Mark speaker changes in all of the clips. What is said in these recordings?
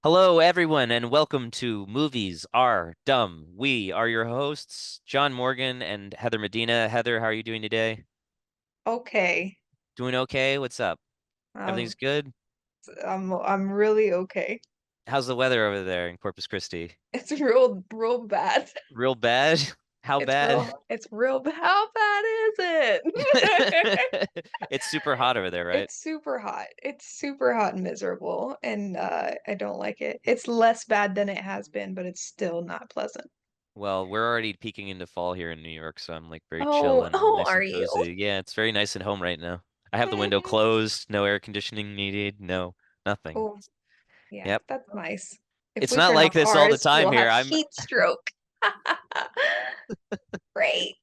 Speaker 1: Hello, everyone, and welcome to Movies Are Dumb. We are your hosts, John Morgan and Heather Medina. Heather, how are you doing today?
Speaker 2: Okay.
Speaker 1: Doing okay? What's up? Everything's
Speaker 2: Um,
Speaker 1: good?
Speaker 2: I'm really okay.
Speaker 1: How's the weather over there in Corpus Christi?
Speaker 2: It's real bad.
Speaker 1: Real bad? How bad?
Speaker 2: It's real bad. How bad is it?
Speaker 1: It's super hot over there, right?
Speaker 2: It's super hot. It's super hot and miserable, and I don't like it. It's less bad than it has been, but it's still not pleasant.
Speaker 1: Well, we're already peeking into fall here in New York, so I'm like very chill
Speaker 2: Oh,
Speaker 1: and
Speaker 2: oh,
Speaker 1: nice
Speaker 2: are
Speaker 1: and
Speaker 2: you?
Speaker 1: cozy. Yeah, it's very nice and home right now. I have the window
Speaker 2: Mhm.
Speaker 1: closed, no air conditioning needed, no, nothing.
Speaker 2: Oh, yeah,
Speaker 1: Yep.
Speaker 2: that's nice. If
Speaker 1: It's
Speaker 2: we
Speaker 1: not
Speaker 2: turn
Speaker 1: like
Speaker 2: off
Speaker 1: this all the
Speaker 2: ours,
Speaker 1: time
Speaker 2: we'll
Speaker 1: here.
Speaker 2: have
Speaker 1: I'm
Speaker 2: heat stroke. Great.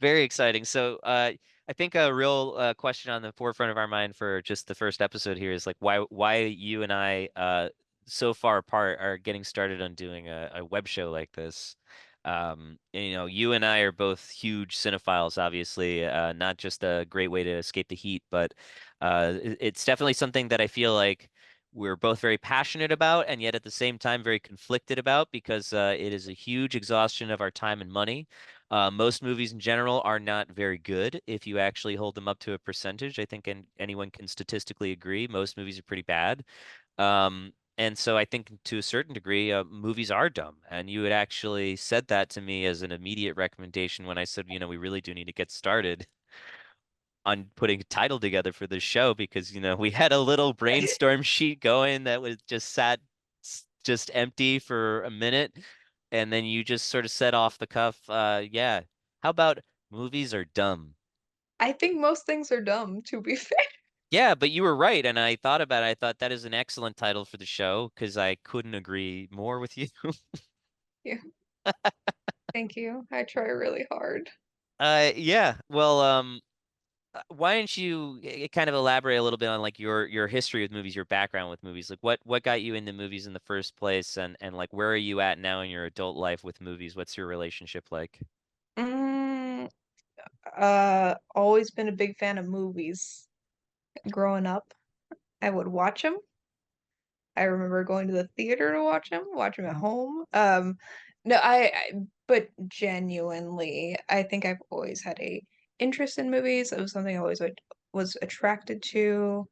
Speaker 1: Very exciting. So, I think a real question on the forefront of our mind for just the first episode here is like why you and I so far apart are getting started on doing a web show like this. You and I are both huge cinephiles, obviously, not just a great way to escape the heat, but it's definitely something that I feel like we're both very passionate about, and yet at the same time very conflicted about because it is a huge exhaustion of our time and money. Most movies in general are not very good if you actually hold them up to a percentage. I think anyone can statistically agree. Most movies are pretty bad. And so I think to a certain degree, movies are dumb. And you had actually said that to me as an immediate recommendation when I said, we really do need to get started on putting a title together for this show because, we had a little brainstorm sheet going that was just sat just empty for a minute. And then you just sort of said off the cuff, yeah, how about movies are dumb?
Speaker 2: I think most things are dumb, to be fair.
Speaker 1: Yeah, but you were right. And I thought about it. I thought that is an excellent title for the show because I couldn't agree more with you.
Speaker 2: Yeah, thank you. I try really hard.
Speaker 1: Yeah. Well, why don't you kind of elaborate a little bit on like your history with movies, your background with movies? Like what got you into movies in the first place and like where are you at now in your adult life with movies? What's your relationship like?
Speaker 2: Mm, always been a big fan of movies. Growing up, I would watch them. I remember going to the theater to watch them at home. No, but genuinely, I think I've always had a interest in movies. It was something I always was attracted to.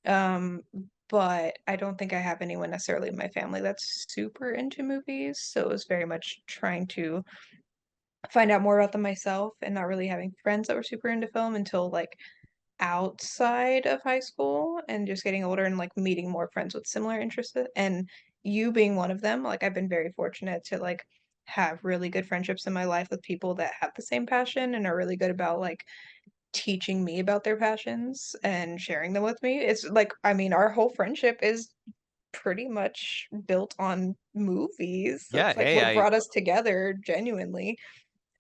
Speaker 2: Um, but I don't think I have anyone necessarily in my family that's super into movies. So it was very much trying to find out more about them myself and not really having friends that were super into film until like outside of high school and just getting older and like meeting more friends with similar interests and you being one of them. Like I've been very fortunate to like have really good friendships in my life with people that have the same passion and are really good about like teaching me about their passions and sharing them with me. It's like, I mean, our whole friendship is pretty much built on movies.
Speaker 1: Yeah,
Speaker 2: That's like
Speaker 1: hey,
Speaker 2: what
Speaker 1: I
Speaker 2: brought us together genuinely.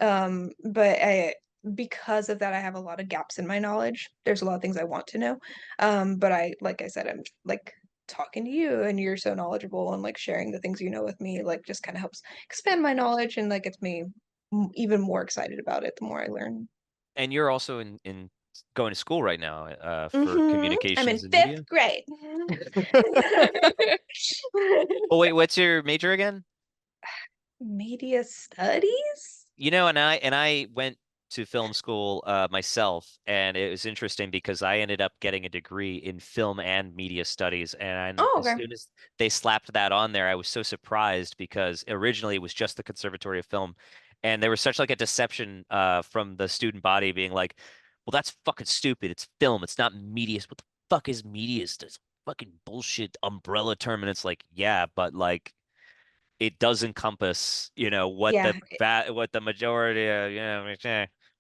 Speaker 2: But because of that, I have a lot of gaps in my knowledge. There's a lot of things I want to know. But like I said, I'm like talking to you and you're so knowledgeable and like sharing the things you know with me, like just kind of helps expand my knowledge and like gets me even more excited about it the more I learn.
Speaker 1: and you're also in going to school right now for
Speaker 2: I'm in
Speaker 1: communications and
Speaker 2: fifth
Speaker 1: media.
Speaker 2: grade.
Speaker 1: Oh wait, what's your major again?
Speaker 2: Media studies?
Speaker 1: And I went to film school myself, and it was interesting because I ended up getting a degree in film and media studies. And
Speaker 2: Oh,
Speaker 1: as
Speaker 2: okay.
Speaker 1: soon as they slapped that on there, I was so surprised because originally it was just the Conservatory of Film, and there was such like a deception from the student body being like, "Well, that's fucking stupid. It's film. It's not media. What the fuck is media? It's fucking bullshit umbrella term." And it's like, yeah, but like it does encompass,
Speaker 2: Yeah,
Speaker 1: what the majority of,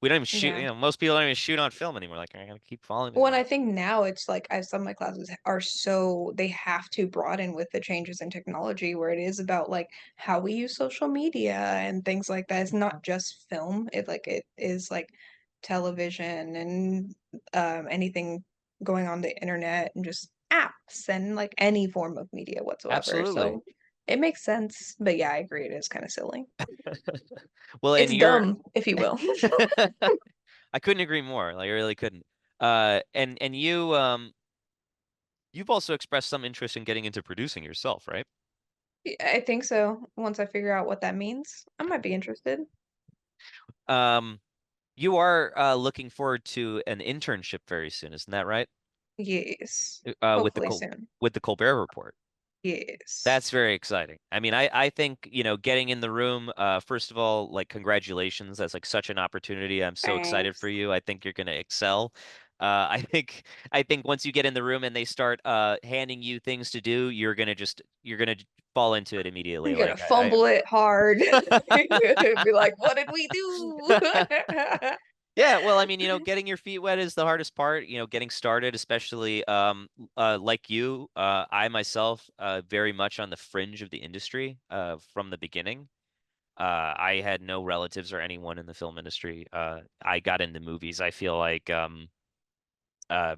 Speaker 1: we don't even shoot,
Speaker 2: yeah.
Speaker 1: most people don't even shoot on film anymore. Like, I gotta keep following
Speaker 2: Well, and
Speaker 1: these.
Speaker 2: I think now it's like some of my classes are so they have to broaden with the changes in technology where it is about like how we use social media and things like that. It's not just film. It is like television and anything going on the internet and just apps and like any form of media whatsoever.
Speaker 1: Absolutely.
Speaker 2: So it makes sense. But yeah, I agree it is kind of silly.
Speaker 1: Well, and
Speaker 2: It's
Speaker 1: you're,
Speaker 2: dumb, if you will.
Speaker 1: I couldn't agree more. Like, I really couldn't. And you, You've also expressed some interest in getting into producing yourself, right?
Speaker 2: I think so. Once I figure out what that means, I might be interested.
Speaker 1: Um, you are looking forward to an internship very soon, isn't that right?
Speaker 2: Yes.
Speaker 1: With
Speaker 2: Hopefully soon.
Speaker 1: With the Colbert Report.
Speaker 2: Yes.
Speaker 1: That's very exciting. I mean, I think, getting in the room, first of all, like congratulations. That's like such an opportunity. I'm so excited for
Speaker 2: Thanks.
Speaker 1: you. I think you're gonna excel. I think once you get in the room and they start handing you things to do, you're gonna fall into it
Speaker 2: I'm
Speaker 1: immediately.
Speaker 2: gonna
Speaker 1: Like
Speaker 2: fumble it hard. Be like, what did we do?
Speaker 1: Yeah, well, I mean, getting your feet wet is the hardest part, getting started, especially like you, I myself very much on the fringe of the industry from the beginning. I had no relatives or anyone in the film industry. I got into movies, I feel like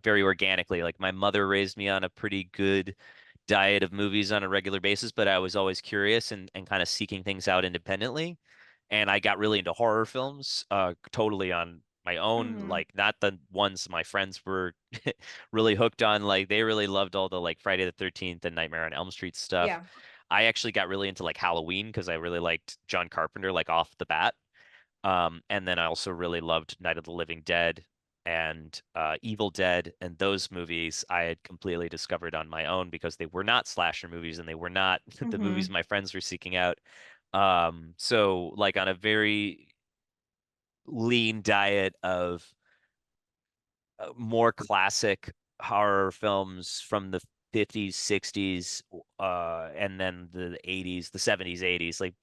Speaker 1: very organically. Like my mother raised me on a pretty good diet of movies on a regular basis, but I was always curious and kind of seeking things out independently. And I got really into horror films, totally on my own,
Speaker 2: Hmm.
Speaker 1: like not the ones my friends were really hooked on. Like they really loved all the like Friday the 13th and Nightmare on Elm Street stuff.
Speaker 2: Yeah.
Speaker 1: I actually got really into like Halloween because I really liked John Carpenter, like off the bat. And then I also really loved Night of the Living Dead and Evil Dead, and those movies I had completely discovered on my own because they were not slasher movies and they were not the movies
Speaker 2: Hmm.
Speaker 1: my friends were seeking out. So like on a very lean diet of more classic horror films from the 50s, 60s, and then the 80s, the 70s, 80s, like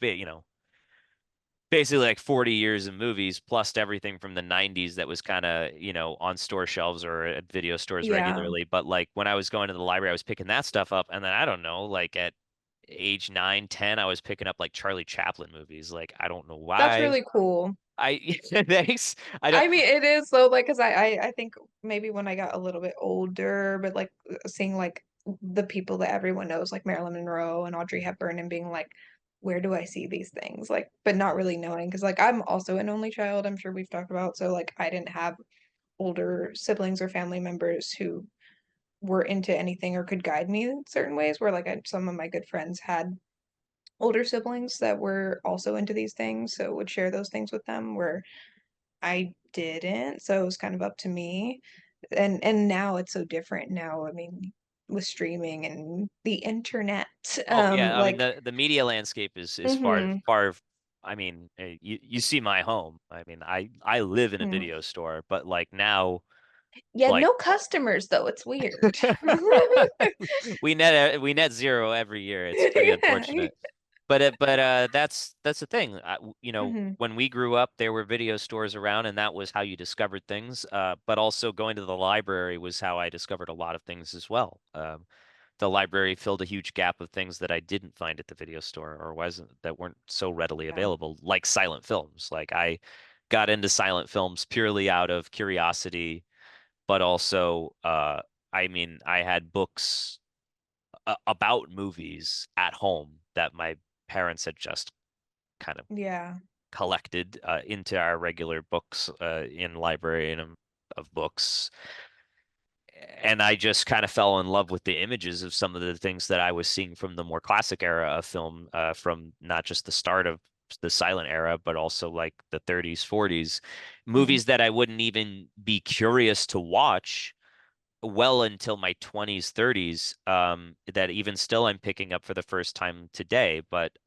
Speaker 1: basically like 40 years of movies plus everything from the 90s that was kind of, on store shelves or at video stores
Speaker 2: Yeah.
Speaker 1: regularly. But like when I was going to the library, I was picking that stuff up. And then I don't know, like at age 9, 10, I was picking up like Charlie Chaplin movies. Like I don't know
Speaker 2: That's
Speaker 1: why.
Speaker 2: really cool.
Speaker 1: I thanks. I don't
Speaker 2: I mean, it is though, like, cause I think maybe when I got a little bit older, but like seeing like the people that everyone knows, like Marilyn Monroe and Audrey Hepburn, and being like, where do I see these things? Like, but not really knowing, because like I'm also an only child. I'm sure we've talked about, so like I didn't have older siblings or family members who were into anything or could guide me in certain ways. Where like some of my good friends had older siblings that were also into these things, so would share those things with them. Where I didn't, so it was kind of up to me. And now it's so different now. I mean, with streaming and the internet,
Speaker 1: Oh yeah, I mean
Speaker 2: like,
Speaker 1: the media landscape is
Speaker 2: hmm
Speaker 1: far. I mean, you see my home. I mean, I live in a
Speaker 2: hmm.
Speaker 1: video store, but like now,
Speaker 2: Yeah,
Speaker 1: like
Speaker 2: no customers though. It's weird.
Speaker 1: we net zero every year. It's pretty unfortunate. But that's the thing.
Speaker 2: Hmm.
Speaker 1: When we grew up, there were video stores around, and that was how you discovered things. But also going to the library was how I discovered a lot of things as well. The library filled a huge gap of things that I didn't find at the video store or wasn't that weren't so readily
Speaker 2: Yeah.
Speaker 1: available, like silent films. Like I got into silent films purely out of curiosity, but also, I mean, I had books about movies at home that my parents had just kind of
Speaker 2: Yeah.
Speaker 1: collected into our regular books in library and of books. And I just kind of fell in love with the images of some of the things that I was seeing from the more classic era of film, from not just the start of the silent era, but also like the 30s, 40s,
Speaker 2: Hmm.
Speaker 1: movies that I wouldn't even be curious to watch well until my 20s, 30s, that even still I'm picking up for the first time today. But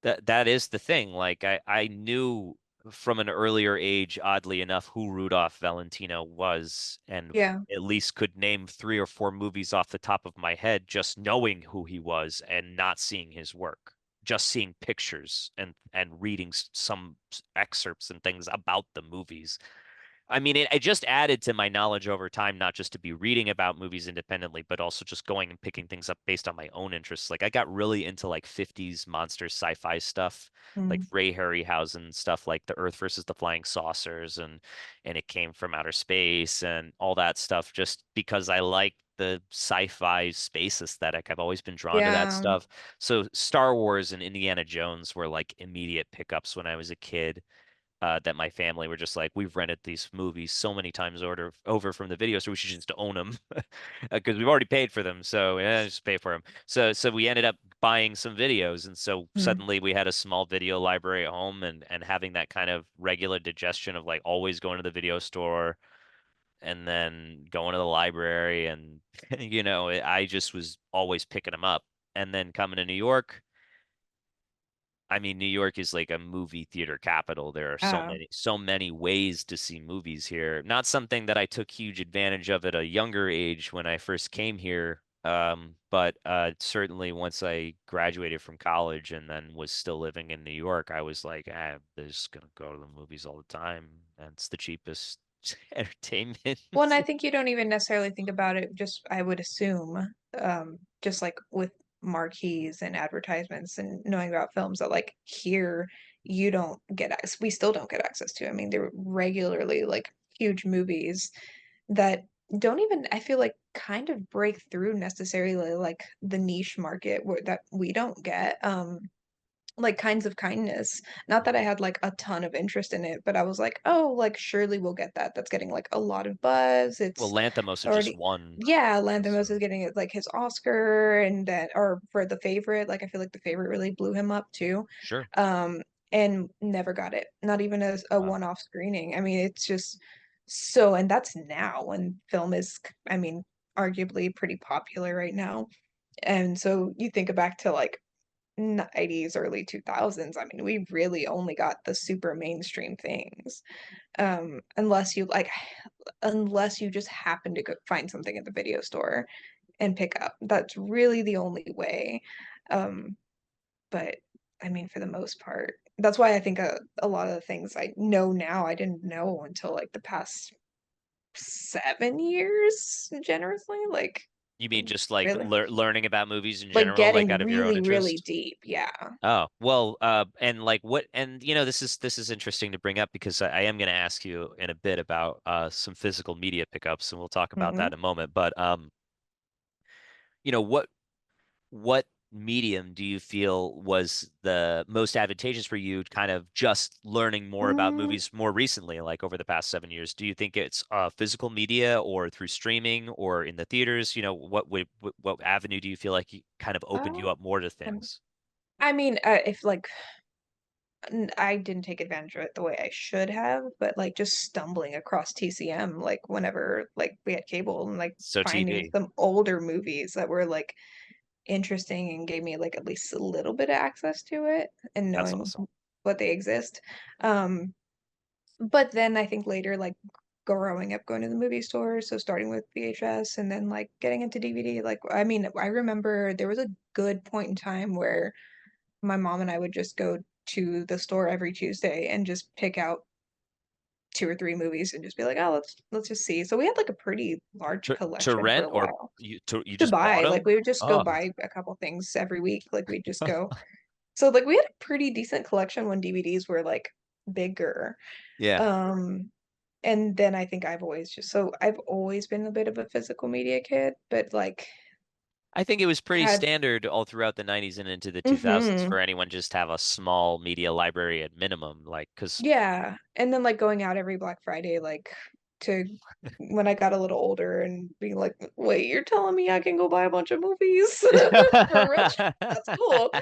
Speaker 1: that is the thing. Like I knew from an earlier age, oddly enough, who Rudolph Valentino was, and
Speaker 2: Yeah.
Speaker 1: at least could name 3 or 4 movies off the top of my head, just knowing who he was and not seeing his work, just seeing pictures and reading some excerpts and things about the movies. I mean, it just added to my knowledge over time, not just to be reading about movies independently, but also just going and picking things up based on my own interests. Like I got really into like 50s monster sci-fi stuff, like
Speaker 2: Mm.
Speaker 1: Ray Harryhausen stuff, like The Earth versus the Flying Saucers and It Came from Outer Space and all that stuff, just because I like the sci-fi space aesthetic. I've always been drawn to that
Speaker 2: Yeah.
Speaker 1: stuff. So Star Wars and Indiana Jones were like immediate pickups when I was a kid. that my family were just like, we've rented these movies so many times over from the video, so we should just own them because we've already paid for them. So yeah, just pay for them. So we ended up buying some videos, and so
Speaker 2: Mm.
Speaker 1: suddenly we had a small video library at home, and having that kind of regular digestion of like always going to the video store and then going to the library, and I just was always picking them up. And then coming to New York, I mean, New York is like a movie theater capital. There are
Speaker 2: Uh,
Speaker 1: so many ways to see movies here. Not something that I took huge advantage of at a younger age when I first came here. But certainly once I graduated from college and then was still living in New York, I was like, I'm just gonna go to the movies all the time, and it's the cheapest entertainment.
Speaker 2: well, and I think you don't even necessarily think about it, just I would assume, just like with marquees and advertisements and knowing about films that like here you don't get access, we still don't get access to. I mean, they're regularly like huge movies that don't even, I feel like, kind of break through necessarily like the niche market where that we don't get. Like Kinds of Kindness. Not that I had like a ton of interest in it, but I was like, oh, like surely we'll get that. That's getting like a lot of buzz.
Speaker 1: Well,
Speaker 2: It's
Speaker 1: Lanthimos had just
Speaker 2: already,
Speaker 1: won,
Speaker 2: yeah, Lanthimos is
Speaker 1: so
Speaker 2: getting like his Oscar and that, or for The Favorite. Like I feel like The Favorite really blew him up too.
Speaker 1: sure.
Speaker 2: Um, and never got it. Not even as a
Speaker 1: Wow.
Speaker 2: one-off screening. I mean, it's just so, and that's now when film is, I mean, arguably pretty popular right now. And so you think back to like 90s, early 2000s, I mean, we really only got the super mainstream things. Unless you like, unless you just happen to go find something at the video store and pick up. That's really the only way. Um, but I mean, for the most part, that's why I think a lot of the things I know now, I didn't know until like the past 7 years, generously. Like,
Speaker 1: You mean just like
Speaker 2: really?
Speaker 1: learning about movies in
Speaker 2: Like
Speaker 1: general, like
Speaker 2: getting
Speaker 1: out of your own
Speaker 2: really, really
Speaker 1: interest?
Speaker 2: deep. Yeah.
Speaker 1: Oh, well, and like what, and this is interesting to bring up because I am going to ask you in a bit about some physical media pickups, and we'll talk about that
Speaker 2: Hmm.
Speaker 1: in a moment. But what medium do you feel was the most advantageous for you, kind of just learning more about
Speaker 2: Mm,
Speaker 1: movies more recently, like over the past 7 years? Do you think it's physical media or through streaming or in the theaters? What avenue do you feel like kind of opened you
Speaker 2: uh,
Speaker 1: up more to
Speaker 2: um,
Speaker 1: things?
Speaker 2: I mean, if like I didn't take advantage of it the way I should have, but like just stumbling across TCM, like whenever like we had cable and like
Speaker 1: So
Speaker 2: finding
Speaker 1: TV,
Speaker 2: some older movies that were like interesting and gave me like at least a little bit of access to it and
Speaker 1: that's
Speaker 2: knowing
Speaker 1: awesome.
Speaker 2: what they exist. Um, but then I think later, like growing up going to the movie store, so starting with VHS and then like getting into DVD, like I mean, I remember there was a good point in time where my mom and I would just go to the store every Tuesday and just pick out two or three movies and just be like, oh, let's just see. So we had like a pretty large
Speaker 1: To
Speaker 2: collection for
Speaker 1: rent,
Speaker 2: a
Speaker 1: or
Speaker 2: while
Speaker 1: you
Speaker 2: to
Speaker 1: just bought
Speaker 2: buy. Like
Speaker 1: them?
Speaker 2: we would just go
Speaker 1: Oh,
Speaker 2: buy a couple things every week. Like we'd just go. So like we had a pretty decent collection when DVDs were like bigger.
Speaker 1: yeah.
Speaker 2: Um and then I think I've always been a bit of a physical media kid, but like
Speaker 1: I think it was pretty
Speaker 2: had
Speaker 1: standard all throughout the 90s and into the 2000s
Speaker 2: mhm.
Speaker 1: for anyone just to have a small media library at minimum, like because
Speaker 2: Yeah, and then, like, going out every Black Friday, like, to when I got a little older and being like, "Wait, you're telling me I can go buy a bunch of movies for real cheap? That's cool."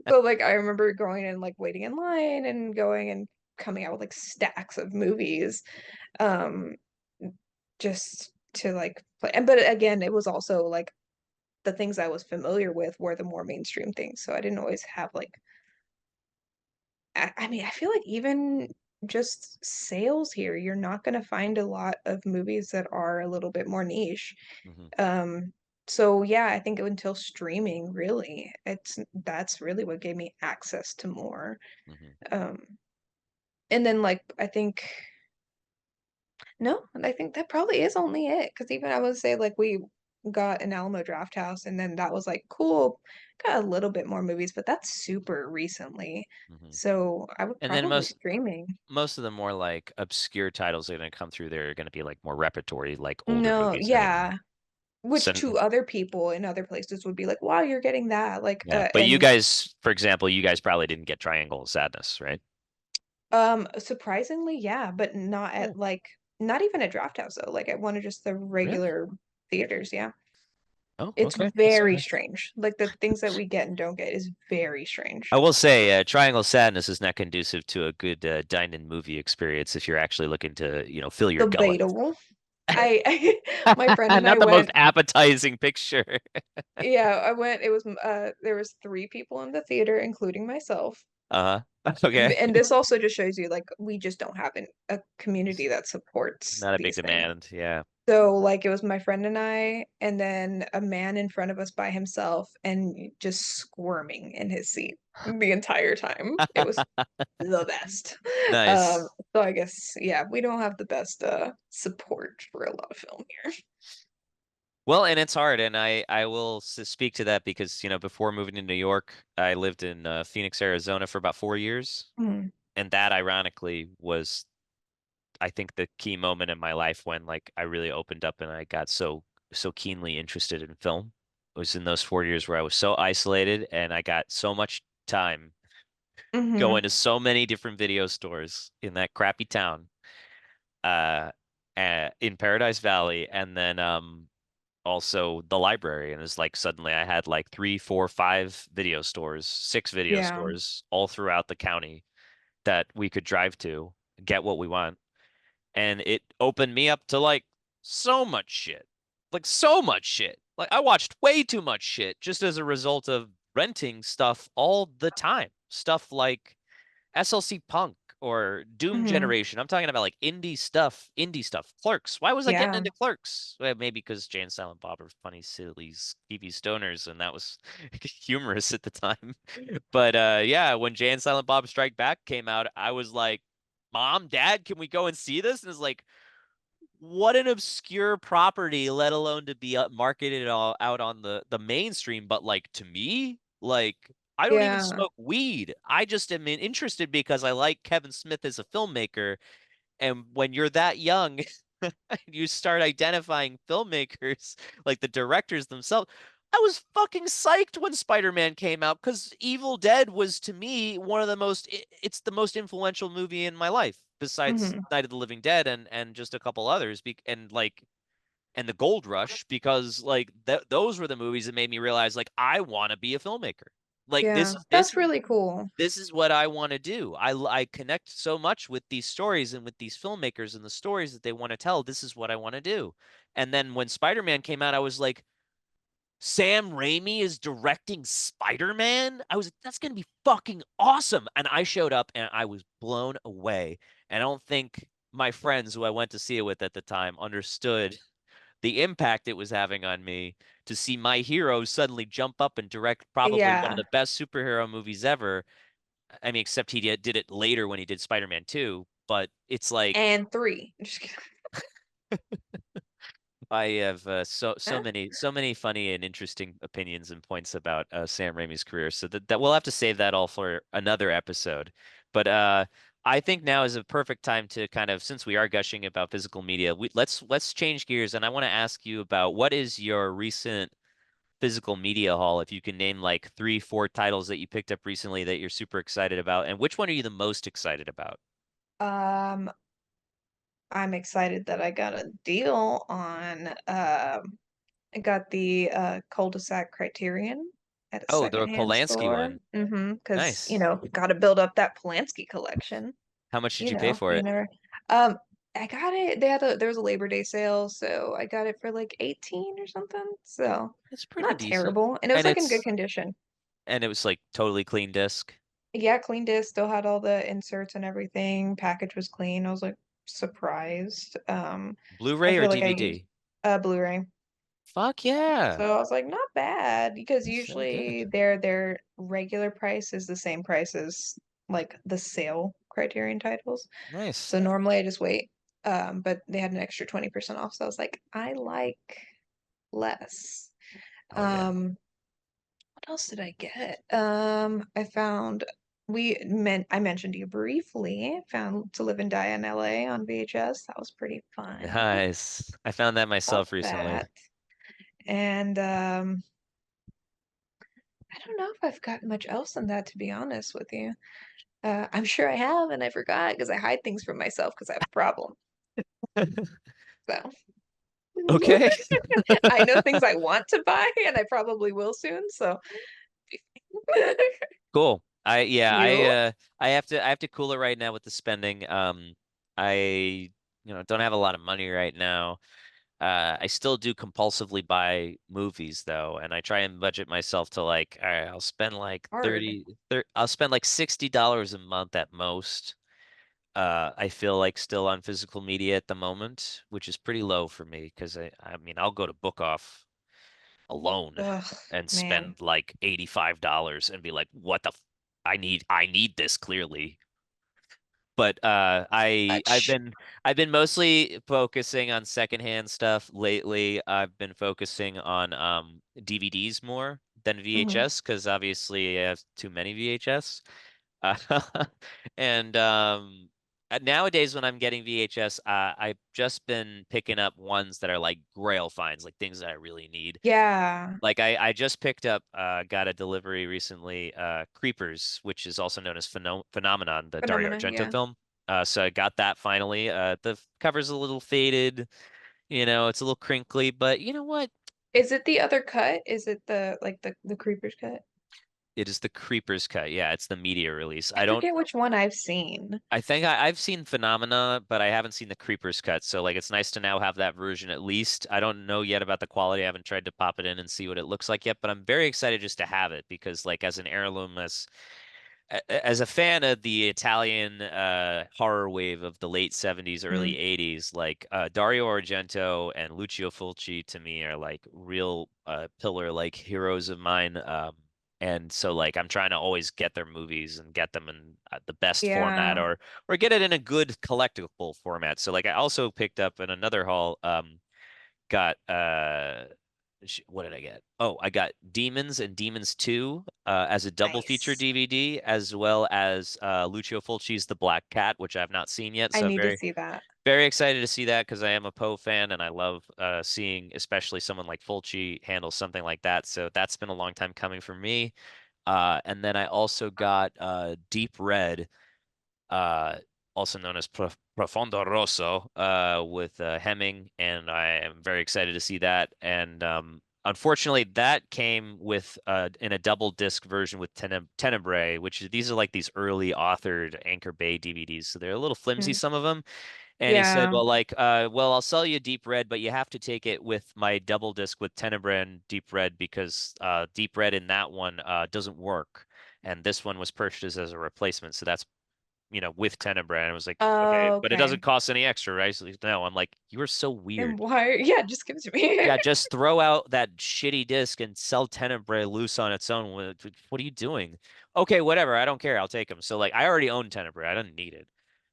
Speaker 2: So, like, I remember going and, like, waiting in line and going and coming out with, like, stacks of movies, um, just to, like, play and but again, it was also, like, the things I was familiar with were the more mainstream things, so I didn't always have, like, I mean, I feel like even just sales here, you're not gonna find a lot of movies that are a little bit more niche.
Speaker 1: hmm
Speaker 2: Um, so yeah, I think until streaming, really, that's really what gave me access to more.
Speaker 1: hmm
Speaker 2: Um, and then like I think no, I think that probably is only it. Because even I would say like we got an Alamo Draft House, and then that was like cool, got a little bit more movies, but that's super recently.
Speaker 1: hmm
Speaker 2: So I would
Speaker 1: And then
Speaker 2: probably streaming.
Speaker 1: most of the more like obscure titles that are going to come through there are going to be like more repertory, like older
Speaker 2: No,
Speaker 1: movies anyway.
Speaker 2: yeah, which
Speaker 1: So
Speaker 2: to other people in other places would be like, "Wow, you're getting that," like,
Speaker 1: yeah, but you
Speaker 2: and
Speaker 1: guys, for example, you guys probably didn't get Triangle of Sadness, right?
Speaker 2: Surprisingly, yeah, but not
Speaker 1: Oh,
Speaker 2: at like not even at Draft House though. Like at one of just the
Speaker 1: really?
Speaker 2: regular theaters, yeah.
Speaker 1: Oh,
Speaker 2: It's
Speaker 1: okay. That's
Speaker 2: very
Speaker 1: surprising.
Speaker 2: strange. Like the things that we get and don't get is very
Speaker 1: I
Speaker 2: strange.
Speaker 1: will say, Triangle Sadness is not conducive to a good dine-in movie experience if you're actually looking to, fill your gullet.
Speaker 2: Debatable. My friend and I
Speaker 1: Not the most
Speaker 2: went.
Speaker 1: appetizing picture.
Speaker 2: Yeah, I went. It was there was three people in the theater, including myself.
Speaker 1: Uh-huh. Okay.
Speaker 2: And this also just shows you like we just don't have a community that supports
Speaker 1: Not a big
Speaker 2: these things.
Speaker 1: demand. Yeah.
Speaker 2: So like it was my friend and I, and then a man in front of us by himself and just squirming in his seat the entire time. It was the best. Um,
Speaker 1: Nice.
Speaker 2: so I guess yeah, we don't have the best support for a lot of film here.
Speaker 1: Well, and it's hard, and I will speak to that because, before moving to New York, I lived in Phoenix, Arizona for about 4 years,
Speaker 2: Mm,
Speaker 1: and that ironically was, I think, the key moment in my life when like I really opened up and I got so keenly interested in film. It was in those 4 years where I was so isolated and I got so much time
Speaker 2: hmm
Speaker 1: going to so many different video stores in that crappy town, uh, in Paradise Valley, and then also the library. And it's like suddenly I had like three, four, five video stores, six video
Speaker 2: Yeah.
Speaker 1: stores all throughout the county that we could drive to, get what we want. And it opened me up to like so much shit. Like so much shit. Like I watched way too much shit just as a result of renting stuff all the time. Stuff like SLC Punk or Doom
Speaker 2: hmm
Speaker 1: Generation. I'm talking about like indie stuff, indie stuff. Clerks. Why was I getting
Speaker 2: Yeah.
Speaker 1: into Clerks? Well, maybe because Jay and Silent Bob are funny, silly, TV stoners, and that was humorous at the time. But yeah, when Jay and Silent Bob Strike Back came out, I was like, Mom, Dad, can we go and see this? And it's like, what an obscure property, let alone to be marketed all out on the mainstream. But like to me, like I don't even
Speaker 2: Yeah.
Speaker 1: smoke weed. I just am interested because I like Kevin Smith as a filmmaker. And when you're that young, you start identifying filmmakers, like the directors themselves. I was fucking psyched when Spider-Man came out because Evil Dead was to me one of the most it's the most influential movie in my life besides
Speaker 2: hmm
Speaker 1: Night of the Living Dead and just a couple others and like and the Gold Rush because like those were the movies that made me realize like I want to be a filmmaker. Like
Speaker 2: Yeah.
Speaker 1: this
Speaker 2: That's really cool.
Speaker 1: this is what I want to do. I connect so much with these stories and with these filmmakers and the stories that they want to tell. This is what I want to do. And then when Spider-Man came out, I was like, Sam Raimi is directing Spider-Man? I was like, that's going to be fucking awesome. And I showed up and I was blown away. And I don't think my friends who I went to see it with at the time understood the impact it was having on me to see my hero suddenly jump up and direct probably one of
Speaker 2: Yeah.
Speaker 1: the best superhero movies ever. I mean, except he did it later when he did Spider-Man 2, but it's like
Speaker 2: And three. Just kidding.
Speaker 1: I have so many funny and interesting opinions and points about Sam Raimi's career. So that we'll have to save that all for another episode. But I think now is a perfect time to kind of, since we are gushing about physical media, let's change gears, and I want to ask you about what is your recent physical media haul, if you can name like three, four titles that you picked up recently that you're super excited about, and which one are you the most excited about?
Speaker 2: Um, I'm excited that I got a deal on I got the cul-de-sac Criterion at a
Speaker 1: Oh, the
Speaker 2: secondhand
Speaker 1: Polanski
Speaker 2: store.
Speaker 1: one.
Speaker 2: Because,
Speaker 1: Nice.
Speaker 2: gotta build up that Polanski collection.
Speaker 1: How much did you pay for
Speaker 2: You
Speaker 1: it?
Speaker 2: never um I got it. There was a Labor Day sale, so I got it for like 18 or something. So
Speaker 1: It's pretty
Speaker 2: not
Speaker 1: decent.
Speaker 2: terrible. And it was
Speaker 1: And
Speaker 2: like in good
Speaker 1: it's
Speaker 2: condition.
Speaker 1: and it was like totally clean disc.
Speaker 2: Yeah, clean disc, still had all the inserts and everything. Package was clean. I was like surprised. I
Speaker 1: Blu-ray or
Speaker 2: feel like I used
Speaker 1: DVD?
Speaker 2: Blu-ray.
Speaker 1: Fuck yeah.
Speaker 2: So I was like, not bad, because
Speaker 1: That's so
Speaker 2: usually
Speaker 1: good.
Speaker 2: their regular price is the same price as like the sale Criterion titles.
Speaker 1: Nice.
Speaker 2: So normally I just wait. But they had an extra 20% off, so I was like, I like less.
Speaker 1: Oh yeah.
Speaker 2: Um, what else did I get? I mentioned to you briefly, found To Live and Die in LA on VHS. That was pretty fun.
Speaker 1: Nice. I found that
Speaker 2: Love
Speaker 1: myself recently.
Speaker 2: that. And don't know if I've got much else than that, to be honest with you. I'm sure I have, and I forgot because I hide things from myself because I have a problem. So
Speaker 1: Okay.
Speaker 2: I know things I want to buy, and I probably will soon. So
Speaker 1: Cool.
Speaker 2: you,
Speaker 1: I have to cool it right now with the spending. I don't have a lot of money right now. I still do compulsively buy movies though, and I try and budget myself to like, all right, I'll spend like
Speaker 2: hard.
Speaker 1: I'll spend like $60 a month at most. I feel like still on physical media at the moment, which is pretty low for me because I mean, I'll go to Book Off alone
Speaker 2: Ugh,
Speaker 1: and
Speaker 2: man.
Speaker 1: spend like $85 and be like, what the I need this clearly. But
Speaker 2: Much.
Speaker 1: I've been mostly focusing on secondhand stuff lately. I've been focusing on DVDs more than
Speaker 2: Mhm.
Speaker 1: VHS because obviously I have too many VHS. Uh, and nowadays when I'm getting VHS, I've just been picking up ones that are like grail finds, like things that I really need.
Speaker 2: Yeah.
Speaker 1: Like I just picked up got a delivery recently, Creepers, which is also known as Phenomenon, the Dario
Speaker 2: Phenomena.
Speaker 1: Argento
Speaker 2: Yeah.
Speaker 1: film. So I got that finally. The cover's a little faded, it's a little crinkly, but you know what?
Speaker 2: Is it the other cut? Is it the like the Creepers cut?
Speaker 1: It is the Creepers cut. Yeah, it's the media release.
Speaker 2: I forget which one I've seen.
Speaker 1: I think I've seen Phenomena, but I haven't seen the Creepers cut. So like it's nice to now have that version at least. I don't know yet about the quality. I haven't tried to pop it in and see what it looks like yet, but I'm very excited just to have it because like as an heirloom, as a fan of the Italian horror wave of the late 70s, early
Speaker 2: Mm.
Speaker 1: 80s, like Dario Argento and Lucio Fulci to me are like real pillar like heroes of mine. And so like I'm trying to always get their movies and get them in the best format
Speaker 2: Yeah.
Speaker 1: or get it in a good collectible format. So like I also picked up in another haul got what did I get? Oh, I got Demons and Demons 2 as a double feature
Speaker 2: Nice.
Speaker 1: DVD, as well as Lucio Fulci's The Black Cat, which I've not seen yet.
Speaker 2: I
Speaker 1: So
Speaker 2: need to see that.
Speaker 1: very excited to see that because I am a Poe fan and I love seeing especially someone like Fulci handle something like that. So that's been a long time coming for me. And then I also got Deep Red, uh, also known as Profondo Rosso, with Hemming, and I am very excited to see that. And unfortunately, that came with in a double disc version with Tenebrae, these are like these early authored Anchor Bay DVDs, so they're a little flimsy,
Speaker 2: Mm.
Speaker 1: some of them. And he said,
Speaker 2: Yeah.
Speaker 1: well, well, I'll sell you Deep Red, but you have to take it with my double disc with Tenebrae and Deep Red because Deep Red in that one doesn't work. And this one was purchased as a replacement. So that's with Tenebrae. And I was like, okay,
Speaker 2: Oh,
Speaker 1: but it
Speaker 2: okay.
Speaker 1: doesn't cost any extra, right? So no, I'm like, you are so
Speaker 2: And
Speaker 1: weird.
Speaker 2: why? Yeah, just give it to me.
Speaker 1: Yeah, just throw out that shitty disc and sell Tenebrae loose on its own. What are you doing? Okay, whatever. I don't care. I'll take them. So like, I already own Tenebrae. I didn't need it,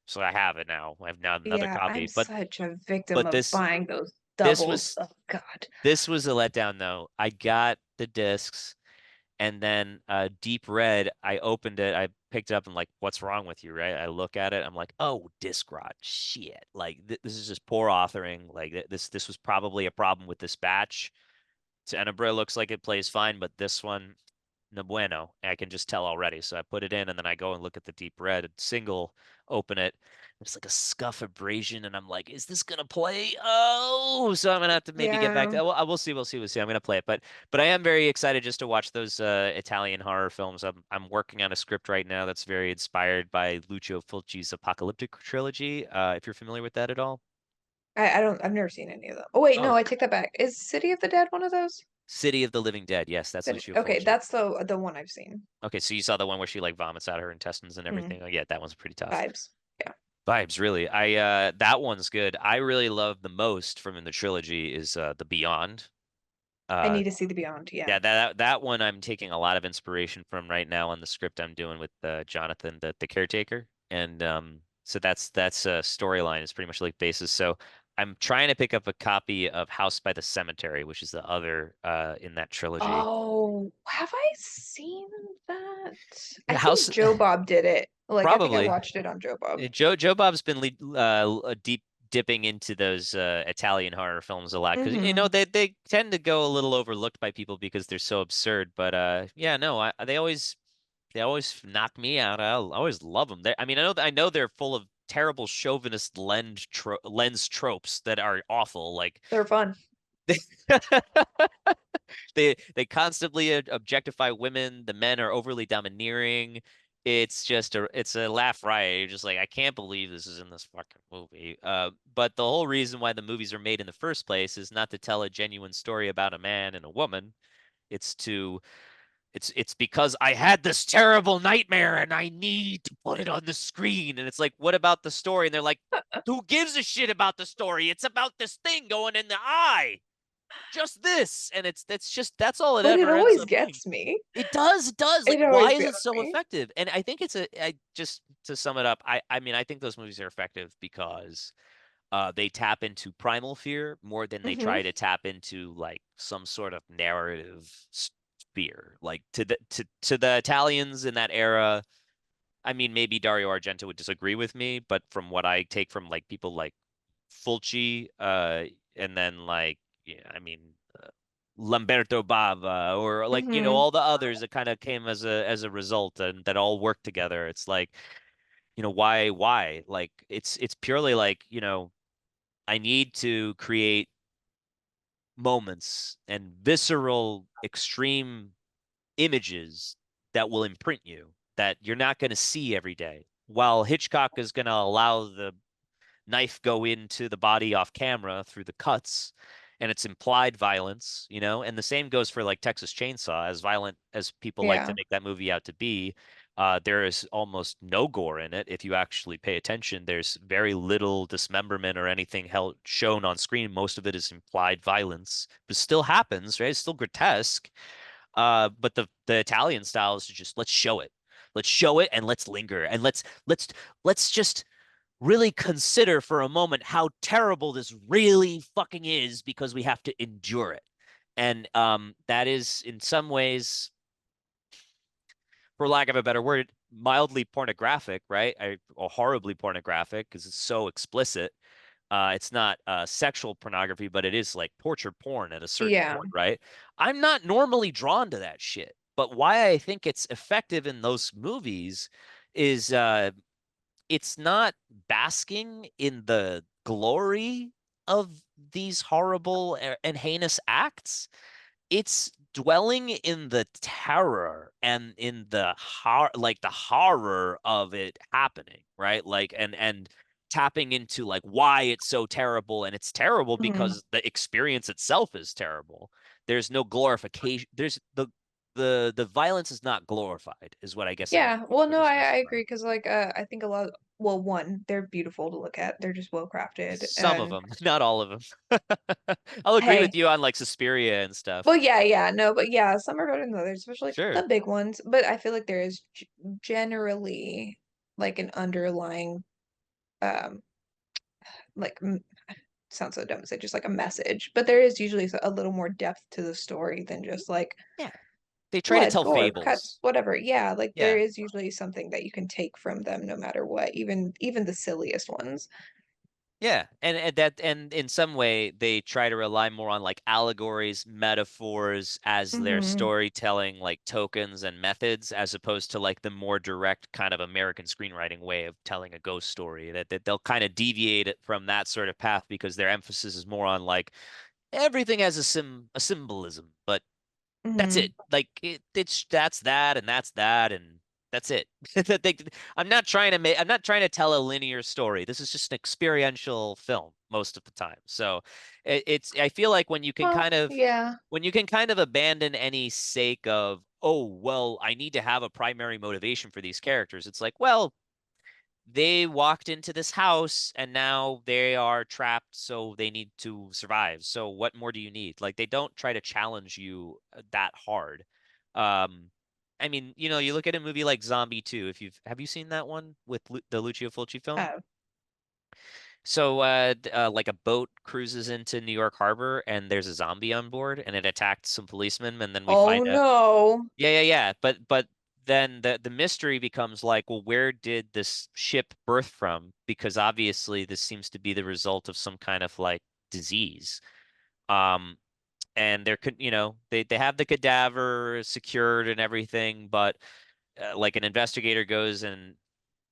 Speaker 1: so I have it now. I have now another
Speaker 2: Yeah, I'm
Speaker 1: copy.
Speaker 2: such a victim
Speaker 1: But
Speaker 2: of buying those
Speaker 1: this
Speaker 2: doubles.
Speaker 1: was
Speaker 2: Oh God.
Speaker 1: this was a letdown though. I got the discs. And then Deep Red, I opened it, I picked it up and like, what's wrong with you, right? I look at it, I'm like, oh, disc rot, shit. Like this is just poor authoring. Like this was probably a problem with this batch. Tenebra looks like it plays fine, but this one, no bueno. I can just tell already. So I put it in and then I go and look at the Deep Red single, open it. It's like a scuff abrasion, and I'm like, is this gonna play? Oh, so I'm gonna have to maybe get back to.
Speaker 2: Yeah.
Speaker 1: Well, we'll see, we'll see, we'll see. I'm gonna play it, but I am very excited just to watch those Italian horror films. I'm working on a script right now that's very inspired by Lucio Fulci's Apocalyptic trilogy. If you're familiar with that at all.
Speaker 2: I don't. I've never seen any of them. Oh wait, no,
Speaker 1: Oh,
Speaker 2: I take that back. Is City of the Dead one of those?
Speaker 1: City of the Living Dead. Yes, that's Lucio
Speaker 2: Okay,
Speaker 1: Fulci.
Speaker 2: that's the one I've seen.
Speaker 1: Okay, so you saw the one where she like vomits out her intestines and
Speaker 2: Mm,
Speaker 1: everything. Oh, yeah, that one's pretty tough.
Speaker 2: vibes. Yeah.
Speaker 1: Vibes, really. I that one's good. I really love the most from in the trilogy is the Beyond.
Speaker 2: I
Speaker 1: Uh
Speaker 2: need to see the Beyond. Yeah.
Speaker 1: yeah, that one I'm taking a lot of inspiration from right now on the script I'm doing with Jonathan, the caretaker. And so that's a storyline is pretty much like basis. So I'm trying to pick up a copy of House by the Cemetery, which is the other in that trilogy.
Speaker 2: Oh, have I seen that? I
Speaker 1: Yeah,
Speaker 2: think
Speaker 1: House
Speaker 2: Joe Bob did it. Like I think I
Speaker 1: probably.
Speaker 2: watched it on Joe Bob.
Speaker 1: Joe Bob's been lead, deep dipping into those Italian horror films a lot because
Speaker 2: Mm-hmm.
Speaker 1: they tend to go a little overlooked by people because they're so absurd. But yeah, no, they always knock me out. I always love them. I mean, I know they're full of terrible chauvinist lens tropes that are awful. Like
Speaker 2: They're fun.
Speaker 1: they constantly objectify women. The men are overly domineering. It's a laugh riot. You're just like, I can't believe this is in this fucking movie. But the whole reason why the movies are made in the first place is not to tell a genuine story about a man and a woman. It's to it's because I had this terrible nightmare and I need to put it on the screen. And it's like, what about the story? And they're like, who gives a shit about the story? It's about this thing going in the eye. Just this. And that's all it
Speaker 2: But it
Speaker 1: ever ends
Speaker 2: always
Speaker 1: up being.
Speaker 2: gets me.
Speaker 1: It does. Like,
Speaker 2: It
Speaker 1: why
Speaker 2: always
Speaker 1: is it
Speaker 2: gets
Speaker 1: so
Speaker 2: me.
Speaker 1: effective? And I think I just to sum it up, I mean, I think those movies are effective because they tap into primal fear more than they
Speaker 2: Hmm.
Speaker 1: try to tap into like some sort of narrative fear. Like to the Italians in that era, I mean, maybe Dario Argento would disagree with me, but from what I take from like people like Fulci, and then like yeah, I mean Lamberto Bava, or like
Speaker 2: Hmm.
Speaker 1: all the others that kind of came as a result and that all worked together. It's like why like it's purely like I need to create moments and visceral extreme images that will imprint you that you're not going to see every day. While Hitchcock is going to allow the knife go into the body off camera through the cuts and it's implied violence, and the same goes for like Texas Chainsaw, as violent as people like to
Speaker 2: Yeah.
Speaker 1: make that movie out to be. There is almost no gore in it. If you actually pay attention, there's very little dismemberment or anything held shown on screen. Most of it is implied violence, but still happens, right? It's still grotesque. But the Italian style is to just let's show it, and let's linger, and let's just really consider for a moment how terrible this really fucking is because we have to endure it. And that is in some ways, for lack of a better word, mildly pornographic, right? Or horribly pornographic because it's so explicit. It's not sexual pornography, but it is like torture porn at a certain
Speaker 2: Yeah.
Speaker 1: point, right? I'm not normally drawn to that shit, but why I think it's effective in those movies is it's not basking in the glory of these horrible and heinous acts. It's dwelling in the terror and in the horror of it happening, right? Like and tapping into like why it's so terrible, and it's terrible
Speaker 2: Hmm.
Speaker 1: because the experience itself is terrible. There's no glorification. There's the violence is not glorified, is what I guess I'm
Speaker 2: Yeah. Well,
Speaker 1: trying
Speaker 2: no,
Speaker 1: to
Speaker 2: I
Speaker 1: specify.
Speaker 2: agree because I think a lot. Well, one, they're beautiful to look at. They're just well crafted,
Speaker 1: Some of
Speaker 2: and
Speaker 1: them, not all of them. I'll agree with
Speaker 2: hey,
Speaker 1: you on like Suspiria and
Speaker 2: well,
Speaker 1: stuff.
Speaker 2: yeah, yeah, no, but yeah, some are better than others, especially like the
Speaker 1: Sure.
Speaker 2: big ones. But I feel like there is generally like an underlying, um, like sounds so dumb to say, just like a message. But there is usually a little more depth to the story than just like
Speaker 1: Yeah. They try to
Speaker 2: blood,
Speaker 1: tell
Speaker 2: gore,
Speaker 1: fables.
Speaker 2: cuts, whatever. Yeah, like there
Speaker 1: Yeah.
Speaker 2: is usually something that you can take from them, no matter what, even the silliest ones.
Speaker 1: Yeah. And in some way they try to rely more on like allegories, metaphors as their
Speaker 2: Hmm.
Speaker 1: storytelling like tokens and methods, as opposed to like the more direct kind of American screenwriting way of telling a ghost story. That they'll kind of deviate it from that sort of path because their emphasis is more on like everything has a symbolism, but that's
Speaker 2: Hmm.
Speaker 1: it. Like it's that's that and that's it. That they, I'm not trying to tell a linear story. This is just an experiential film most of the time. So it's I feel like
Speaker 2: Well, yeah.
Speaker 1: when you can kind of abandon any sake of, oh, well, I need to have a primary motivation for these characters. It's like, well, they walked into this house and now they are trapped, so they need to survive. So what more do you need? Like they don't try to challenge you that hard. Um, I mean, you look at a movie like Zombie 2, if you've have you seen that one with the Lucio Fulci film?
Speaker 2: Uh,
Speaker 1: So like a boat cruises into New York Harbor and there's a zombie on board and it attacked some policemen and then we
Speaker 2: oh
Speaker 1: find out
Speaker 2: no.
Speaker 1: yeah, yeah, yeah. But then the mystery becomes like, well, where did this ship birth from? Because obviously this seems to be the result of some kind of like disease. Um, and they're they have the cadaver secured and everything, but like an investigator goes and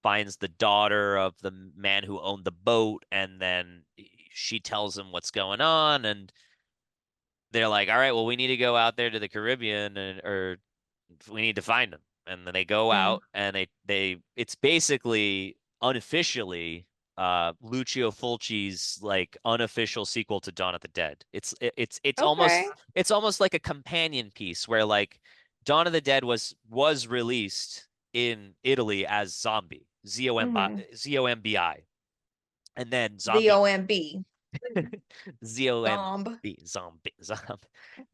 Speaker 1: finds the daughter of the man who owned the boat, and then she tells him what's going on, and they're like, all right, well, we need to go out there to the Caribbean, and or we need to find them. And then they go
Speaker 2: Mm.
Speaker 1: out and they it's basically unofficially Lucio Fulci's like unofficial sequel to Dawn of the Dead.
Speaker 2: Okay.
Speaker 1: It's almost like a companion piece where like Dawn of the Dead was released in Italy as Zombie,
Speaker 2: Mm-hmm.
Speaker 1: Zombi, and then
Speaker 2: The
Speaker 1: Zombie
Speaker 2: OMB. Zomb.
Speaker 1: Zombie.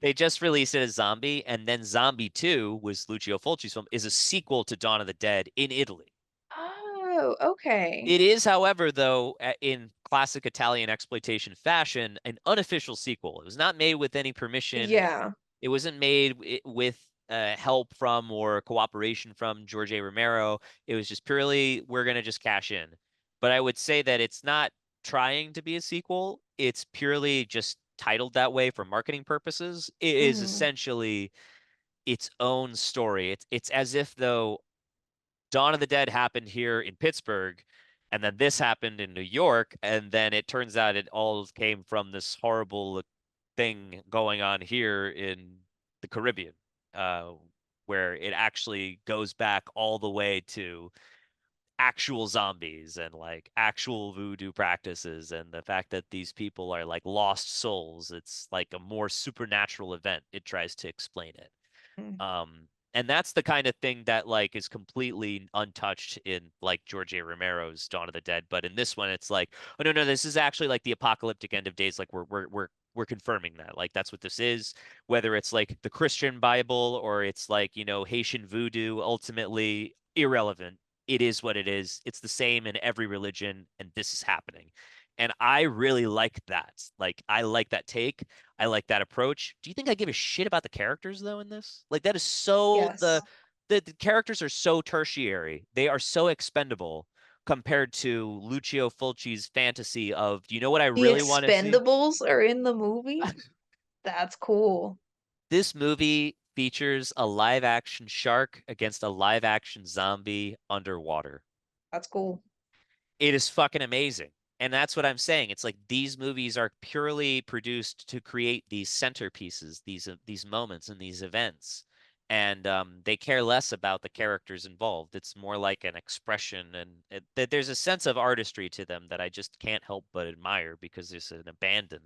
Speaker 1: They just released it as Zombie, and then Zombie 2 was Lucio Fulci's film, is a sequel to Dawn of the Dead in Italy.
Speaker 2: Oh, okay.
Speaker 1: It is, however, though, in classic Italian exploitation fashion, an unofficial sequel. It was not made with any permission.
Speaker 2: Yeah.
Speaker 1: It wasn't made with help from or cooperation from George A. Romero. It was just purely, we're going to just cash in. But I would say that it's not trying to be a sequel. It's purely just titled that way for marketing purposes. It is
Speaker 2: Mm-hmm.
Speaker 1: essentially its own story. It's as if though Dawn of the Dead happened here in Pittsburgh, and then this happened in New York, and then it turns out it all came from this horrible thing going on here in the Caribbean, uh, where it actually goes back all the way to actual zombies and like actual voodoo practices, and the fact that these people are like lost souls. It's like a more supernatural event. It tries to explain it. And that's the kind of thing that like is completely untouched in like George A. Romero's Dawn of the Dead. But in this one, it's like, oh no, no, this is actually like the apocalyptic end of days. Like we're confirming that. Like that's what this is. Whether it's like the Christian Bible or it's like, Haitian voodoo, ultimately irrelevant. It is what it is. It's the same in every religion, and this is happening. And I really like that. Like I like that take. I like that approach. Do you think I give a shit about the characters though in this? Like that is so
Speaker 2: Yes.
Speaker 1: the characters are so tertiary. They are so expendable compared to Lucio Fulci's fantasy of, do you know what I
Speaker 2: The
Speaker 1: really want to see?
Speaker 2: Expendables are in the movie? That's cool.
Speaker 1: This movie features a live action shark against a live action zombie underwater.
Speaker 2: That's cool.
Speaker 1: It is fucking amazing. And that's what I'm saying. It's like these movies are purely produced to create these centerpieces, these moments and these events. And they care less about the characters involved. It's more like an expression, and that there's a sense of artistry to them that I just can't help but admire because there's an abandon.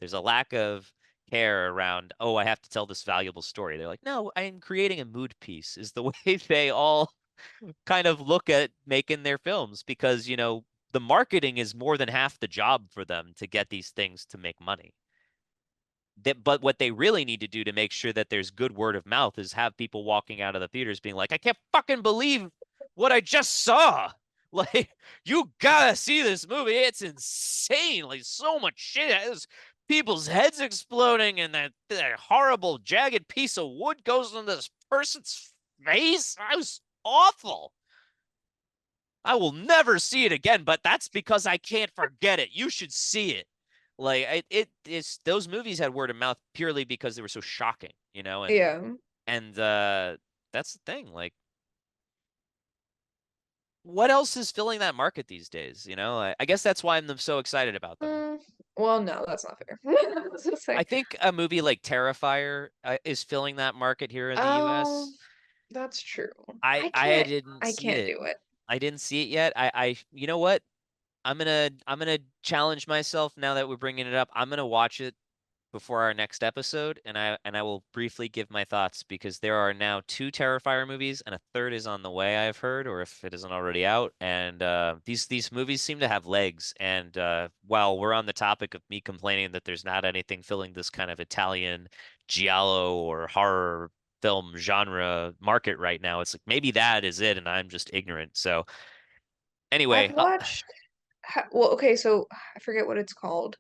Speaker 1: There's a lack of care around, oh, I have to tell this valuable story. They're like, no, I'm creating a mood piece, is the way they all kind of look at making their films because, the marketing is more than half the job for them to get these things to make money. But what they really need to do to make sure that there's good word of mouth is have people walking out of the theaters being like, I can't fucking believe what I just saw. Like, you gotta see this movie. It's insane. Like, so much shit. There's people's heads exploding, and that horrible, jagged piece of wood goes on this person's face. I was awful. I will never see it again, but that's because I can't forget it. You should see it. Like it's those movies had word of mouth purely because they were so shocking,
Speaker 2: Yeah.
Speaker 1: and that's the thing. Like, what else is filling that market these days? I guess that's why I'm so excited about them.
Speaker 2: Mm, well, no, that's not fair. I was gonna
Speaker 1: I
Speaker 2: say.
Speaker 1: think a movie like Terrifier is filling that market here in the
Speaker 2: Oh,
Speaker 1: U.S.
Speaker 2: that's true.
Speaker 1: I
Speaker 2: I
Speaker 1: I
Speaker 2: can't
Speaker 1: didn't
Speaker 2: I
Speaker 1: see
Speaker 2: can't
Speaker 1: it.
Speaker 2: do it.
Speaker 1: I didn't see it yet. You know what? I'm gonna challenge myself now that we're bringing it up. I'm gonna watch it before our next episode, and I will briefly give my thoughts because there are now two Terrifier movies, and a third is on the way, I've heard, or if it isn't already out. And these movies seem to have legs. And while we're on the topic of me complaining that there's not anything filling this kind of Italian giallo or horror film genre market right now, it's like maybe that is it, and I'm just ignorant. So
Speaker 2: I've
Speaker 1: anyway,
Speaker 2: watched well, okay, so I forget what it's called.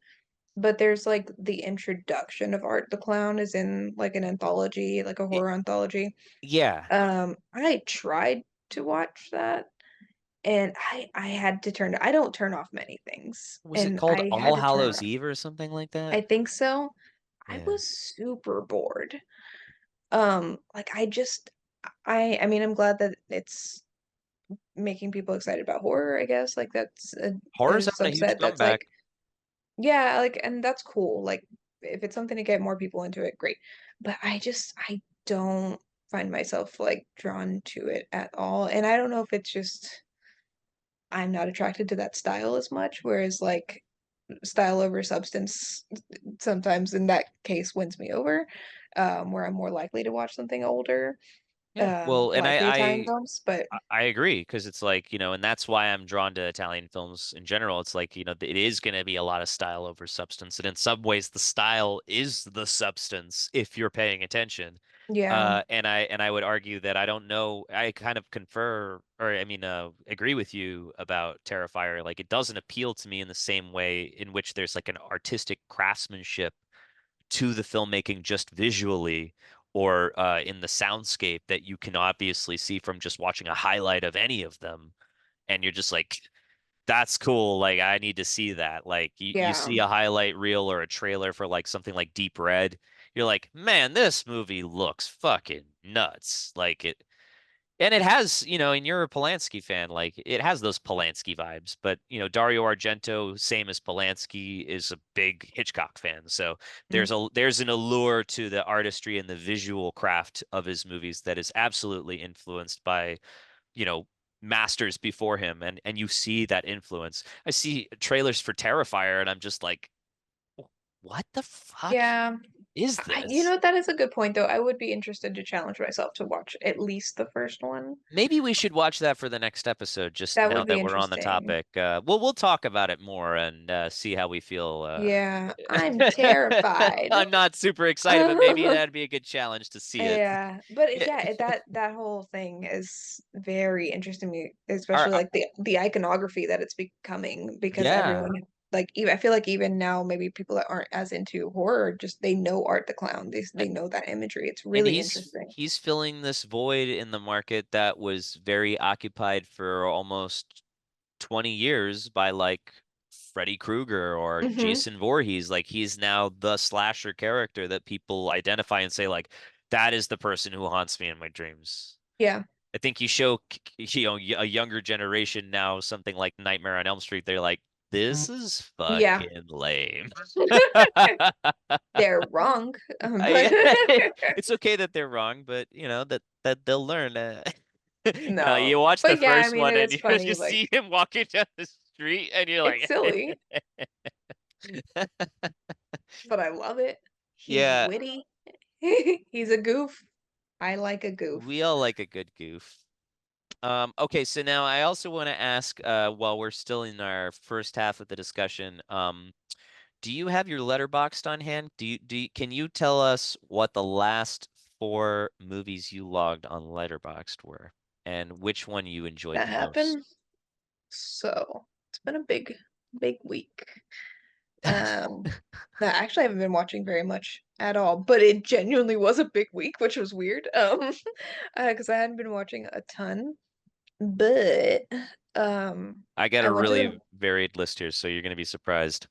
Speaker 2: but there's like the introduction of Art the Clown is in like an anthology, like a
Speaker 1: It,
Speaker 2: horror anthology.
Speaker 1: yeah.
Speaker 2: I tried to watch that and I had to turn I don't turn off many things
Speaker 1: Was it
Speaker 2: and
Speaker 1: called
Speaker 2: I had
Speaker 1: All
Speaker 2: to turn
Speaker 1: Hallows
Speaker 2: off.
Speaker 1: Eve or something like that?
Speaker 2: I think so. I
Speaker 1: Yeah.
Speaker 2: was super bored. Like I mean I'm glad that it's making people excited about horror, I guess. Like that's a
Speaker 1: Horror's having a huge
Speaker 2: subset that's
Speaker 1: comeback.
Speaker 2: like yeah, like and that's cool. Like if it's something to get more people into it, great. But I don't find myself like drawn to it at all. And I don't know if it's just I'm not attracted to that style as much, whereas like style over substance sometimes in that case wins me over, where I'm more likely to watch something older,
Speaker 1: Yeah. Well, and
Speaker 2: like the Italian films. But
Speaker 1: I agree because it's like, and that's why I'm drawn to Italian films in general. It's like, it is going to be a lot of style over substance. And in some ways, the style is the substance if you're paying attention.
Speaker 2: yeah,
Speaker 1: And I would argue that I don't know. I kind of confer, or I mean, agree with you about Terrifier. Like, it doesn't appeal to me in the same way in which there's like an artistic craftsmanship to the filmmaking just visually or in the soundscape that you can obviously see from just watching a highlight of any of them. And you're just like, that's cool. Like, I need to see that. Like, you
Speaker 2: yeah.
Speaker 1: see a highlight reel or a trailer for like something like Deep Red. You're like, man, this movie looks fucking nuts. Like, and it has, and you're a Polanski fan, like it has those Polanski vibes. But, Dario Argento, same as Polanski, is a big Hitchcock fan. So
Speaker 2: Mm.
Speaker 1: there's an allure to the artistry and the visual craft of his movies that is absolutely influenced by, you know, masters before him. And you see that influence. I see trailers for Terrifier and I'm just like, what the fuck
Speaker 2: Yeah.
Speaker 1: is
Speaker 2: You
Speaker 1: this?
Speaker 2: know, that is a good point, though. I would be interested to challenge myself to watch at least the first one.
Speaker 1: Maybe we should watch that for the next episode, just
Speaker 2: That
Speaker 1: now
Speaker 2: would be
Speaker 1: that we're on the
Speaker 2: interesting.
Speaker 1: topic. We'll talk about it more and see how we feel.
Speaker 2: Yeah, I'm terrified.
Speaker 1: I'm not super excited, but maybe that'd be a good challenge to see it.
Speaker 2: Yeah, but
Speaker 1: Yeah.
Speaker 2: that whole thing is very interesting to me,
Speaker 1: All
Speaker 2: especially
Speaker 1: right.
Speaker 2: like the iconography that it's becoming because
Speaker 1: Yeah.
Speaker 2: everyone like even I feel like even now maybe people that aren't as into horror just they know Art the Clown. They know that imagery. It's
Speaker 1: And
Speaker 2: really
Speaker 1: he's
Speaker 2: interesting.
Speaker 1: he's filling this void in the market that was very occupied for almost 20 years by like Freddy Krueger or
Speaker 2: Hmm.
Speaker 1: Jason Voorhees. Like he's now the slasher character that people identify and say like that is the person who haunts me in my dreams.
Speaker 2: Yeah.
Speaker 1: I think you show a younger generation now something like Nightmare on Elm Street. They're like, this is
Speaker 2: Yeah.
Speaker 1: fucking lame.
Speaker 2: They're wrong, but
Speaker 1: I, it's okay that they're wrong, but that they'll learn. You
Speaker 2: no.
Speaker 1: watch the
Speaker 2: But yeah, I
Speaker 1: first
Speaker 2: mean
Speaker 1: one
Speaker 2: it
Speaker 1: and
Speaker 2: is
Speaker 1: you
Speaker 2: funny.
Speaker 1: just
Speaker 2: Like
Speaker 1: see him walking down the street, and you're
Speaker 2: it's
Speaker 1: like,
Speaker 2: silly, but I love it. He's
Speaker 1: yeah,
Speaker 2: witty. He's a goof. I like a goof.
Speaker 1: we all like a good goof. Okay, so now I also want to ask, while we're still in our first half of the discussion, do you have your letterboxed on hand? Can you tell us what the last four movies you logged on Letterboxd were, and which one you enjoyed
Speaker 2: That
Speaker 1: the most?
Speaker 2: happened. So it's been a big week. Um, no, actually, I haven't been watching very much at all, but it genuinely was a big week, which was weird. Because I hadn't been watching a ton, but
Speaker 1: I got
Speaker 2: I
Speaker 1: a
Speaker 2: went to
Speaker 1: really
Speaker 2: the.
Speaker 1: varied list here, so you're gonna be surprised.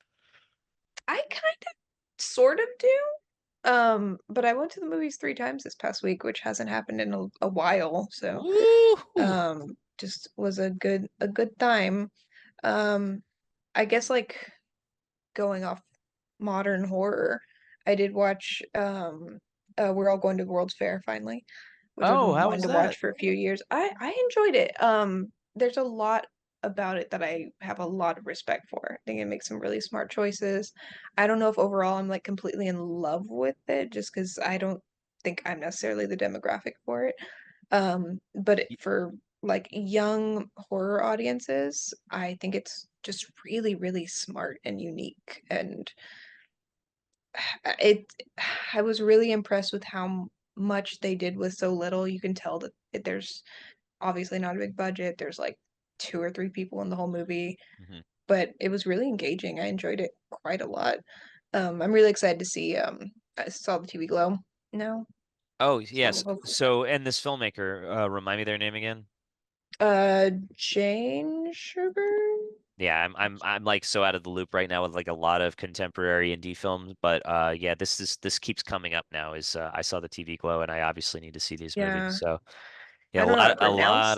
Speaker 2: I kind of sort of do. But I went to the movies 3 times this past week, which hasn't happened in a while. So,
Speaker 1: Woo!
Speaker 2: just was a good time. Um, I guess like going off modern horror, I did watch We're All Going to the World's Fair finally, which I've
Speaker 1: Oh,
Speaker 2: been
Speaker 1: how
Speaker 2: wanting
Speaker 1: was
Speaker 2: to watch
Speaker 1: that?
Speaker 2: for a few years. I enjoyed it. There's a lot about it that I have a lot of respect for. I think it makes some really smart choices. I don't know if overall I'm like completely in love with it just because I don't think I'm necessarily the demographic for it. But
Speaker 1: Y-
Speaker 2: for like young horror audiences, I think it's just really, really smart and unique. And it, I was really impressed with how much they did with so little. You can tell that there's obviously not a big budget. There's like 2 or 3 people in the whole movie,
Speaker 1: mhm.
Speaker 2: but it was really engaging. I enjoyed it quite a lot. I'm really excited to see I saw the TV Glow now.
Speaker 1: Oh,
Speaker 2: So
Speaker 1: yes.
Speaker 2: hopefully
Speaker 1: So, and this filmmaker, remind me their name again.
Speaker 2: Jane Sugar?
Speaker 1: Yeah, I'm like so out of the loop right now with like a lot of contemporary indie films, but yeah, this keeps coming up now. Is I saw the TV Glow, and I obviously need to see these movies.
Speaker 2: Yeah.
Speaker 1: So yeah,
Speaker 2: I don't know how to pronounce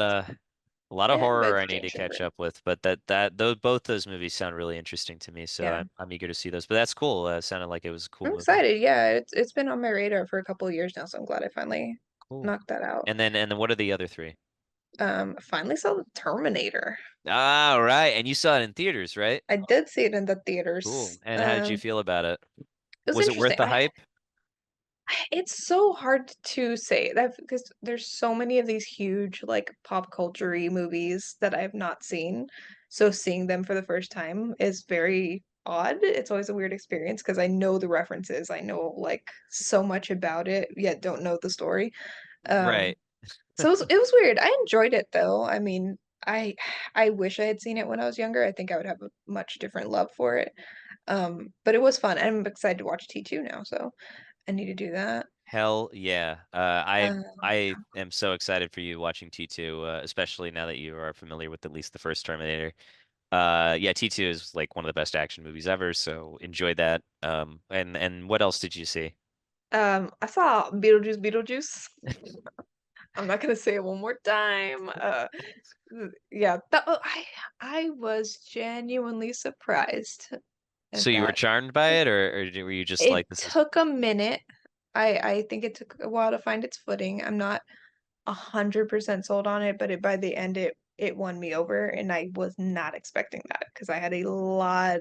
Speaker 1: a lot of
Speaker 2: it, but
Speaker 1: horror
Speaker 2: it's
Speaker 1: I need
Speaker 2: Jane
Speaker 1: to catch
Speaker 2: Sugar.
Speaker 1: up with. But that those both those movies sound really interesting to me, so
Speaker 2: Yeah.
Speaker 1: I'm eager to see those. But that's cool. Sounded like it was a cool
Speaker 2: I'm
Speaker 1: movie.
Speaker 2: excited. Yeah, it's been on my radar for a couple of years now, so I'm glad I finally
Speaker 1: Cool.
Speaker 2: knocked that out.
Speaker 1: And then what are the other three?
Speaker 2: Finally saw the Terminator.
Speaker 1: All right, and you saw it in theaters, right?
Speaker 2: I did see it in the
Speaker 1: Cool.
Speaker 2: theaters.
Speaker 1: And how did you feel about it?
Speaker 2: It was
Speaker 1: Was it worth
Speaker 2: interesting.
Speaker 1: the hype?
Speaker 2: It's so hard to say that because there's so many of these huge like pop culture movies that I've not seen. So seeing them for the first time is very odd. It's always a weird experience because I know the references, I know like so much about it, yet don't know the story. Um,
Speaker 1: Right.
Speaker 2: so it was weird. I enjoyed it though. I mean, I I wish I had seen it when I was younger. I think I would have a much different love for it. But it was fun. I'm excited to watch T2 now, so I need to do that.
Speaker 1: Hell yeah.
Speaker 2: Um,
Speaker 1: I am so excited for you watching T2, especially now that you are familiar with at least the first Terminator. Yeah, T2 is like one of the best action movies ever, so enjoy that. And what else did you see?
Speaker 2: I saw Beetlejuice, Beetlejuice. I'm not gonna say it one more time. Yeah, I was genuinely surprised
Speaker 1: So
Speaker 2: at
Speaker 1: you were
Speaker 2: that.
Speaker 1: charmed by it, or were you just
Speaker 2: It
Speaker 1: like, this is
Speaker 2: took a minute. I think it took a while to find its footing. I'm not 100% sold on it, but by the end it won me over, and I was not expecting that because I had a lot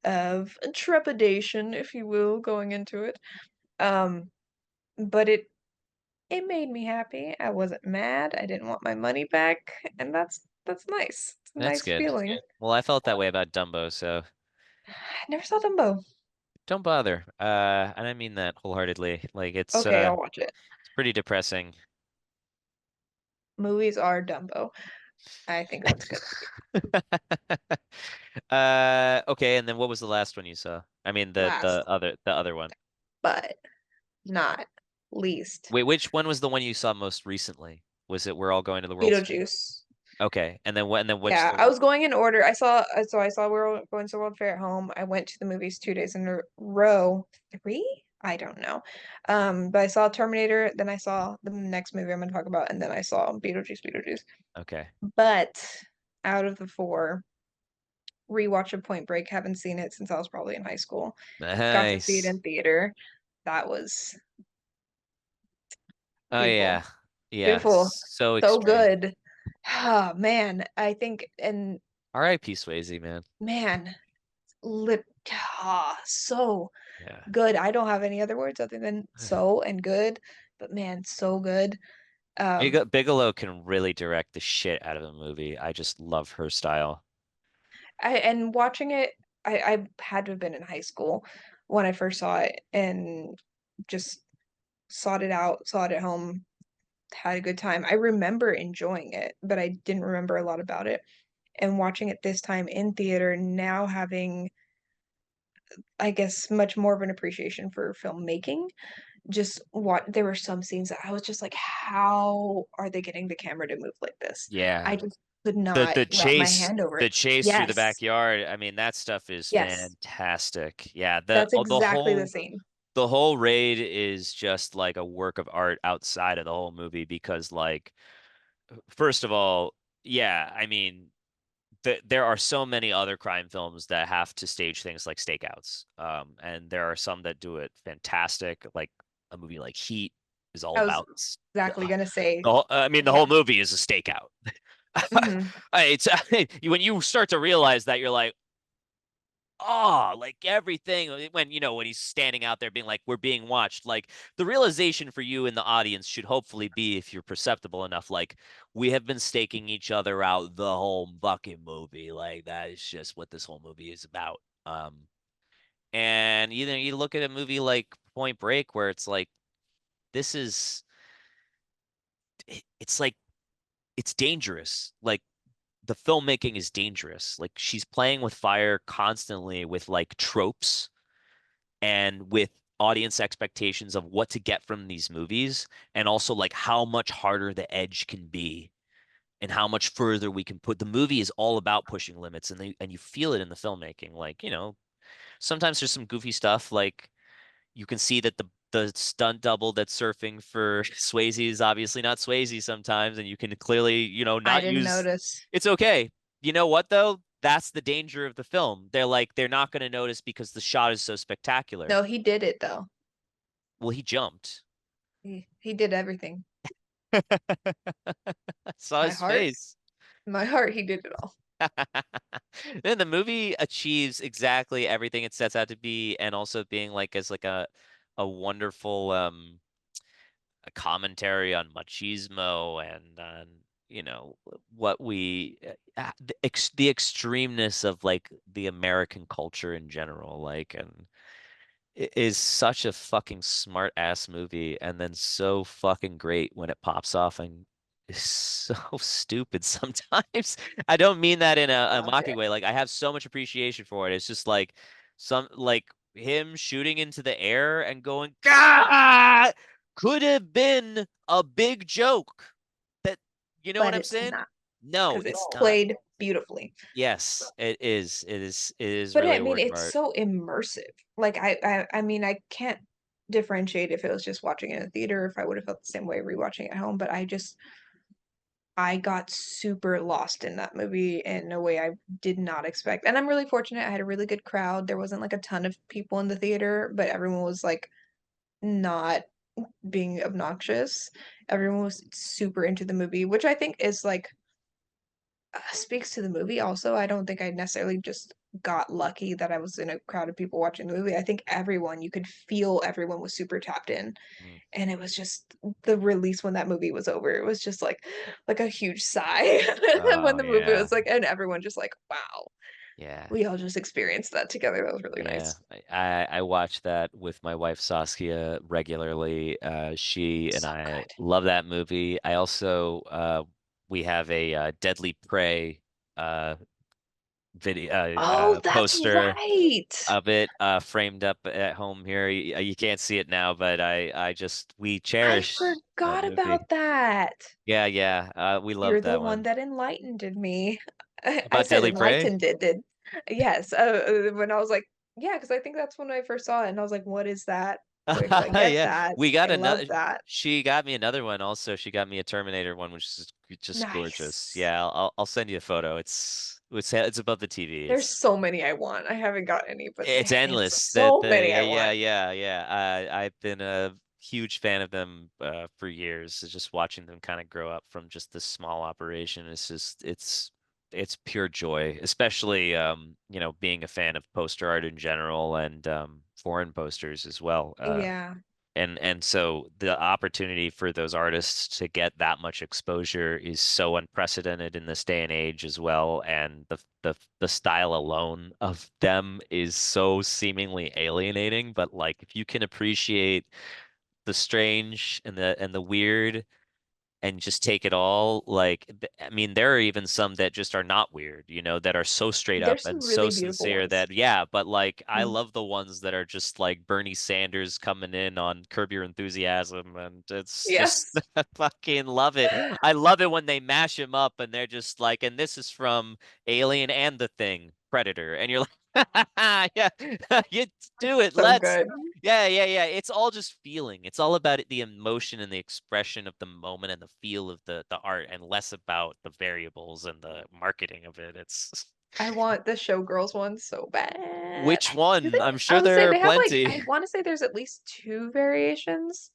Speaker 2: of trepidation, if you will, going into it. Um, but it made me happy. I wasn't mad. I didn't want my money back, and that's nice. It's a
Speaker 1: that's
Speaker 2: nice
Speaker 1: good.
Speaker 2: feeling.
Speaker 1: Well, I felt that way about Dumbo, so
Speaker 2: I never saw Dumbo.
Speaker 1: don't bother. And I mean that wholeheartedly. Like
Speaker 2: Okay, I'll watch it.
Speaker 1: it's pretty depressing.
Speaker 2: Movies are Dumbo. I think that's good.
Speaker 1: Okay, and then what was the last one you saw? I mean
Speaker 2: Last,
Speaker 1: the other one.
Speaker 2: but not least,
Speaker 1: Wait, which one was the one you saw most recently? Was it We're All Going to the World's Fair?
Speaker 2: Beetlejuice.
Speaker 1: Okay, and then what? And then which
Speaker 2: Yeah,
Speaker 1: the
Speaker 2: I was going in order. I saw we're going to the World Fair at home. I went to the movies 2 days in a row. Three? I don't know. But I saw Terminator, then I saw the next movie I'm gonna talk about, and then I saw Beetlejuice, Beetlejuice.
Speaker 1: Okay,
Speaker 2: But out of the four, rewatch of Point Break, haven't seen it since I was probably in high school. Got to see it
Speaker 1: nice.
Speaker 2: in theater. That was
Speaker 1: Oh
Speaker 2: beautiful.
Speaker 1: yeah, yeah.
Speaker 2: Beautiful.
Speaker 1: So
Speaker 2: So
Speaker 1: extreme.
Speaker 2: good. Ah, man, I think and
Speaker 1: R.I.P. Swayze, man.
Speaker 2: man, lip so
Speaker 1: Yeah.
Speaker 2: good. I don't have any other words other than so and good, but man, so good. Um,
Speaker 1: Bigelow can really direct the shit out of a movie. I just love her style.
Speaker 2: and watching it, I had to have been in high school when I first saw it and just sought it out, saw it at home, had a good time. I remember enjoying it, but I didn't remember a lot about it. And watching it this time in theater, now having, I guess, much more of an appreciation for filmmaking. Just what there were some scenes that I was just like, how are they getting the camera to move like this? I
Speaker 1: Yeah.
Speaker 2: just could
Speaker 1: The
Speaker 2: not
Speaker 1: the
Speaker 2: wrap my
Speaker 1: chase
Speaker 2: hand over
Speaker 1: the
Speaker 2: it.
Speaker 1: chase through the
Speaker 2: Yes,
Speaker 1: backyard, I mean that stuff is
Speaker 2: yes,
Speaker 1: fantastic. Yeah,
Speaker 2: that's exactly the scene.
Speaker 1: the whole raid is just like a work of art outside of the whole movie because like first of all, yeah, I mean there are so many other crime films that have to stage things like stakeouts. And there are some that do it fantastic, like a movie like Heat is all
Speaker 2: I was
Speaker 1: about
Speaker 2: exactly gonna say,
Speaker 1: I mean the whole
Speaker 2: yeah.
Speaker 1: movie is a stakeout.
Speaker 2: Hmm.
Speaker 1: It's when you start to realize that you're like, oh, like everything when when he's standing out there being like, we're being watched. Like the realization for you in the audience should hopefully be, if you're perceptible enough, like we have been staking each other out the whole fucking movie. Like that is just what this whole movie is about. And you look at a movie like Point Break where it's like this is it's like it's dangerous. Like the filmmaking is dangerous. Like she's playing with fire constantly with like tropes. and with audience expectations of what to get from these movies, and also like how much harder the edge can be and how much further we can put. The movie is all about pushing limits, and you feel it in the filmmaking. Like, sometimes there's some goofy stuff, like you can see that the stunt double that's surfing for Swayze is obviously not Swayze sometimes, and you can clearly,
Speaker 2: I
Speaker 1: not
Speaker 2: didn't
Speaker 1: use.
Speaker 2: notice.
Speaker 1: It's okay. You know what though? That's the danger of the film. They're not going to notice because the shot is so spectacular.
Speaker 2: No, he did it though.
Speaker 1: Well, he jumped.
Speaker 2: He did everything.
Speaker 1: I saw
Speaker 2: My
Speaker 1: his
Speaker 2: heart,
Speaker 1: face.
Speaker 2: my heart, he did it all.
Speaker 1: Then the movie achieves exactly everything it sets out to be, and also being like as like a wonderful a commentary on machismo and on what we the extremeness of like the American culture in general, like, and it is such a fucking smart ass movie, and then so fucking great when it pops off, and is so stupid sometimes. I don't mean that in a
Speaker 2: Loved
Speaker 1: mocking
Speaker 2: it.
Speaker 1: way. Like, I have so much appreciation for it. It's just like like him shooting into the air and going, God, could have been a big joke. That, you know what
Speaker 2: But
Speaker 1: I'm
Speaker 2: it's
Speaker 1: saying?
Speaker 2: not
Speaker 1: No,
Speaker 2: because it's
Speaker 1: it's not.
Speaker 2: played beautifully.
Speaker 1: Yes, it is. It is
Speaker 2: But
Speaker 1: really
Speaker 2: I
Speaker 1: a
Speaker 2: mean,
Speaker 1: work of
Speaker 2: it's
Speaker 1: art.
Speaker 2: so immersive. Like I mean, I can't differentiate if it was just watching it in a theater, if I would have felt the same way rewatching it at home. But I got super lost in that movie in a way I did not expect. And I'm really fortunate. I had a really good crowd. There wasn't like a ton of people in the theater, but everyone was like not being obnoxious. Everyone was super into the movie, which I think is like speaks to the movie also. I don't think I necessarily just got lucky that I was in a crowd of people watching the movie. I think everyone, you could feel everyone was super tapped in.
Speaker 1: Mm.
Speaker 2: And it was just the release when that movie was over. It was just like a huge sigh when
Speaker 1: Oh
Speaker 2: the movie
Speaker 1: yeah.
Speaker 2: was like, and everyone just like, wow,
Speaker 1: Yeah.
Speaker 2: we all just experienced that together. That was really
Speaker 1: Yeah,
Speaker 2: nice.
Speaker 1: I watch that with my wife Saskia regularly. She and
Speaker 2: So
Speaker 1: I
Speaker 2: good.
Speaker 1: love that movie. I also we have a Deadly Prey uh video
Speaker 2: Oh, that's
Speaker 1: poster
Speaker 2: right.
Speaker 1: of it framed up at home here. You can't see it now, but I just we
Speaker 2: I
Speaker 1: cherish that
Speaker 2: forgot
Speaker 1: movie.
Speaker 2: about that.
Speaker 1: Yeah, yeah. We love
Speaker 2: You're the
Speaker 1: that
Speaker 2: one
Speaker 1: one.
Speaker 2: that enlightened me. I
Speaker 1: About
Speaker 2: said
Speaker 1: Deadly Prey?
Speaker 2: enlightened did. Yes. When I was like, yeah, because I think that's when I first saw it, and I was like, what is that? Where do I get
Speaker 1: Yeah,
Speaker 2: that?
Speaker 1: we got
Speaker 2: I love
Speaker 1: another.
Speaker 2: that.
Speaker 1: She got me another one also. She got me a Terminator one, which is just gorgeous.
Speaker 2: Nice.
Speaker 1: Yeah, I'll send you a photo. It's above the TV.
Speaker 2: There's so many I want. I haven't got any, but
Speaker 1: It's
Speaker 2: man, there's
Speaker 1: endless.
Speaker 2: so
Speaker 1: The
Speaker 2: many
Speaker 1: yeah
Speaker 2: I
Speaker 1: yeah
Speaker 2: want.
Speaker 1: yeah yeah. I've been a huge fan of them for years. Just watching them kind of grow up from just this small operation. It's pure joy, especially being a fan of poster art in general and foreign posters as well.
Speaker 2: Yeah.
Speaker 1: And so the opportunity for those artists to get that much exposure is so unprecedented in this day and age as well. And the style alone of them is so seemingly alienating. But like, if you can appreciate the strange and the weird and just take it all, like, I mean, there are even some that just are not weird, that are so straight up
Speaker 2: There's
Speaker 1: and
Speaker 2: some
Speaker 1: so
Speaker 2: really beautiful
Speaker 1: sincere
Speaker 2: ones.
Speaker 1: that, yeah, but like, I
Speaker 2: Mhm.
Speaker 1: love the ones that are just like Bernie Sanders coming in on Curb Your Enthusiasm, and it's just
Speaker 2: Yes.
Speaker 1: I fucking love it. I love it when they mash him up and they're just like, and this is from Alien and The Thing, Predator, and you're like, yeah, you do it,
Speaker 2: So
Speaker 1: let's.
Speaker 2: good.
Speaker 1: Yeah, yeah, yeah. It's all just feeling. It's all about the emotion and the expression of the moment and the feel of the art, and less about the variables and the marketing of it. It's
Speaker 2: I want the Showgirls one so bad.
Speaker 1: which
Speaker 2: Do
Speaker 1: one?
Speaker 2: they?
Speaker 1: I'm
Speaker 2: I
Speaker 1: sure
Speaker 2: would say
Speaker 1: there are
Speaker 2: they have like
Speaker 1: plenty.
Speaker 2: I want to say there's at least two variations.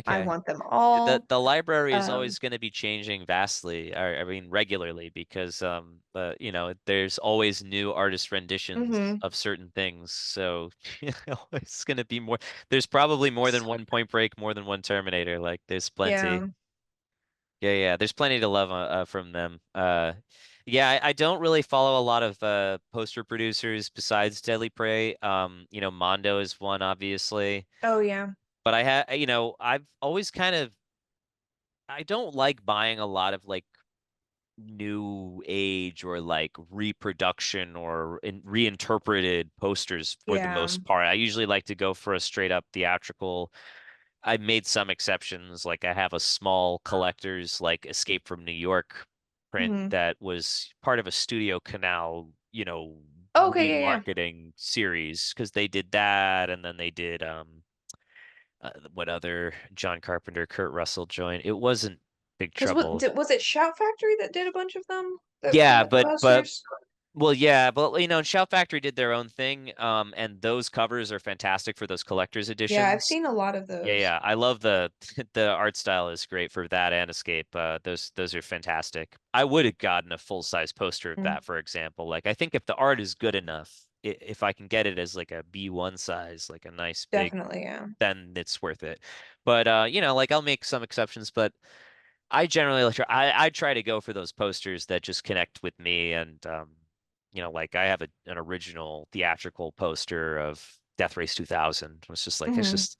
Speaker 2: I
Speaker 1: Okay.
Speaker 2: want them
Speaker 1: The
Speaker 2: all.
Speaker 1: the library is
Speaker 2: Um,
Speaker 1: always going to be changing vastly, or I mean regularly, because there's always new artist renditions
Speaker 2: mhm.
Speaker 1: of certain things. So it's going to be more. There's probably more than
Speaker 2: So
Speaker 1: one Point Break, more than one Terminator. Like, there's plenty.
Speaker 2: yeah.
Speaker 1: Yeah, yeah. There's plenty to love from them. Yeah, I don't really follow a lot of poster producers besides Deadly Prey. Mondo is one, obviously,
Speaker 2: Oh yeah.
Speaker 1: but I've always kind of I don't like buying a lot of like new age or like reproduction or reinterpreted posters for the
Speaker 2: Yeah.
Speaker 1: most part. I usually like to go for a straight up theatrical. I made some exceptions. Like I have a small collector's like Escape from New York print
Speaker 2: Hmm.
Speaker 1: that was part of a Studio Canal,
Speaker 2: Okay, yeah, yeah.
Speaker 1: remarketing series because they did that and then they did what other John Carpenter, Kurt Russell joint. It wasn't Big
Speaker 2: Because
Speaker 1: Trouble.
Speaker 2: was it Shout Factory that did a bunch of them that came
Speaker 1: Yeah,
Speaker 2: with the
Speaker 1: but
Speaker 2: posters?
Speaker 1: well, yeah, but Shout Factory did their own thing, and those covers are fantastic for those collector's
Speaker 2: Yeah, I've
Speaker 1: editions.
Speaker 2: seen a lot of
Speaker 1: Yeah,
Speaker 2: those.
Speaker 1: yeah, I love the the art style is great for that and Escape. Those are fantastic. I would have gotten a full size poster of
Speaker 2: Mm,
Speaker 1: that, for example. Like I think if the art is good enough, if I can get it as like a B1 size, like a nice big,
Speaker 2: definitely, yeah.
Speaker 1: then it's worth it. But like I'll make some exceptions, but I generally like I try to go for those posters that just connect with me and like I have an original theatrical poster of Death Race 2000. It's just like
Speaker 2: Hmm.
Speaker 1: it's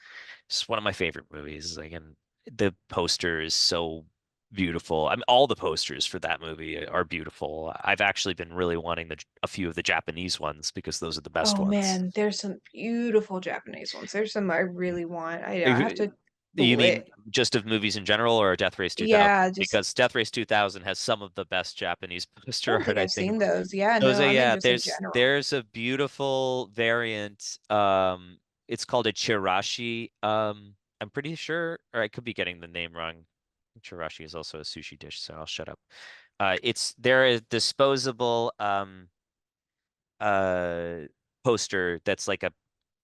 Speaker 1: one of my favorite movies. Like and the poster is so beautiful. I mean all the posters for that movie are beautiful. I've actually been really wanting a few of the Japanese ones because those are the best
Speaker 2: Oh
Speaker 1: ones.
Speaker 2: man, there's some beautiful Japanese ones. There's some I really want. I have to.
Speaker 1: You mean
Speaker 2: Wait.
Speaker 1: just of movies in general or Death Race 2000?
Speaker 2: Yeah, just
Speaker 1: Because Death Race 2000 has some of the best Japanese
Speaker 2: I
Speaker 1: poster
Speaker 2: don't think
Speaker 1: art, I
Speaker 2: I've
Speaker 1: think.
Speaker 2: seen those. Yeah,
Speaker 1: Those
Speaker 2: no,
Speaker 1: are,
Speaker 2: I mean
Speaker 1: yeah,
Speaker 2: just in general.
Speaker 1: there's a beautiful variant. It's called a chirashi. I'm pretty sure, or I could be getting the name wrong. Chirashi is also a sushi dish, so I'll shut up. There is disposable uh poster that's like a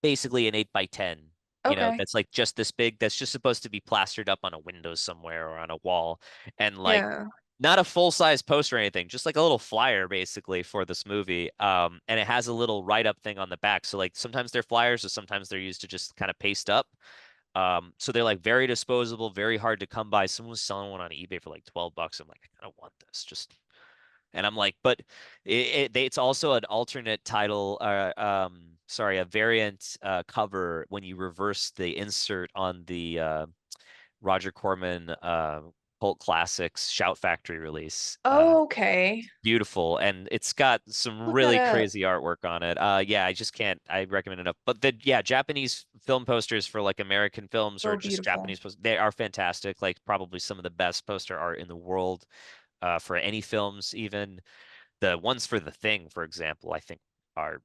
Speaker 1: basically an 8 by 10,
Speaker 2: Okay.
Speaker 1: that's like just this big, that's just supposed to be plastered up on a window somewhere or on a wall. And like
Speaker 2: Yeah.
Speaker 1: not a full size poster or anything, just like a little flyer basically for this movie. And it has a little write up thing on the back. So like sometimes they're flyers or sometimes they're used to just kind of paste up. So they're like very disposable, very hard to come by. Someone was selling one on eBay for like $12. I'm like, I kind of want this. Just and I'm like, but it's also an alternate title, sorry, a variant cover when you reverse the insert on the Roger Corman cult classics Shout Factory release.
Speaker 2: Okay.
Speaker 1: Beautiful, and it's got some
Speaker 2: Look that
Speaker 1: really
Speaker 2: up.
Speaker 1: crazy artwork on it. Yeah, I just can't. I recommend it enough. But yeah, Japanese film posters for like American films or
Speaker 2: So
Speaker 1: just
Speaker 2: beautiful.
Speaker 1: Japanese posters, they are fantastic. Like probably some of the best poster art in the world for any films, even. The ones for The Thing, for example, I think are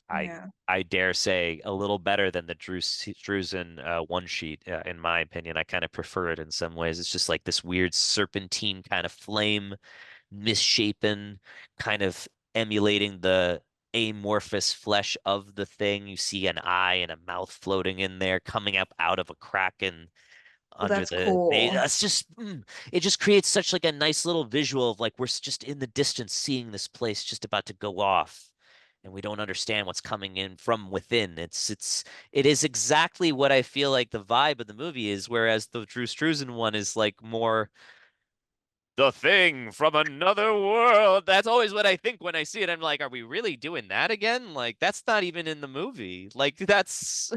Speaker 1: I
Speaker 2: Yeah.
Speaker 1: I dare say a little better than the Drusen one sheet, in my opinion. I kind of prefer it in some ways. It's just like this weird serpentine kind of flame, misshapen, kind of emulating the amorphous flesh of the thing. You see an eye and a mouth floating in there, coming up out of a crack and
Speaker 2: Oh,
Speaker 1: under
Speaker 2: that's
Speaker 1: the they
Speaker 2: cool.
Speaker 1: that's just it just creates such like a nice little visual of like we're just in the distance seeing this place just about to go off and we don't understand what's coming in from within. It is exactly what I feel like the vibe of the movie is, whereas the Drew Struzan one is like more the thing from another world. That's always what I think when I see it. I'm like, are we really doing that again? Like that's not even in the movie. Like that's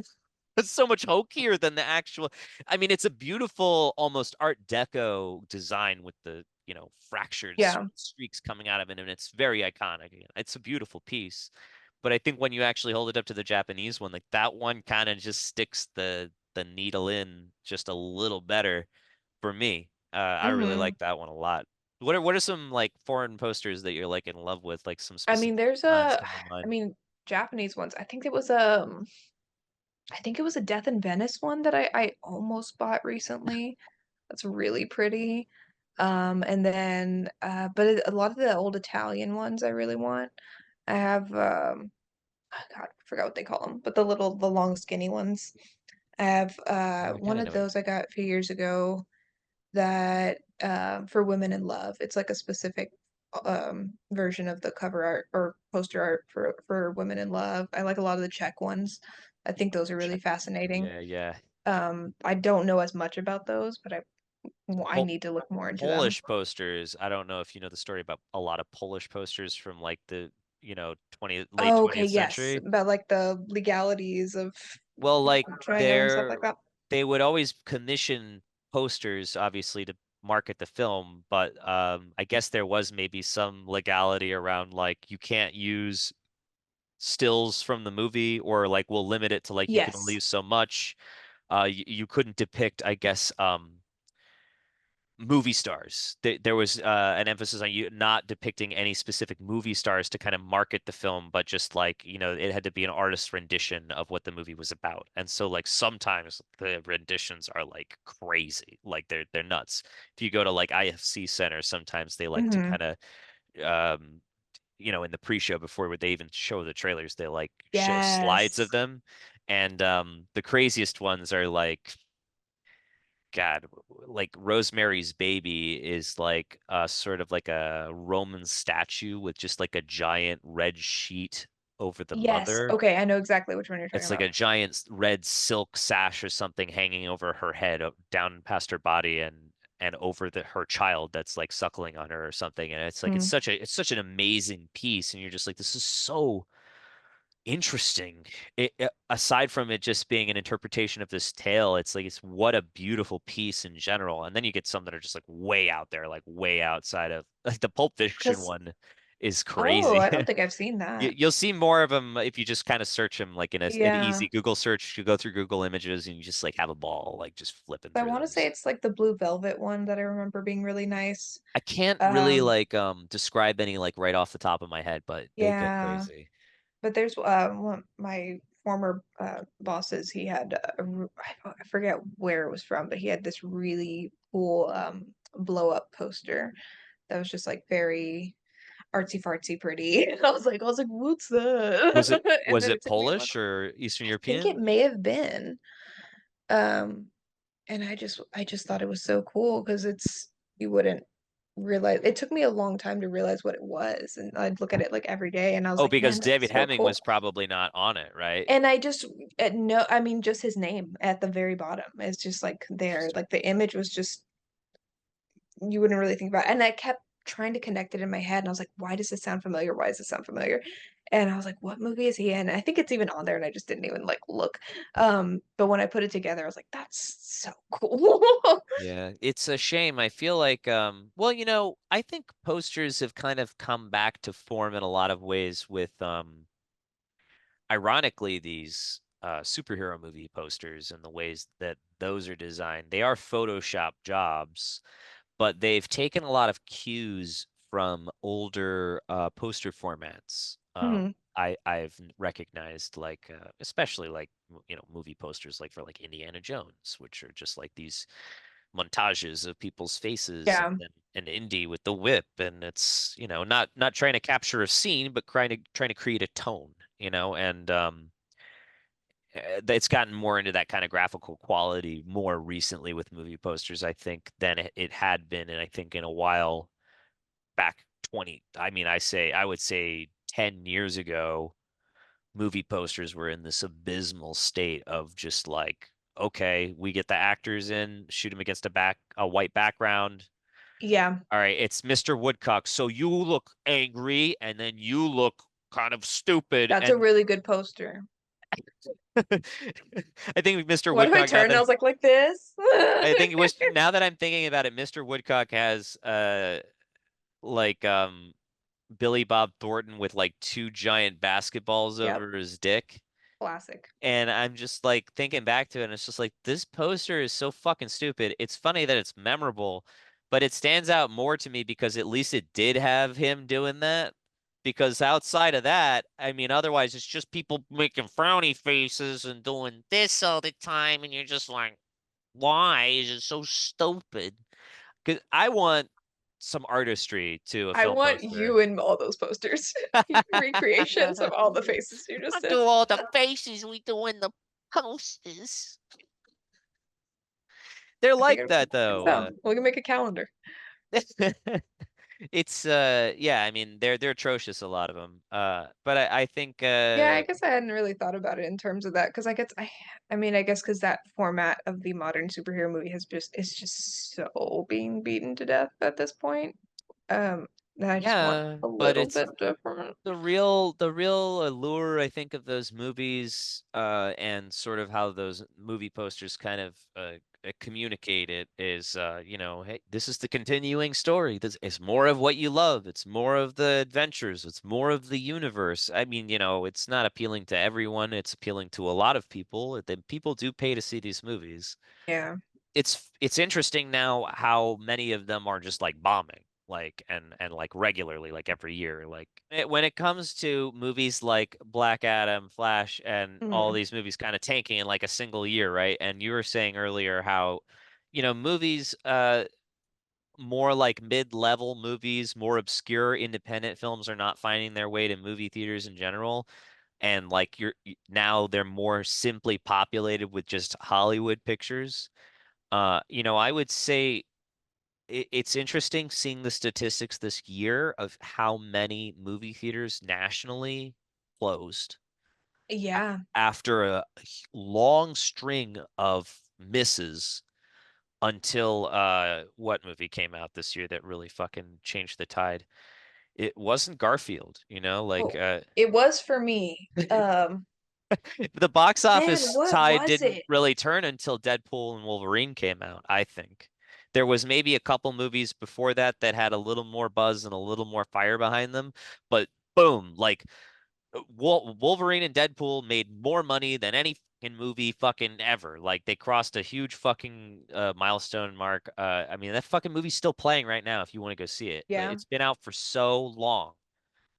Speaker 1: it's so much hokier than the actual. I mean, it's a beautiful, almost Art Deco design with the, fractured
Speaker 2: Yeah.
Speaker 1: streaks coming out of it, and it's very iconic. It's a beautiful piece. But I think when you actually hold it up to the Japanese one, like that one kind of just sticks the needle in just a little better for me. I really
Speaker 2: Hmm.
Speaker 1: like that one a lot. What are some like foreign posters that you're like in love with, like some
Speaker 2: I
Speaker 1: specific
Speaker 2: mean, there's
Speaker 1: designs
Speaker 2: a
Speaker 1: come to
Speaker 2: I
Speaker 1: mind?
Speaker 2: mean, Japanese ones. I think it was a Death in Venice one that I almost bought recently. That's really pretty. And then but a lot of the old Italian ones I really want. I have oh God, I forgot what they call them, but the long skinny ones. I have
Speaker 1: Oh, I
Speaker 2: one
Speaker 1: kind of
Speaker 2: of
Speaker 1: know what
Speaker 2: those I got a few years ago that for women in love. It's like a specific version of the cover art or poster art for women in love. I like a lot of the Czech ones. I think those are really
Speaker 1: Check.
Speaker 2: fascinating.
Speaker 1: Yeah, yeah.
Speaker 2: I don't know as much about those, but I
Speaker 1: Pol
Speaker 2: need to look more into them.
Speaker 1: Polish posters. I don't know if you know the story about a lot of Polish posters from like the, late
Speaker 2: Oh, okay,
Speaker 1: 20th
Speaker 2: yes,
Speaker 1: century.
Speaker 2: about like the legalities of
Speaker 1: Well, like
Speaker 2: China and stuff like that.
Speaker 1: they would always commission posters, obviously, to market the film, but I guess there was maybe some legality around like you can't use stills from the movie, or like we'll limit it to like you can only
Speaker 2: Yes.
Speaker 1: use so much. You couldn't depict, I guess, movie stars. There was an emphasis on you not depicting any specific movie stars to kind of market the film, but just like, it had to be an artist's rendition of what the movie was about. And so like sometimes the renditions are like crazy, like they're nuts. If you go to like IFC Center, sometimes they like to
Speaker 2: Hmm.
Speaker 1: kind of um in the pre-show before they even show the trailers, they like show slides of
Speaker 2: Yes.
Speaker 1: them. And the craziest ones are like, God, like Rosemary's Baby is like sort of like a Roman statue with just like a giant red sheet over the
Speaker 2: Yes.
Speaker 1: mother.
Speaker 2: Okay, I know exactly which one you're talking
Speaker 1: It's like a
Speaker 2: about.
Speaker 1: giant red silk sash or something hanging over her head, down past her body, and over her child that's like suckling on her or something. And it's like
Speaker 2: Mm.
Speaker 1: it's such an amazing piece, and you're just like, this is so interesting. Aside from it just being an interpretation of this tale, it's like, it's what a beautiful piece in general. And then you get some that are just like way out there, like way outside of like the Pulp Fiction
Speaker 2: Because
Speaker 1: one is
Speaker 2: oh,
Speaker 1: crazy.
Speaker 2: I don't think I've seen that.
Speaker 1: You'll see more of them if you just kind of search them like in an
Speaker 2: Yeah.
Speaker 1: easy Google search. You go through Google Images and you just like have a ball, like just flipping
Speaker 2: I
Speaker 1: through
Speaker 2: want to say
Speaker 1: those.
Speaker 2: it's like the Blue Velvet one that I remember being really nice.
Speaker 1: I can't really
Speaker 2: Um,
Speaker 1: like describe any like right off the top of my head, but they get
Speaker 2: yeah.
Speaker 1: crazy.
Speaker 2: But there's one my former bosses. He had I forget where it was from, but he had this really cool blow up poster that was just like very artsy fartsy pretty. And I was like, what's
Speaker 1: Was it
Speaker 2: that? And
Speaker 1: was
Speaker 2: then it
Speaker 1: it
Speaker 2: took me a while.
Speaker 1: Polish or Eastern
Speaker 2: I think it
Speaker 1: European?
Speaker 2: may have been. Um, and I just thought it was so cool because it's you wouldn't realize it took me a long time to realize what it was, and I'd look at it like every day, and I was
Speaker 1: Oh,
Speaker 2: like,
Speaker 1: because
Speaker 2: man,
Speaker 1: David
Speaker 2: that's so
Speaker 1: Hemming
Speaker 2: cool.
Speaker 1: was probably not on it, right?
Speaker 2: And I just no, I mean just his name at the very bottom is just like there,
Speaker 1: Interesting.
Speaker 2: like the image was just you wouldn't really think about it. And I kept trying to connect it in my head, and I was like, why does this sound familiar? Why does this sound familiar? And I was like, what movie is he in? And I think it's even on there, and I just didn't even like look. But when I put it together, I was like, that's so cool.
Speaker 1: Yeah, it's a shame. I feel like, well, I think posters have kind of come back to form in a lot of ways with, ironically, these superhero movie posters and the ways that those are designed. They are Photoshop jobs, but they've taken a lot of cues from older poster formats.
Speaker 2: Mhm.
Speaker 1: I've recognized like especially like movie posters like for like Indiana Jones, which are just like these montages of people's faces, and
Speaker 2: Yeah.
Speaker 1: then an Indy with the whip, and it's not trying to capture a scene, but trying to create a tone, and it's gotten more into that kind of graphical quality more recently with movie posters, I think, than it had been, and I think in a while back 20, I mean, I would say 10 years ago, movie posters were in this abysmal state of just like, okay, we get the actors in, shoot them against a white background.
Speaker 2: Yeah.
Speaker 1: All right, it's Mr. Woodcock. So you look angry and then you look kind of stupid.
Speaker 2: That's a
Speaker 1: And
Speaker 2: really good poster.
Speaker 1: I think Mr.
Speaker 2: What if I
Speaker 1: Woodcock, now
Speaker 2: turned and I
Speaker 1: that
Speaker 2: was like this?
Speaker 1: I think it was now that I'm thinking about it, Mr. Woodcock has like Billy Bob Thornton with like two giant basketballs
Speaker 2: Yep.
Speaker 1: over his dick.
Speaker 2: Classic.
Speaker 1: And I'm just like thinking back to it, and it's just like, this poster is so fucking stupid. It's funny that it's memorable, but it stands out more to me because at least it did have him doing that. Because outside of that, I mean, otherwise it's just people making frowny faces and doing this all the time, and you're just like, why is it so stupid? Because I want some artistry to a
Speaker 2: I
Speaker 1: film
Speaker 2: want
Speaker 1: poster.
Speaker 2: you in all those posters. Recreations of all the faces you just
Speaker 1: I
Speaker 2: did.
Speaker 1: do all the faces we do in the posters. They're
Speaker 2: I think
Speaker 1: like
Speaker 2: it'll be
Speaker 1: that
Speaker 2: cool.
Speaker 1: though.
Speaker 2: So we can make a calendar.
Speaker 1: It's yeah, I mean they're atrocious, a lot of them. But I think
Speaker 2: Yeah, I guess I hadn't really thought about it in terms of that because I mean, I guess because that format of the modern superhero movie has just is just so being beaten to death at this point. That I just want
Speaker 1: yeah,
Speaker 2: a
Speaker 1: but
Speaker 2: little
Speaker 1: it's
Speaker 2: bit different.
Speaker 1: the real allure, I think, of those movies, and sort of how those movie posters kind of communicate it is, hey, this is the continuing story. This is more of what you love. It's more of the adventures. It's more of the universe. I mean, it's not appealing to everyone. It's appealing to a lot of people. The people do pay to see these movies.
Speaker 2: Yeah.
Speaker 1: It's interesting now how many of them are just like bombing, like and like regularly, like every year. Like when it comes to movies like Black Adam, Flash, and all
Speaker 2: Mm.
Speaker 1: these movies kind of tanking in like a single year, right? And you were saying earlier how, movies, more like mid-level movies, more obscure independent films are not finding their way to movie theaters in general. And like now they're more simply populated with just Hollywood pictures. I would say it's interesting seeing the statistics this year of how many movie theaters nationally closed
Speaker 2: Yeah.
Speaker 1: after a long string of misses until what movie came out this year that really fucking changed the tide? It wasn't Garfield, like
Speaker 2: Well, it was for me.
Speaker 1: the box
Speaker 2: Man,
Speaker 1: office
Speaker 2: what
Speaker 1: tide
Speaker 2: was
Speaker 1: didn't
Speaker 2: it?
Speaker 1: really turn until Deadpool and Wolverine came out, I think. There was maybe a couple movies before that that had a little more buzz and a little more fire behind them, but boom, like Wolverine and Deadpool made more money than any fucking movie fucking ever. Like they crossed a huge fucking milestone mark. I mean, that fucking movie's still playing right now if you want to go see it.
Speaker 2: Yeah.
Speaker 1: It's been out for so long.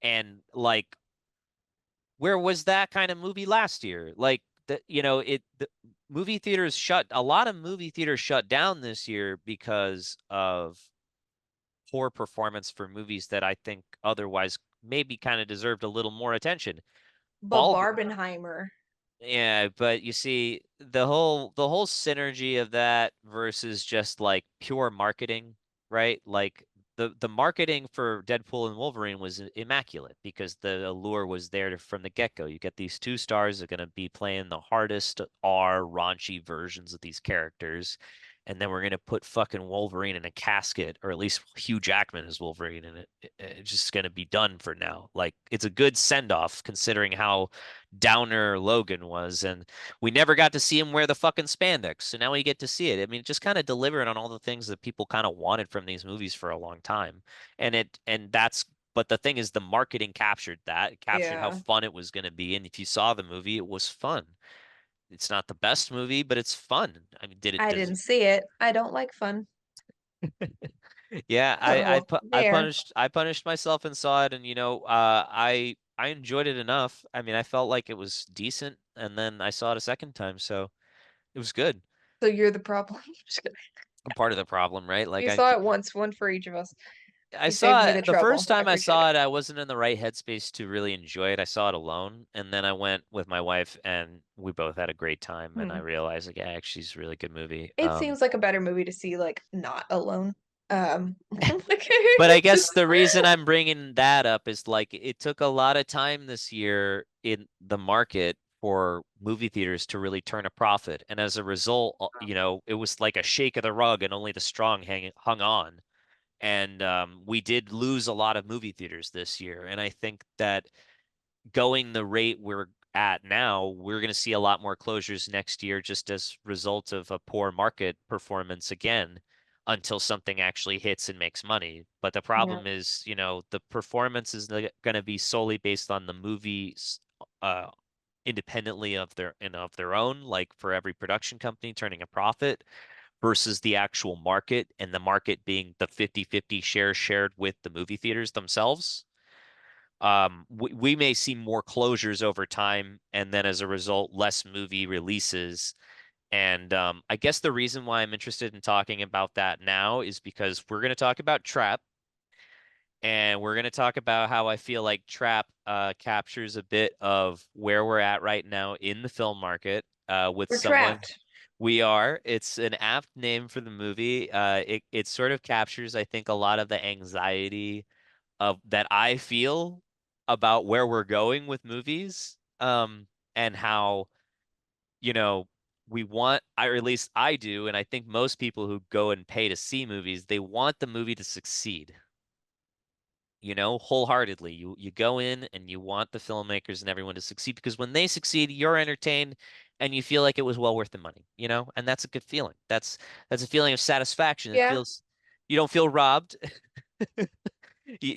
Speaker 1: And like where was that kind of movie last year? Like the movie theaters shut a lot of movie theaters shut down this year because of poor performance for movies that I think otherwise maybe kind of deserved a little more attention.
Speaker 2: But
Speaker 1: Ball
Speaker 2: Barbenheimer.
Speaker 1: Yeah, but you see the whole synergy of that versus just like pure marketing, right? Like the marketing for Deadpool and Wolverine was immaculate because the allure was there from the get-go. You get these two stars that are going to be playing the hardest R raunchy versions of these characters, and then we're going to put fucking Wolverine in a casket, or at least Hugh Jackman as Wolverine, and it's just going to be done for now. Like it's a good send-off considering how downer Logan was, and we never got to see him wear the fucking spandex. So now we get to see it. I mean, just kind of delivering on all the things that people kind of wanted from these movies for a long time. But the thing is, the marketing captured that. It captured how
Speaker 2: Yeah.
Speaker 1: fun it was going to be. And if you saw the movie, it was fun. It's not the best movie, but it's fun. I mean,
Speaker 2: I didn't see it. I don't like fun.
Speaker 1: Yeah,
Speaker 2: So there.
Speaker 1: I punished myself and saw it, and I enjoyed it enough. I mean, I felt like it was decent, and then I saw it a second time, so it was good.
Speaker 2: So you're the problem. Just kidding.
Speaker 1: I'm part of the problem, right? Like
Speaker 2: You saw it once, one for each of us.
Speaker 1: I
Speaker 2: You saved
Speaker 1: saw
Speaker 2: me the
Speaker 1: it the first
Speaker 2: trouble. I
Speaker 1: time I
Speaker 2: appreciate it.
Speaker 1: saw it, I wasn't in the right headspace to really enjoy it. I saw it alone, and then I went with my wife, and we both had a great time. And I
Speaker 2: Hmm.
Speaker 1: realized, like, yeah, actually, it's a really good movie.
Speaker 2: It seems like a better movie to see like not alone. Like
Speaker 1: But I
Speaker 2: just
Speaker 1: guess the reason I'm bringing that up is like it took a lot of time this year in the market for movie theaters to really turn a profit. And as a result, it was like a shake of the rug and only the strong hung on. And we did lose a lot of movie theaters this year. And I think that going the rate we're at now, we're going to see a lot more closures next year just as a result of a poor market performance again until something actually hits and makes money. But the
Speaker 2: yeah.
Speaker 1: problem is, the performance is going to be solely based on the movies independently of their own, like for every production company turning a profit versus the actual market and the market being the 50-50 share shared with the movie theaters themselves. We may see more closures over time, and then as a result, less movie releases. And I guess the reason why I'm interested in talking about that now is because we're going to talk about Trap, and we're going to talk about how I feel like Trap captures a bit of where we're at right now in the film market with
Speaker 2: We're
Speaker 1: someone
Speaker 2: trapped.
Speaker 1: we are. It's an apt name for the movie. It sort of captures, I think, a lot of the anxiety of that I feel about where we're going with movies, and how, you know, or at least I do, and I think most people who go and pay to see movies, they want the movie to succeed, wholeheartedly. You go in and you want the filmmakers and everyone to succeed because when they succeed, you're entertained and you feel like it was well worth the money, you know? And that's a good feeling. That's a feeling of satisfaction. It
Speaker 2: Yeah.
Speaker 1: feels you don't feel robbed.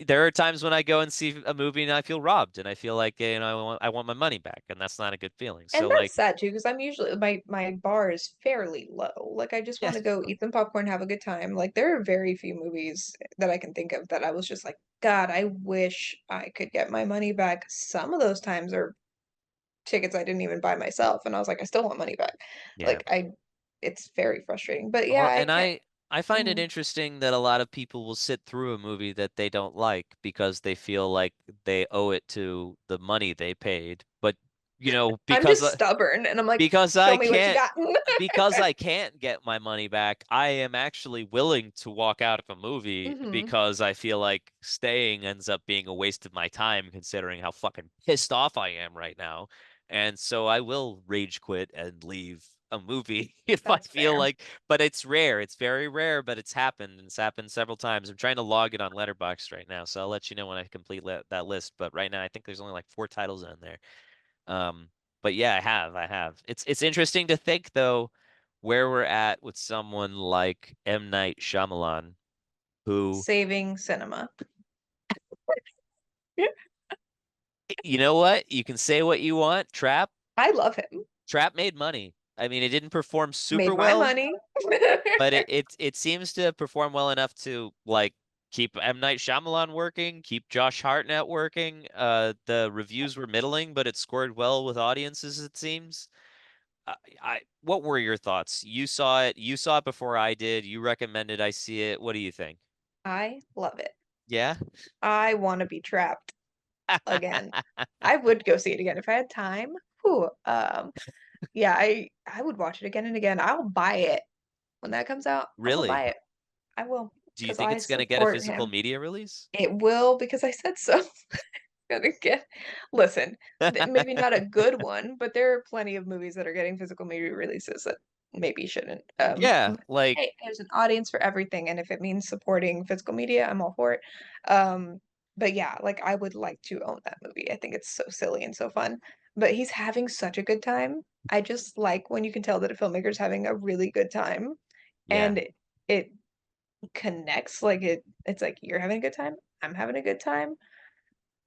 Speaker 1: There are times when I go and see a movie and I feel robbed and I feel like, I want my money back, and that's not a good feeling.
Speaker 2: And
Speaker 1: So like,
Speaker 2: that's sad too, because I'm usually my bar is fairly low. Like I just
Speaker 1: yeah,
Speaker 2: want to go eat some popcorn, have a good time. Like there are very few movies that I can think of that I was just like, God, I wish I could get my money back. Some of those times are tickets I didn't even buy myself, and I was like, I still want money back.
Speaker 1: yeah.
Speaker 2: Like it's very frustrating. But yeah,
Speaker 1: Well,
Speaker 2: I
Speaker 1: and
Speaker 2: can't.
Speaker 1: I find it
Speaker 2: Mm.
Speaker 1: interesting that a lot of people will sit through a movie that they don't like because they feel like they owe it to the money they paid. But,
Speaker 2: I'm just stubborn, and I'm like,
Speaker 1: because
Speaker 2: show
Speaker 1: I
Speaker 2: me what you
Speaker 1: can't
Speaker 2: got.
Speaker 1: because I can't get my money back, I am actually willing to walk out of a movie
Speaker 2: hmm
Speaker 1: because I feel like staying ends up being a waste of my time considering how fucking pissed off I am right now. And so I will rage quit and leave a movie if I
Speaker 2: That's
Speaker 1: feel
Speaker 2: fair.
Speaker 1: like, but it's rare. It's very rare, but it's happened, and it's happened several times. I'm trying to log it on Letterboxd right now, so I'll let you know when I complete that list. But right now, I think there's only like 4 titles in there. Um, but yeah, I have. It's interesting to think though where we're at with someone like M. Night Shyamalan, who,
Speaker 2: Saving cinema.
Speaker 1: you know what? You can say what you want.
Speaker 2: I love him.
Speaker 1: Trap made money. I mean, it didn't perform super
Speaker 2: Made my
Speaker 1: well,
Speaker 2: money.
Speaker 1: but it seems to perform well enough to like keep M. Night Shyamalan working, keep Josh Hartnett working. The reviews were middling, but it scored well with audiences, it seems. What were your thoughts? You saw it. You saw it before I did. You recommended I see it. What do you think?
Speaker 2: I love it.
Speaker 1: Yeah?
Speaker 2: I want to be trapped again. I would go see it again if I had time. Whew. Yeah, I would watch it again and again. I'll buy it when that comes out. I will
Speaker 1: Really?
Speaker 2: buy it. I will
Speaker 1: Do you
Speaker 2: because
Speaker 1: think
Speaker 2: I
Speaker 1: it's going to get a
Speaker 2: support
Speaker 1: physical
Speaker 2: him.
Speaker 1: media release?
Speaker 2: It will because I said so. Gonna get listen, maybe not a good one, but there are plenty of movies that are getting physical media releases that maybe shouldn't.
Speaker 1: Yeah, like,
Speaker 2: Hey, there's an audience for everything, and if it means supporting physical media, I'm all for it. Um, but yeah, like I would like to own that movie. I think it's so silly and so fun. But he's having such a good time. I just like when you can tell that a filmmaker's having a really good time,
Speaker 1: yeah,
Speaker 2: and it connects. Like it's like you're having a good time, I'm having a good time.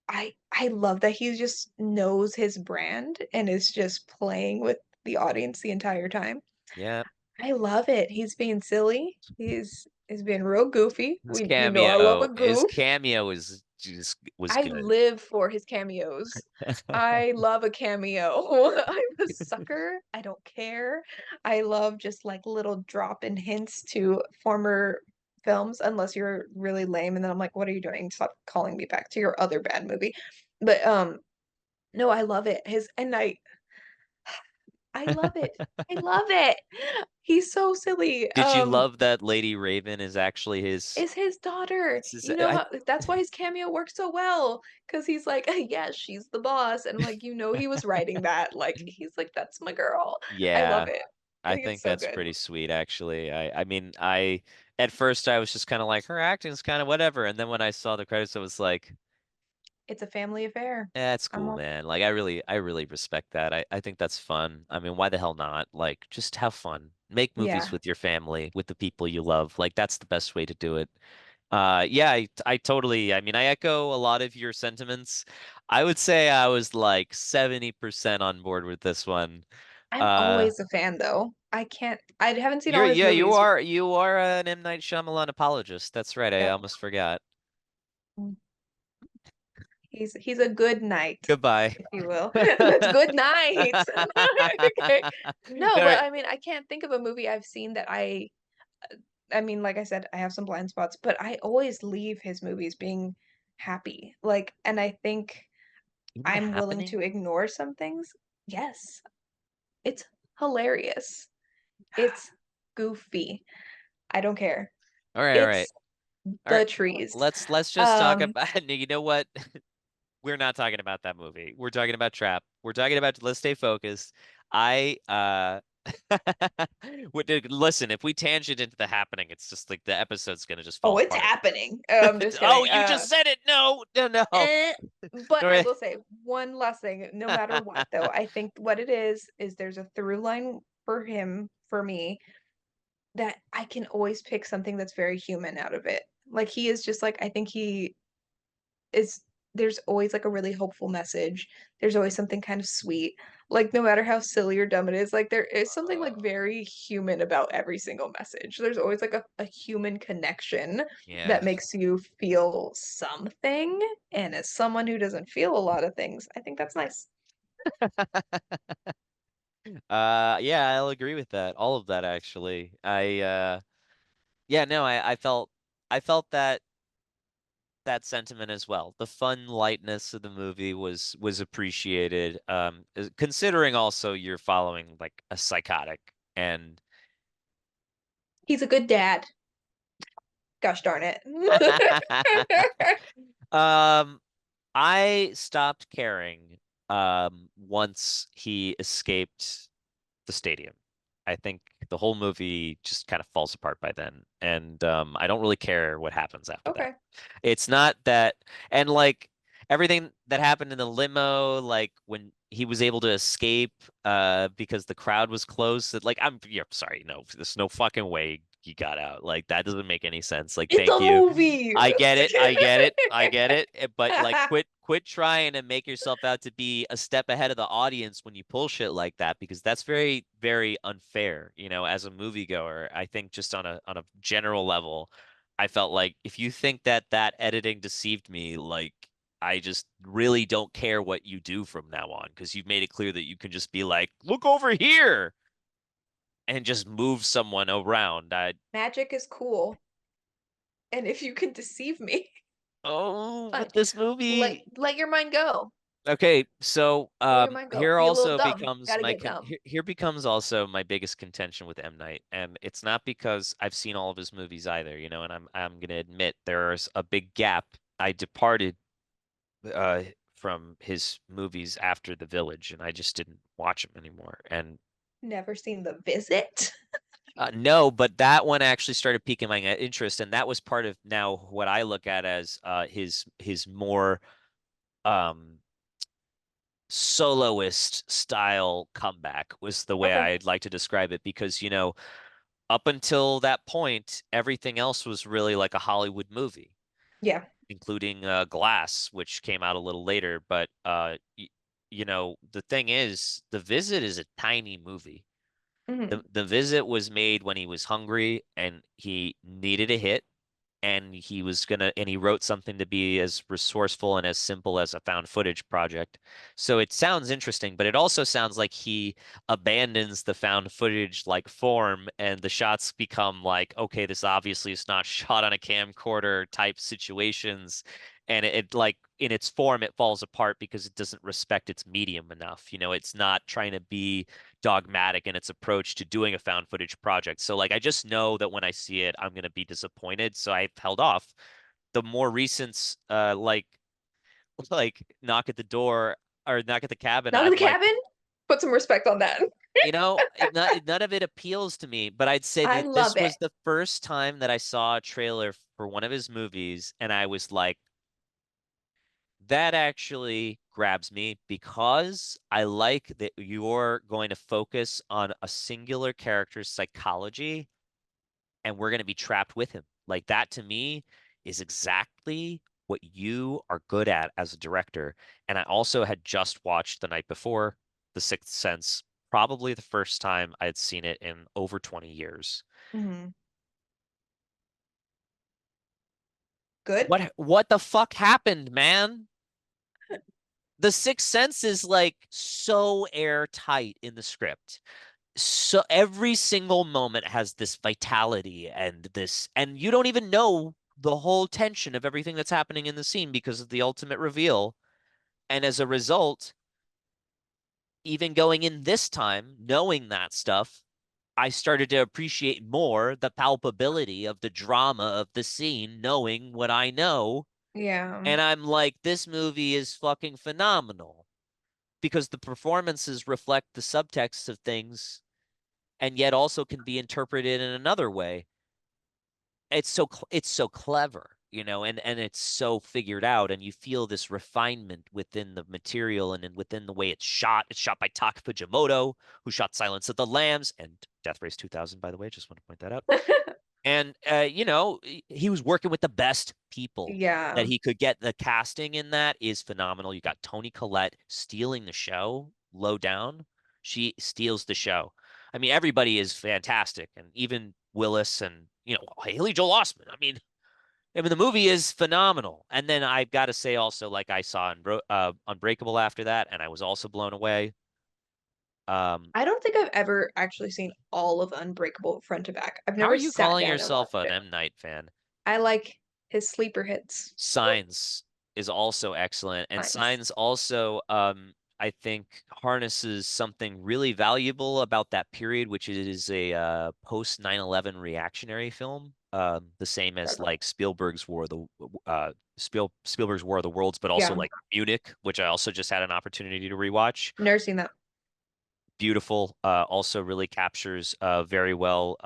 Speaker 2: I love that he just knows his brand and is just playing with the audience the entire time.
Speaker 1: yeah.
Speaker 2: I love it. He's being silly. He's being real goofy. I love a
Speaker 1: His
Speaker 2: goof.
Speaker 1: cameo is just was
Speaker 2: I
Speaker 1: good.
Speaker 2: live for his cameos. I love a cameo. I'm a sucker. I don't care. I love just like little drop in hints to former films, unless you're really lame, and then I'm like, what are you doing? Stop calling me back to your other bad movie. But no, I love it. I love it. I love it. He's so silly.
Speaker 1: Did you love that Lady Raven is actually
Speaker 2: Is his daughter. You know
Speaker 1: I
Speaker 2: how that's why his cameo works so well. Because he's like, yes, she's the boss. And I'm like, he was writing that. Like, he's like, that's my girl. I love
Speaker 1: yeah,
Speaker 2: it. I
Speaker 1: I
Speaker 2: think it's
Speaker 1: think
Speaker 2: so
Speaker 1: that's
Speaker 2: good.
Speaker 1: pretty sweet actually. I mean, I at first I was just kind of like her acting's kind of whatever, and then when I saw the credits I was like,
Speaker 2: It's a family affair.
Speaker 1: that's
Speaker 2: I'm
Speaker 1: cool,
Speaker 2: all
Speaker 1: man. Like I really respect that. I think that's fun. I mean, why the hell not? Like just have fun. Make movies
Speaker 2: yeah.
Speaker 1: with your family, with the people you love. Like that's the best way to do it. Yeah, I totally, I mean, I echo a lot of your sentiments. I would say I was like 70% on board with this one.
Speaker 2: I'm
Speaker 1: Uh,
Speaker 2: always a fan though. I haven't seen
Speaker 1: you're,
Speaker 2: all his
Speaker 1: yeah,
Speaker 2: movies.
Speaker 1: you are an M. Night Shyamalan apologist. That's right. I
Speaker 2: Yep.
Speaker 1: almost forgot.
Speaker 2: He's a good knight,
Speaker 1: Goodbye.
Speaker 2: if you will. That's good night. Okay.
Speaker 1: All
Speaker 2: No, but
Speaker 1: right.
Speaker 2: I mean, I can't think of a movie I've seen that I mean, like I said, I have some blind spots, but I always leave his movies being happy. Like, and I think
Speaker 1: In The
Speaker 2: I'm willing
Speaker 1: Happening?
Speaker 2: to ignore some things. Yes, it's hilarious. It's goofy. I don't care.
Speaker 1: All right, all right.
Speaker 2: It's
Speaker 1: All
Speaker 2: the
Speaker 1: right.
Speaker 2: trees.
Speaker 1: Let's just talk
Speaker 2: Um,
Speaker 1: about you know what? We're not talking about that movie. We're talking about Trap. We're talking about let's stay focused. I listen, if we tangent into the happening, it's just like the episode's gonna just fall
Speaker 2: oh, it's
Speaker 1: apart.
Speaker 2: happening. I'm just
Speaker 1: Oh,
Speaker 2: kidding.
Speaker 1: you just said it. No, no, no.
Speaker 2: Eh. But I
Speaker 1: Or-
Speaker 2: will say one last thing, no matter what, though, I think what it is there's a through line for him, for me, that I can always pick something that's very human out of it. Like he is just like I think he is there's always like a really hopeful message. There's always something kind of sweet. Like no matter how silly or dumb it is, like there is something like very human about every single message. There's always like a human connection that
Speaker 1: Yeah.
Speaker 2: makes you feel something. And as someone who doesn't feel a lot of things, I think that's nice.
Speaker 1: Yeah, I'll agree with that. All of that actually. Yeah, no, I felt that sentiment as well. The fun lightness of the movie was appreciated. Considering also you're following like a psychotic and
Speaker 2: He's a good dad. Gosh darn it.
Speaker 1: um I stopped caring once he escaped the stadium. I think the whole movie just kind of falls apart by then, and I don't really care what happens after that.
Speaker 2: Okay.
Speaker 1: It's not that, and like everything that happened in the limo, like when he was able to escape, because the crowd was close. Like yeah, sorry, no, there's no fucking way he got out. Like that doesn't make any sense. Like,
Speaker 2: It's
Speaker 1: thank
Speaker 2: a
Speaker 1: you.
Speaker 2: movie.
Speaker 1: I get it. I get it. I get it. But like quit trying to make yourself out to be a step ahead of the audience when you pull shit like that because that's very, very unfair, as a moviegoer. I think just on a general level, I felt like if you think that editing deceived me, like I just really don't care what you do from now on because you've made it clear that you can just be like, look over here and just move someone around.
Speaker 2: Magic is cool. And if you can deceive me,
Speaker 1: Oh,
Speaker 2: fine.
Speaker 1: with this
Speaker 2: Let
Speaker 1: movie.
Speaker 2: let your mind go.
Speaker 1: Okay, so
Speaker 2: Let your mind go.
Speaker 1: here
Speaker 2: Be a little
Speaker 1: also
Speaker 2: dumb.
Speaker 1: becomes
Speaker 2: Gotta get dumb.
Speaker 1: here becomes also my biggest contention with M. Night, and it's not because I've seen all of his movies either, and I'm gonna admit there's a big gap. I departed uh from his movies after The Village, and I just didn't watch them anymore. And
Speaker 2: Never seen The Visit.
Speaker 1: no, but that one actually started piquing my interest, and that was part of now what I look at as his more um soloist style comeback was the way
Speaker 2: Okay.
Speaker 1: I'd like to describe it because, up until that point, everything else was really like a Hollywood movie,
Speaker 2: Yeah.
Speaker 1: including Glass, which came out a little later. But the thing is, The Visit is a tiny movie.
Speaker 2: Hmm.
Speaker 1: The Visit was made when he was hungry and he needed a hit and he wrote something to be as resourceful and as simple as a found footage project. So it sounds interesting, but it also sounds like he abandons the found footage like form and the shots become like, okay, this obviously is not shot on a camcorder type situations. And it like in its form, it falls apart because it doesn't respect its medium enough. It's not trying to be dogmatic in its approach to doing a found footage project. So like I just know that when I see it, I'm gonna be disappointed. So I've held off. The more recent like knock at the door or knock at the cabin,
Speaker 2: Not in the
Speaker 1: I'm like,
Speaker 2: cabin. Put some respect on that.
Speaker 1: none of it appeals to me. But I'd say
Speaker 2: I
Speaker 1: that
Speaker 2: love
Speaker 1: this
Speaker 2: it.
Speaker 1: was the first time that I saw a trailer for one of his movies, and I was like, that actually grabs me because I like that you're going to focus on a singular character's psychology and we're going to be trapped with him. Like that to me is exactly what you are good at as a director. And I also had just watched the night before The Sixth Sense, probably the first time I had seen it in over 20 years.
Speaker 2: Hmm. Good.
Speaker 1: What the fuck happened, man? The Sixth Sense is like so airtight in the script. So every single moment has this vitality and you don't even know the whole tension of everything that's happening in the scene because of the ultimate reveal. And as a result, even going in this time, knowing that stuff, I started to appreciate more the palpability of the drama of the scene, knowing what I know.
Speaker 2: Yeah.
Speaker 1: And I'm like, this movie is fucking phenomenal because the performances reflect the subtext of things and yet also can be interpreted in another way. It's so clever. and it's so figured out, and you feel this refinement within the material and within the way it's shot. It's shot by Taka Fujimoto, who shot Silence of the Lambs and Death Race 2000, by the way. Just want to point that out. And he was working with the best people that
Speaker 2: Yeah.
Speaker 1: he could get. The casting in that is phenomenal. You got Toni Collette stealing the show, low down. She steals the show. I mean, everybody is fantastic, and even Willis and Haley Joel Osment. I mean, the movie is phenomenal. And then I've got to say also, like I saw Unbreakable after that, and I was also blown away. Um,
Speaker 2: I don't think I've ever actually seen all of Unbreakable front to back. I've
Speaker 1: how are
Speaker 2: never
Speaker 1: you
Speaker 2: sat
Speaker 1: calling
Speaker 2: down and
Speaker 1: yourself
Speaker 2: watched
Speaker 1: an
Speaker 2: it.
Speaker 1: M. Night fan?
Speaker 2: I like his sleeper hits.
Speaker 1: Signs is also excellent, and
Speaker 2: Nice.
Speaker 1: Signs also, I think, harnesses something really valuable about that period, which is a post 9/11 reactionary film, the same as like Spielberg's War of the Worlds, but also
Speaker 2: Yeah.
Speaker 1: like Munich, which I also just had an opportunity to rewatch.
Speaker 2: Never seen that.
Speaker 1: Beautiful, also really captures very well,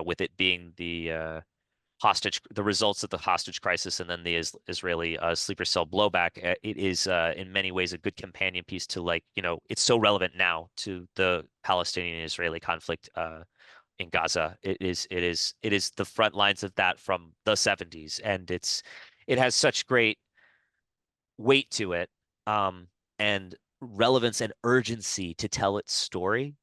Speaker 1: with it being the results of the hostage crisis, and then the Israeli sleeper cell blowback. It is in many ways a good companion piece to, like, it's so relevant now to the Palestinian-Israeli conflict in Gaza. It is the front lines of that from the 70s, and it has such great weight to it, and relevance and urgency to tell its story,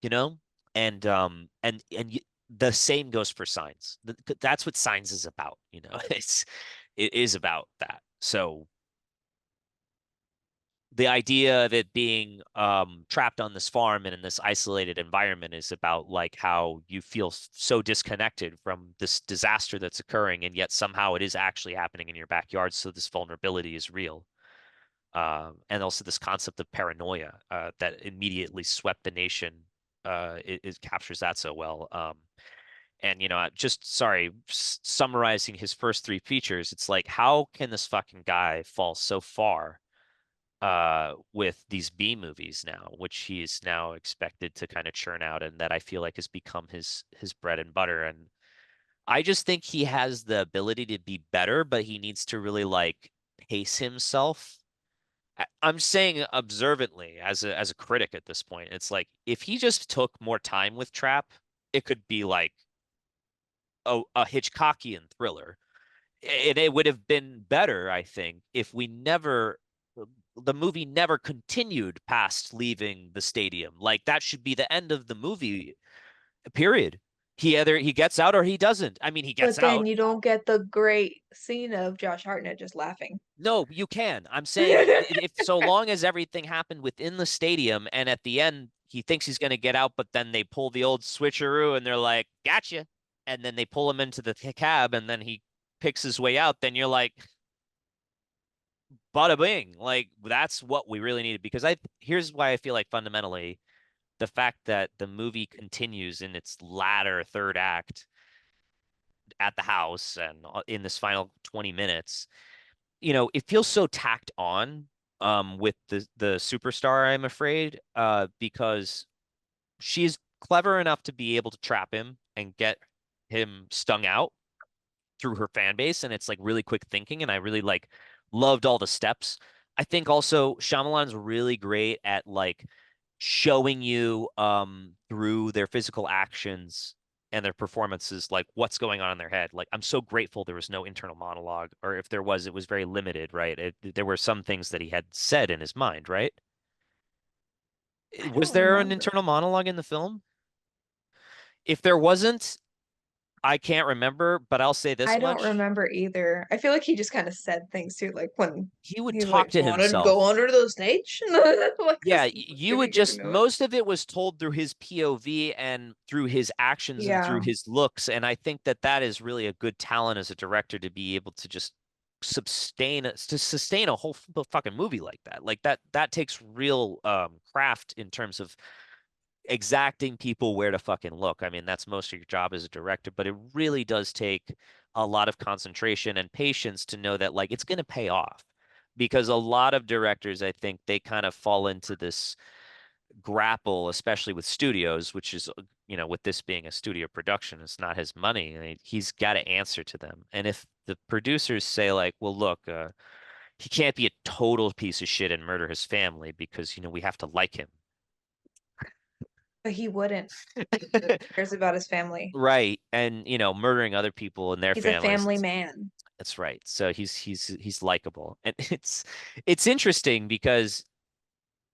Speaker 1: you know? And the same goes for Signs. That's what Signs is about. It is about that. So the idea of it being trapped on this farm and in this isolated environment is about like how you feel so disconnected from this disaster that's occurring, and yet somehow it is actually happening in your backyard. So this vulnerability is real. And also this concept of paranoia that immediately swept the nation. It captures that so well. And just sorry, summarizing his first three features, it's like, how can this fucking guy fall so far with these B movies now, which he is now expected to kind of churn out, and that I feel like has become his bread and butter. And I just think he has the ability to be better, but he needs to really like pace himself. I'm saying observantly as a critic at this point. It's like if he just took more time with Trap, it could be like a Hitchcockian thriller. And it would have been better, I think, if the movie never continued past leaving the stadium. Like that should be the end of the movie, period. He gets out or he doesn't. I mean, he gets
Speaker 2: But then
Speaker 1: out.
Speaker 2: you don't get the great scene of Josh Hartnett just laughing.
Speaker 1: No, you can. I'm saying if so long as everything happened within the stadium, and at the end he thinks he's going to get out, but then they pull the old switcheroo and they're like, "Gotcha," and then they pull him into the cab, and then he picks his way out. Then you're like, "Bada bing!" Like that's what we really needed. Because here's why I feel like fundamentally the fact that the movie continues in its latter third act at the house and in this final 20 minutes, it feels so tacked on with the superstar, I'm afraid, because she's clever enough to be able to trap him and get him stung out through her fan base, and it's like really quick thinking, and I really like loved all the steps. I think also Shyamalan's really great at like showing you through their physical actions and their performances like what's going on in their head. Like I'm so grateful there was no internal monologue, or if there was, it was very limited, right? There were some things that he had said in his mind, right?
Speaker 2: I
Speaker 1: Was
Speaker 2: don't
Speaker 1: there an
Speaker 2: remember.
Speaker 1: internal monologue in the film? If there wasn't, I can't remember, but I'll say this
Speaker 2: I don't
Speaker 1: much.
Speaker 2: remember either. I feel like he just kind of said things too, like when
Speaker 1: He would
Speaker 2: he's
Speaker 1: talk
Speaker 2: like,
Speaker 1: to
Speaker 2: "Want to go
Speaker 1: himself.
Speaker 2: under the stage?" Like
Speaker 1: Yeah,
Speaker 2: this
Speaker 1: you would
Speaker 2: shitty dude.
Speaker 1: just, most of it was told through his POV and through his actions and through
Speaker 2: Yeah,
Speaker 1: his looks. And I think that that is really a good talent as a director, to be able to just sustain a whole fucking movie like that. Like that takes real craft in terms of exacting people where to fucking look. I mean, that's most of your job as a director, but it really does take a lot of concentration and patience to know that like it's going to pay off. Because a lot of directors, I think, they kind of fall into this grapple, especially with studios, which is with this being a studio production, it's not his money, and he's got to answer to them. And if the producers say like, well, look, he can't be a total piece of shit and murder his family because, we have to like him.
Speaker 2: But he wouldn't. He cares about his family.
Speaker 1: Right. And, murdering other people and their
Speaker 2: He's a
Speaker 1: families,
Speaker 2: family man.
Speaker 1: that's right. So he's likable. And it's interesting because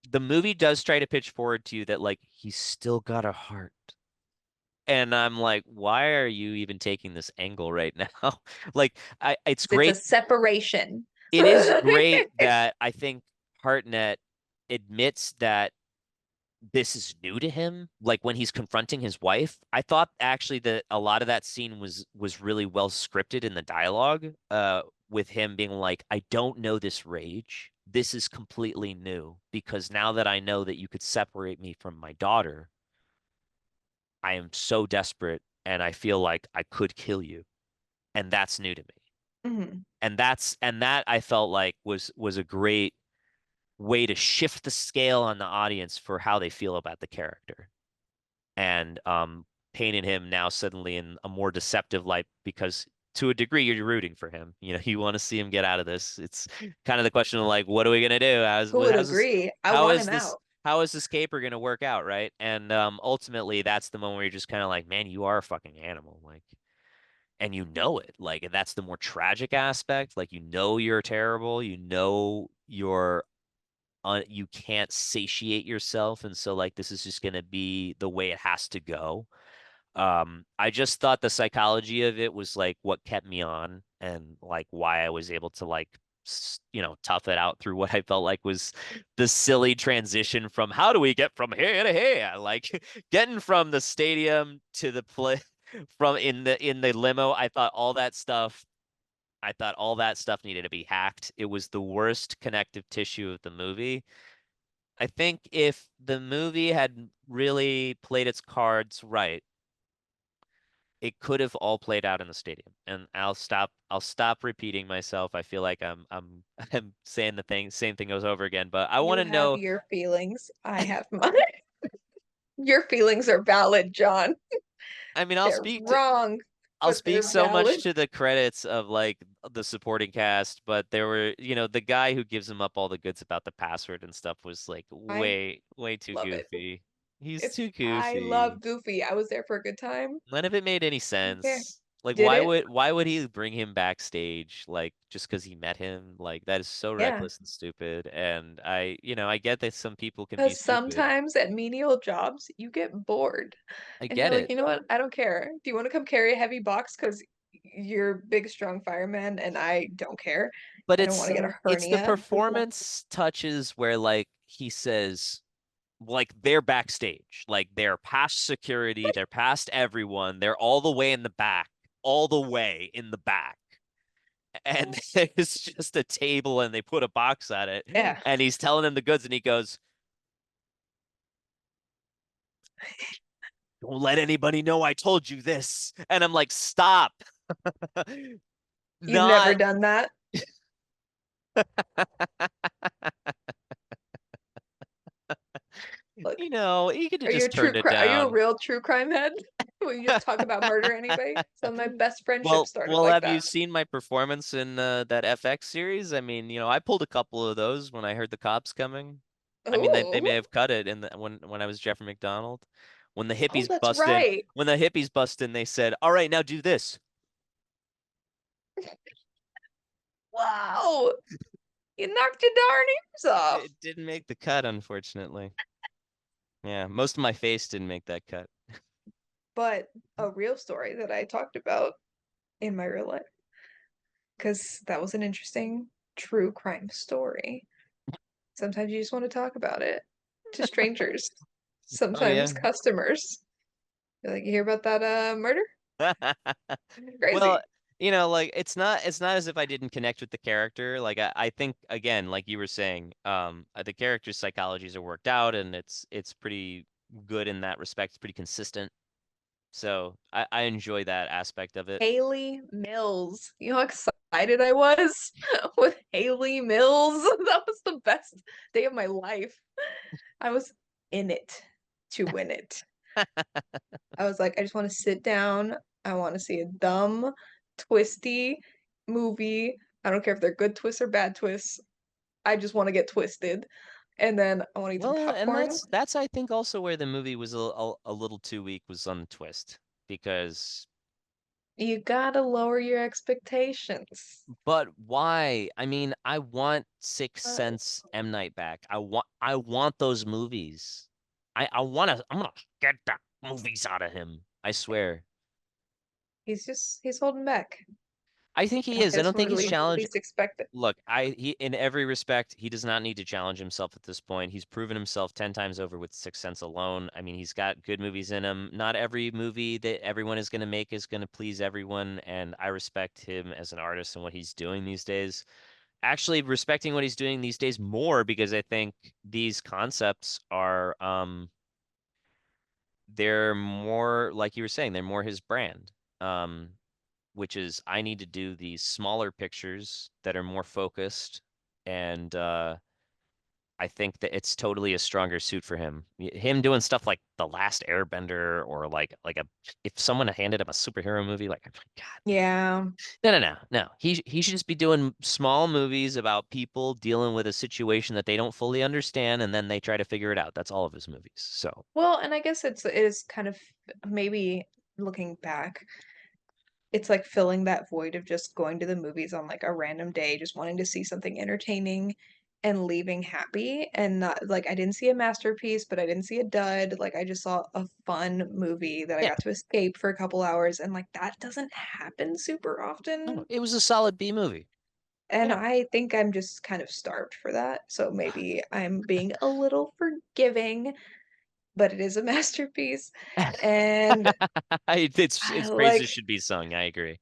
Speaker 1: the movie does try to pitch forward to you that like he's still got a heart. And I'm like, why are you even taking this angle right now? Like, it's
Speaker 2: It's a
Speaker 1: great.
Speaker 2: separation.
Speaker 1: It is great that I think Hartnett admits that this is new to him. Like when he's confronting his wife, I thought actually that a lot of that scene was really well scripted in the dialogue, with him being like, I don't know this rage. This is completely new because now that I know that you could separate me from my daughter, I am so desperate and I feel like I could kill you. And that's new to me.
Speaker 2: Mhm.
Speaker 1: And that I felt like was a great way to shift the scale on the audience for how they feel about the character. And painted him now suddenly in a more deceptive light because to a degree you're rooting for him. You want to see him get out of this. It's kind of the question of like, what are we gonna do?
Speaker 2: Who would agree? I
Speaker 1: How
Speaker 2: want
Speaker 1: is
Speaker 2: him
Speaker 1: this
Speaker 2: out.
Speaker 1: how is this caper gonna work out, right? And ultimately that's the moment where you're just kind of like, man, you are a fucking animal, like, and you know it. Like, and that's the more tragic aspect. Like, you're terrible. You can't satiate yourself, and so like this is just gonna be the way it has to go. I just thought the psychology of it was like what kept me on and like why I was able to like tough it out through what I felt like was the silly transition from how do we get from here to here? Like getting from the stadium to the play from in the limo. I thought all that stuff needed to be hacked. It was the worst connective tissue of the movie. I think if the movie had really played its cards right, it could have all played out in the stadium. And I'll stop repeating myself. I feel like I'm I'm saying same thing goes over again, but I want
Speaker 2: You
Speaker 1: to
Speaker 2: have
Speaker 1: know.
Speaker 2: your feelings. I have mine. Your feelings are valid, John.
Speaker 1: I mean,
Speaker 2: They're wrong,
Speaker 1: I'll
Speaker 2: but
Speaker 1: speak
Speaker 2: they're
Speaker 1: so much
Speaker 2: valid.
Speaker 1: to the credits of like the supporting cast, but there were, the guy who gives him up all the goods about the password and stuff was like
Speaker 2: I
Speaker 1: way, way too
Speaker 2: love it.
Speaker 1: goofy. He's too
Speaker 2: I love
Speaker 1: goofy.
Speaker 2: Goofy. I was there for a good time.
Speaker 1: None of it made any
Speaker 2: Okay.
Speaker 1: sense. Like,
Speaker 2: Did it?
Speaker 1: why would he bring him backstage? Like, just because he met him? Like, that is so
Speaker 2: Yeah.
Speaker 1: reckless and stupid. And I get that some people can be
Speaker 2: Because
Speaker 1: stupid.
Speaker 2: sometimes at menial jobs, you get bored.
Speaker 1: I
Speaker 2: And
Speaker 1: get
Speaker 2: you're like,
Speaker 1: it.
Speaker 2: you know what? I don't care. Do you want to come carry a heavy box? Because you're a big, strong fireman, and I don't care.
Speaker 1: But
Speaker 2: I don't want to get a
Speaker 1: it's the
Speaker 2: hernia.
Speaker 1: performance touches where like he says, like they're backstage, like they're past security, they're past everyone, they're all the way in the back, all the way in the back. And there's just a table and they put a box on it
Speaker 2: Yeah.
Speaker 1: and he's telling them the goods and he goes, don't let anybody know I told you this. And I'm like, stop.
Speaker 2: You've never
Speaker 1: Not,
Speaker 2: done that. Look,
Speaker 1: he could have just turned it
Speaker 2: are you a
Speaker 1: down.
Speaker 2: real true crime head? Will you just talk about murder anybody? Some of my best friendships started like
Speaker 1: Have you
Speaker 2: that.
Speaker 1: seen my performance in that FX series? I mean, I pulled a couple of those when I heard the cops coming. I mean, they may
Speaker 2: Oh,
Speaker 1: have cut it in when I was Jeffrey McDonald. When the
Speaker 2: oh,
Speaker 1: hippies
Speaker 2: that's
Speaker 1: bust in,
Speaker 2: right.
Speaker 1: they said, "All right, now do this."
Speaker 2: Wow, you knocked your darn ears off.
Speaker 1: It didn't make the cut, unfortunately. Yeah, most of my face didn't make that cut.
Speaker 2: But a real story that I talked about in my real life, because that was an interesting true crime story. Sometimes you just want to talk about it to strangers,
Speaker 1: Oh yeah.
Speaker 2: sometimes customers. You're like, you hear about that murder?
Speaker 1: Well,
Speaker 2: Crazy.
Speaker 1: like it's not as if I didn't connect with the character. Like I think again, like you were saying, the character's psychologies are worked out and it's pretty good in that respect. It's pretty consistent. So I enjoy that aspect of it.
Speaker 2: Haley Mills. You know how excited I was with Haley Mills? That was the best day of my life. I was in it to win it. I was like, I just want to sit down. I want to see a dumb, twisty movie. I don't care if they're good twists or bad twists. I just want to get twisted. And then I want to eat some
Speaker 1: Well, and
Speaker 2: popcorn.
Speaker 1: that's I think also where the movie was a little too weak was on the twist because
Speaker 2: You gotta lower your expectations.
Speaker 1: but why? I mean, I want Sixth
Speaker 2: Uh,
Speaker 1: Sense M. Night back. I want those movies. I'm gonna get the movies out of him. I swear.
Speaker 2: he's holding back.
Speaker 1: I think he
Speaker 2: And
Speaker 1: is.
Speaker 2: I
Speaker 1: I
Speaker 2: just
Speaker 1: don't
Speaker 2: want
Speaker 1: think
Speaker 2: to
Speaker 1: he's challenged.
Speaker 2: least expect it.
Speaker 1: Look, he in every respect, he does not need to challenge himself at this point. He's proven himself 10 times over with Sixth Sense alone. I mean, he's got good movies in him. Not every movie that everyone is going to make is going to please everyone, and I respect him as an artist and what he's doing these days. Actually, respecting what he's doing these days more because I think these concepts are they're more like you were saying, they're more his brand. Um which is I need to do these smaller pictures that are more focused. And I think that it's totally a stronger suit for him. Him doing stuff like The Last Airbender or like a if someone handed him a superhero movie, like God,
Speaker 2: Yeah.
Speaker 1: no. He should just be doing small movies about people dealing with a situation that they don't fully understand and then they try to figure it out. That's all of his movies. So
Speaker 2: Well, and I guess it is kind of maybe looking back, it's like filling that void of just going to the movies on like a random day, just wanting to see something entertaining and leaving happy and not like I didn't see a masterpiece, but I didn't see a dud. Like I just saw a fun movie that I
Speaker 1: yeah,
Speaker 2: got to escape for a couple hours and like that doesn't happen super
Speaker 1: no,
Speaker 2: often.
Speaker 1: it was a solid B movie.
Speaker 2: And
Speaker 1: Yeah.
Speaker 2: I think I'm just kind of starved for that. So maybe I'm being a little forgiving, but it is a masterpiece. And I
Speaker 1: Its praises
Speaker 2: like
Speaker 1: should be sung. I agree.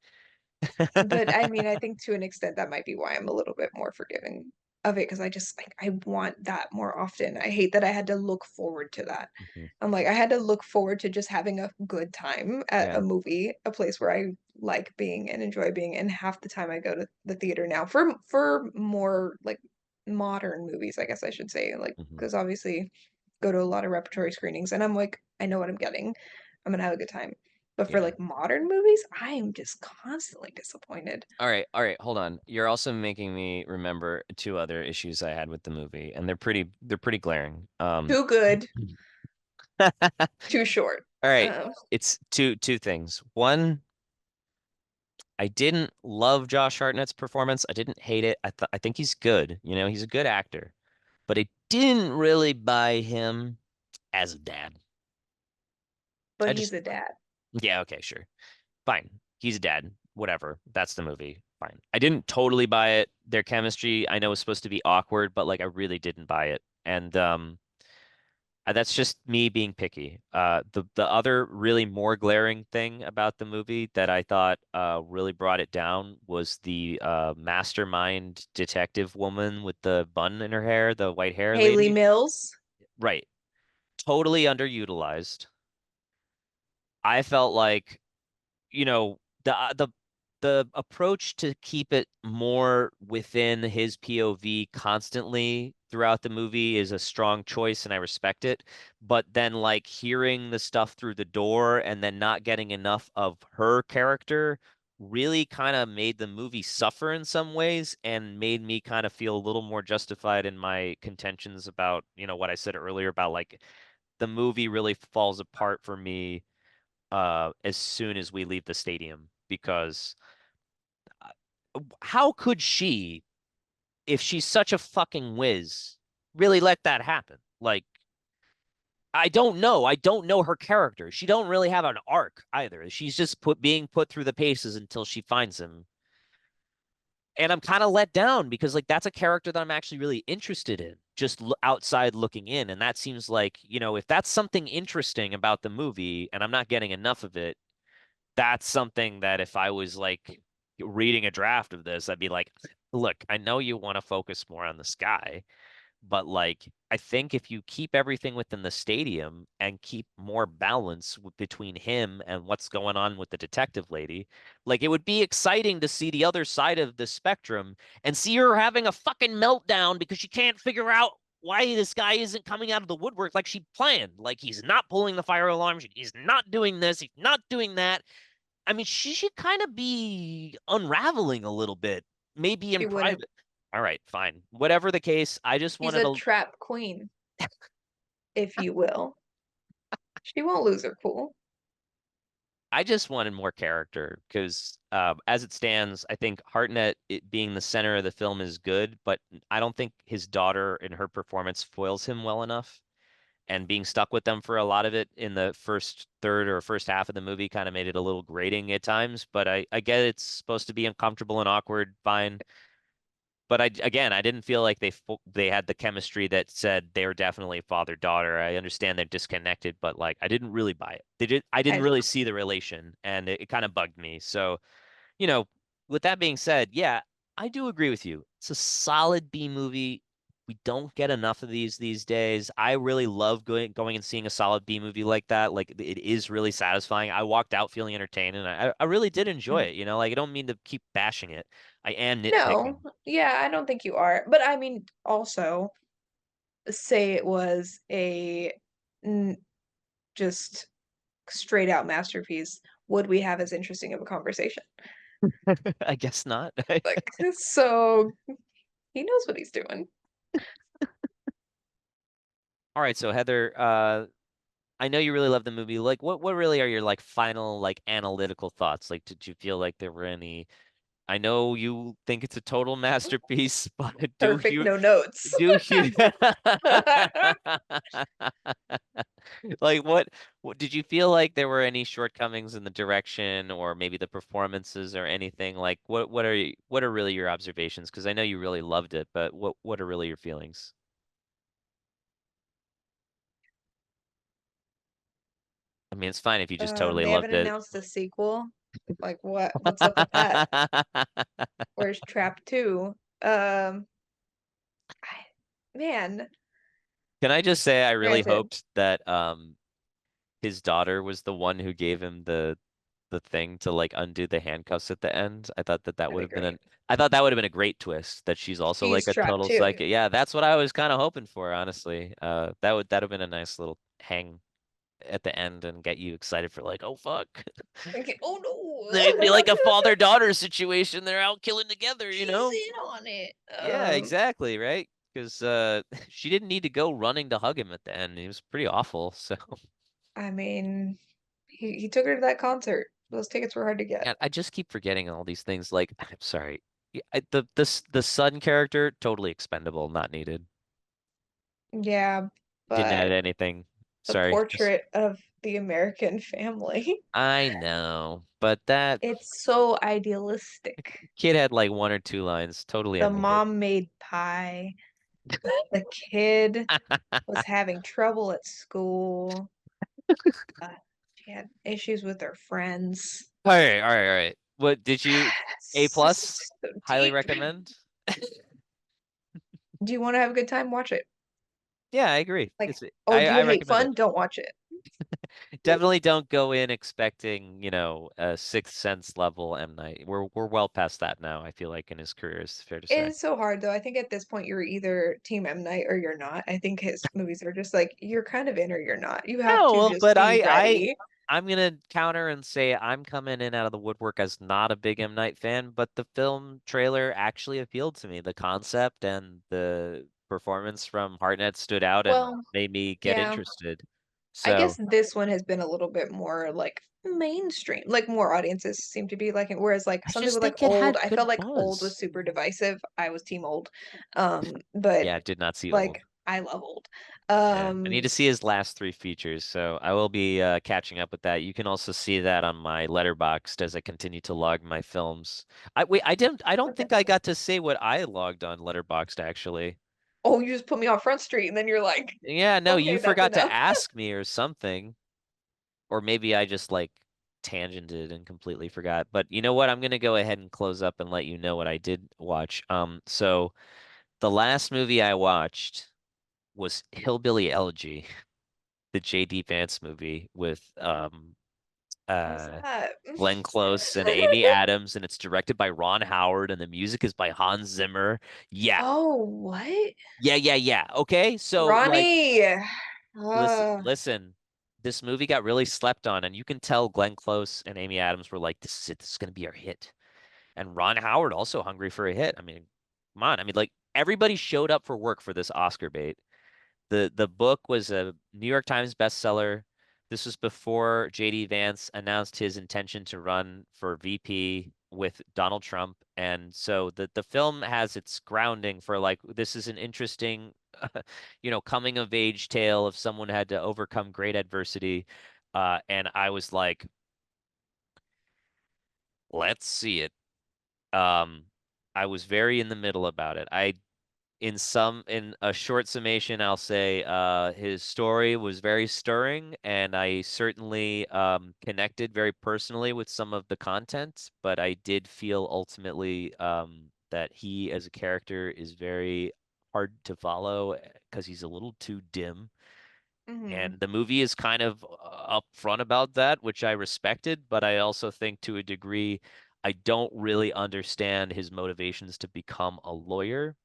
Speaker 2: But I mean, I think to an extent that might be why I'm a little bit more forgiving of it because I just like I want that more often. I hate that I had to look forward to that.
Speaker 1: Mhm.
Speaker 2: I'm like I had to look forward to just having a good time at
Speaker 1: Yeah.
Speaker 2: a movie, a place where I like being and enjoy being. And half the time I go to the theater now for more like modern movies, I guess I should say, like
Speaker 1: Mhm.
Speaker 2: because obviously go to a lot of repertory screenings and I'm like I know what I'm getting. I'm gonna have a good time. But for
Speaker 1: Yeah.
Speaker 2: like modern movies, I am just constantly disappointed.
Speaker 1: All right, hold on. You're also making me remember two other issues I had with the movie, and they're pretty glaring.
Speaker 2: Too good, too short.
Speaker 1: All right,
Speaker 2: Um,
Speaker 1: it's two things. One, I didn't love Josh Hartnett's performance. I didn't hate it. I think he's good. You know, he's a good actor, but I didn't really buy him as a dad.
Speaker 2: but
Speaker 1: I
Speaker 2: he's
Speaker 1: just
Speaker 2: a dad.
Speaker 1: yeah, okay, sure. Fine. He's a dad. Whatever. That's the movie. Fine. I didn't totally buy it. Their chemistry, I know was supposed to be awkward, but like I really didn't buy it. And that's just me being picky. The other really more glaring thing about the movie that I thought really brought it down was the mastermind detective woman with the bun in her hair, the white hair
Speaker 2: Haley
Speaker 1: lady.
Speaker 2: Mills,
Speaker 1: Right. Totally underutilized. I felt like you know the approach to keep it more within his POV constantly throughout the movie is a strong choice and I respect it. But then like hearing the stuff through the door and then not getting enough of her character really kind of made the movie suffer in some ways and made me kind of feel a little more justified in my contentions about, what I said earlier about like the movie really falls apart for me as soon as we leave the stadium because how could she, if she's such a fucking whiz, really let that happen? Like, I don't know. I don't know her character. She don't really have an arc either. She's just being put through the paces until she finds him. And I'm kind of let down because like that's a character that I'm actually really interested in, just outside looking in. And that seems like, if that's something interesting about the movie and I'm not getting enough of it, that's something that if I was like reading a draft of this, I'd be like, look, I know you want to focus more on the sky, but like, I think if you keep everything within the stadium and keep more balance between him and what's going on with the detective lady, like it would be exciting to see the other side of the spectrum and see her having a fucking meltdown because she can't figure out why this guy isn't coming out of the woodwork like she planned. Like he's not pulling the fire alarm. He's not doing this. He's not doing that. I mean, she should kind of be unraveling a little bit, maybe in
Speaker 2: She wouldn't.
Speaker 1: private. All right, fine. Whatever the case, I just
Speaker 2: She's
Speaker 1: wanted
Speaker 2: a
Speaker 1: to
Speaker 2: trap queen, if you will. She won't lose her cool.
Speaker 1: I just wanted more character because, as it stands, I think Hartnett it being the center of the film is good, but I don't think his daughter and her performance foils him well enough. And being stuck with them for a lot of it in the first third or first half of the movie kind of made it a little grating at times. But I get it's supposed to be uncomfortable and awkward, fine. But I didn't feel like they had the chemistry that said they were definitely father daughter. I understand they're disconnected, but like I didn't really buy it. I didn't
Speaker 2: I
Speaker 1: really see the relation, and it kind of bugged me. So, you know, with that being said, yeah, I do agree with you. It's a solid B movie. We don't get enough of these days. I really love going and seeing a solid B movie like that. Like it is really satisfying. I walked out feeling entertained, and I really did enjoy
Speaker 2: mm,
Speaker 1: it. Like I don't mean to keep bashing it. I am nitpicking.
Speaker 2: no, yeah, I don't think you are. But I mean, also, say it was a n just straight out masterpiece, would we have as interesting of a conversation?
Speaker 1: I guess not.
Speaker 2: Like, so he knows what he's doing.
Speaker 1: All right, so Heather, I know you really love the movie. Like, what really are your like final like analytical thoughts? Like, did you feel like there were any? I know you think it's a total masterpiece, but
Speaker 2: Perfect, no notes.
Speaker 1: do you like what did you feel like there were any shortcomings in the direction or maybe the performances or anything? Like, what are really your observations? Because I know you really loved it, but what are really your feelings? I mean, it's fine if you just totally
Speaker 2: They haven't
Speaker 1: loved it.
Speaker 2: announced a sequel. Like, what? What's up with that? Where's Trap 2? I, man,
Speaker 1: Can I just say I really
Speaker 2: granted,
Speaker 1: hoped that his daughter was the one who gave him the thing to like undo the handcuffs at the end.
Speaker 2: that'd be great.
Speaker 1: I thought that would have been a great twist that she's also like
Speaker 2: She's
Speaker 1: a
Speaker 2: Trap
Speaker 1: total
Speaker 2: 2.
Speaker 1: psychic. Yeah, that's what I was kind of hoping for, honestly. That'd have been a nice little hang at the end and get you excited for like, oh fuck.
Speaker 2: Okay, oh
Speaker 1: It'd be
Speaker 2: no.
Speaker 1: like a father-daughter situation. They're out killing together, you
Speaker 2: She's
Speaker 1: know?
Speaker 2: in on it.
Speaker 1: Yeah, exactly, right? Because she didn't need to go running to hug him at the end. He was pretty awful. So
Speaker 2: I mean, he took her to that concert. Those tickets were hard to get.
Speaker 1: yeah, I just keep forgetting all these things. Like, I'm sorry. Yeah, the son character, totally expendable, not needed.
Speaker 2: Yeah,
Speaker 1: Didn't add
Speaker 2: but
Speaker 1: anything.
Speaker 2: the
Speaker 1: Sorry. Just
Speaker 2: portrait of the American family,
Speaker 1: I know, but that
Speaker 2: it's so idealistic.
Speaker 1: kid had like one or two lines, totally
Speaker 2: The
Speaker 1: unneeded.
Speaker 2: mom made pie. The kid was having trouble at school. Uh, she had issues with her friends.
Speaker 1: All right, all right, all right. What did you A
Speaker 2: It's
Speaker 1: plus?
Speaker 2: just so
Speaker 1: Highly
Speaker 2: deep.
Speaker 1: recommend?
Speaker 2: Do you want to have a good time? Watch it.
Speaker 1: Yeah, I agree.
Speaker 2: Like, oh, do you
Speaker 1: I
Speaker 2: hate
Speaker 1: recommend it.
Speaker 2: fun? Don't watch it.
Speaker 1: Definitely don't go in expecting, a Sixth Sense level M. Night. We're well past that now, I feel like in his career, is fair to
Speaker 2: It
Speaker 1: say.
Speaker 2: is so hard though. I think at this point you're either Team M. Night or you're not. I think his movies are just like you're kind of in or you're not. You have
Speaker 1: No,
Speaker 2: to
Speaker 1: well,
Speaker 2: just
Speaker 1: but
Speaker 2: be ready.
Speaker 1: I'm gonna counter and say I'm coming in out of the woodwork as not a big M. Night fan, but the film trailer actually appealed to me. The concept and the performance from Hartnett stood out and
Speaker 2: Well,
Speaker 1: made me get
Speaker 2: yeah.
Speaker 1: interested.
Speaker 2: I guess
Speaker 1: So
Speaker 2: this one has been a little bit more like mainstream. Like more audiences seem to be like it. Whereas like
Speaker 1: I
Speaker 2: some
Speaker 1: just
Speaker 2: people like
Speaker 1: think it
Speaker 2: old,
Speaker 1: had
Speaker 2: I felt
Speaker 1: good
Speaker 2: like old was
Speaker 1: buzz.
Speaker 2: super divisive. I was team old. But
Speaker 1: Yeah, I did not see old.
Speaker 2: like I love old.
Speaker 1: Yeah, I need
Speaker 2: Um,
Speaker 1: to see his last three features, so I will be catching up with that. You can also see that on my Letterboxd as I continue to log my films. I don't think I got to say what I logged on Letterboxd actually.
Speaker 2: oh, you just put me on Front Street and then you're like,
Speaker 1: Yeah, no, you
Speaker 2: okay, that's
Speaker 1: forgot to
Speaker 2: enough.
Speaker 1: ask me or something, or maybe I just like tangented and completely forgot. But you know what? I'm gonna go ahead and close up and let you know what I did watch. So the last movie I watched was Hillbilly Elegy, the J.D. Vance movie with
Speaker 2: What's
Speaker 1: uh,
Speaker 2: that?
Speaker 1: Glenn Close and Amy Adams, and it's directed by Ron Howard, and the music is by Hans Zimmer. Yeah,
Speaker 2: Oh, what?
Speaker 1: yeah. Okay, so like,
Speaker 2: Ronnie.
Speaker 1: listen,
Speaker 2: Uh,
Speaker 1: listen. This movie got really slept on, and you can tell Glenn Close and Amy Adams were like, "This is it. This is gonna be our hit." And Ron Howard also hungry for a hit. I mean, come on. I mean, like everybody showed up for work for this Oscar bait. The book was a New York Times bestseller. This was before JD Vance announced his intention to run for VP with Donald Trump. And so the film has its grounding for like this is an interesting coming of age tale of someone who had to overcome great adversity. And I was like, let's see it. Um, I was very in the middle about it. In a short summation, I'll say his story was very stirring, and I certainly connected very personally with some of the content, but I did feel ultimately that he as a character is very hard to follow because he's a little too dim.
Speaker 2: mhm.
Speaker 1: And the movie is kind of upfront about that, which I respected, but I also think to a degree, I don't really understand his motivations to become a lawyer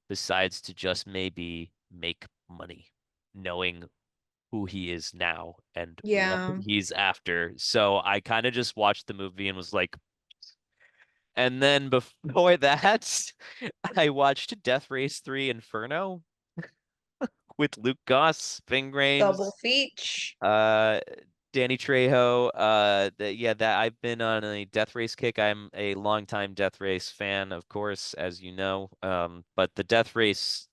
Speaker 1: besides to just maybe make money, knowing who he is now and what
Speaker 2: Yeah.
Speaker 1: he's after. So I kind of just watched the movie and was like, and then before that, I watched Death Race 3 Inferno with Luke Goss, Ving
Speaker 2: Double
Speaker 1: Rhames,
Speaker 2: feach.
Speaker 1: uh, Danny Trejo. Yeah, that I've been on a Death Race kick. I'm a longtime Death Race fan, of course, as you know. But the Death Race,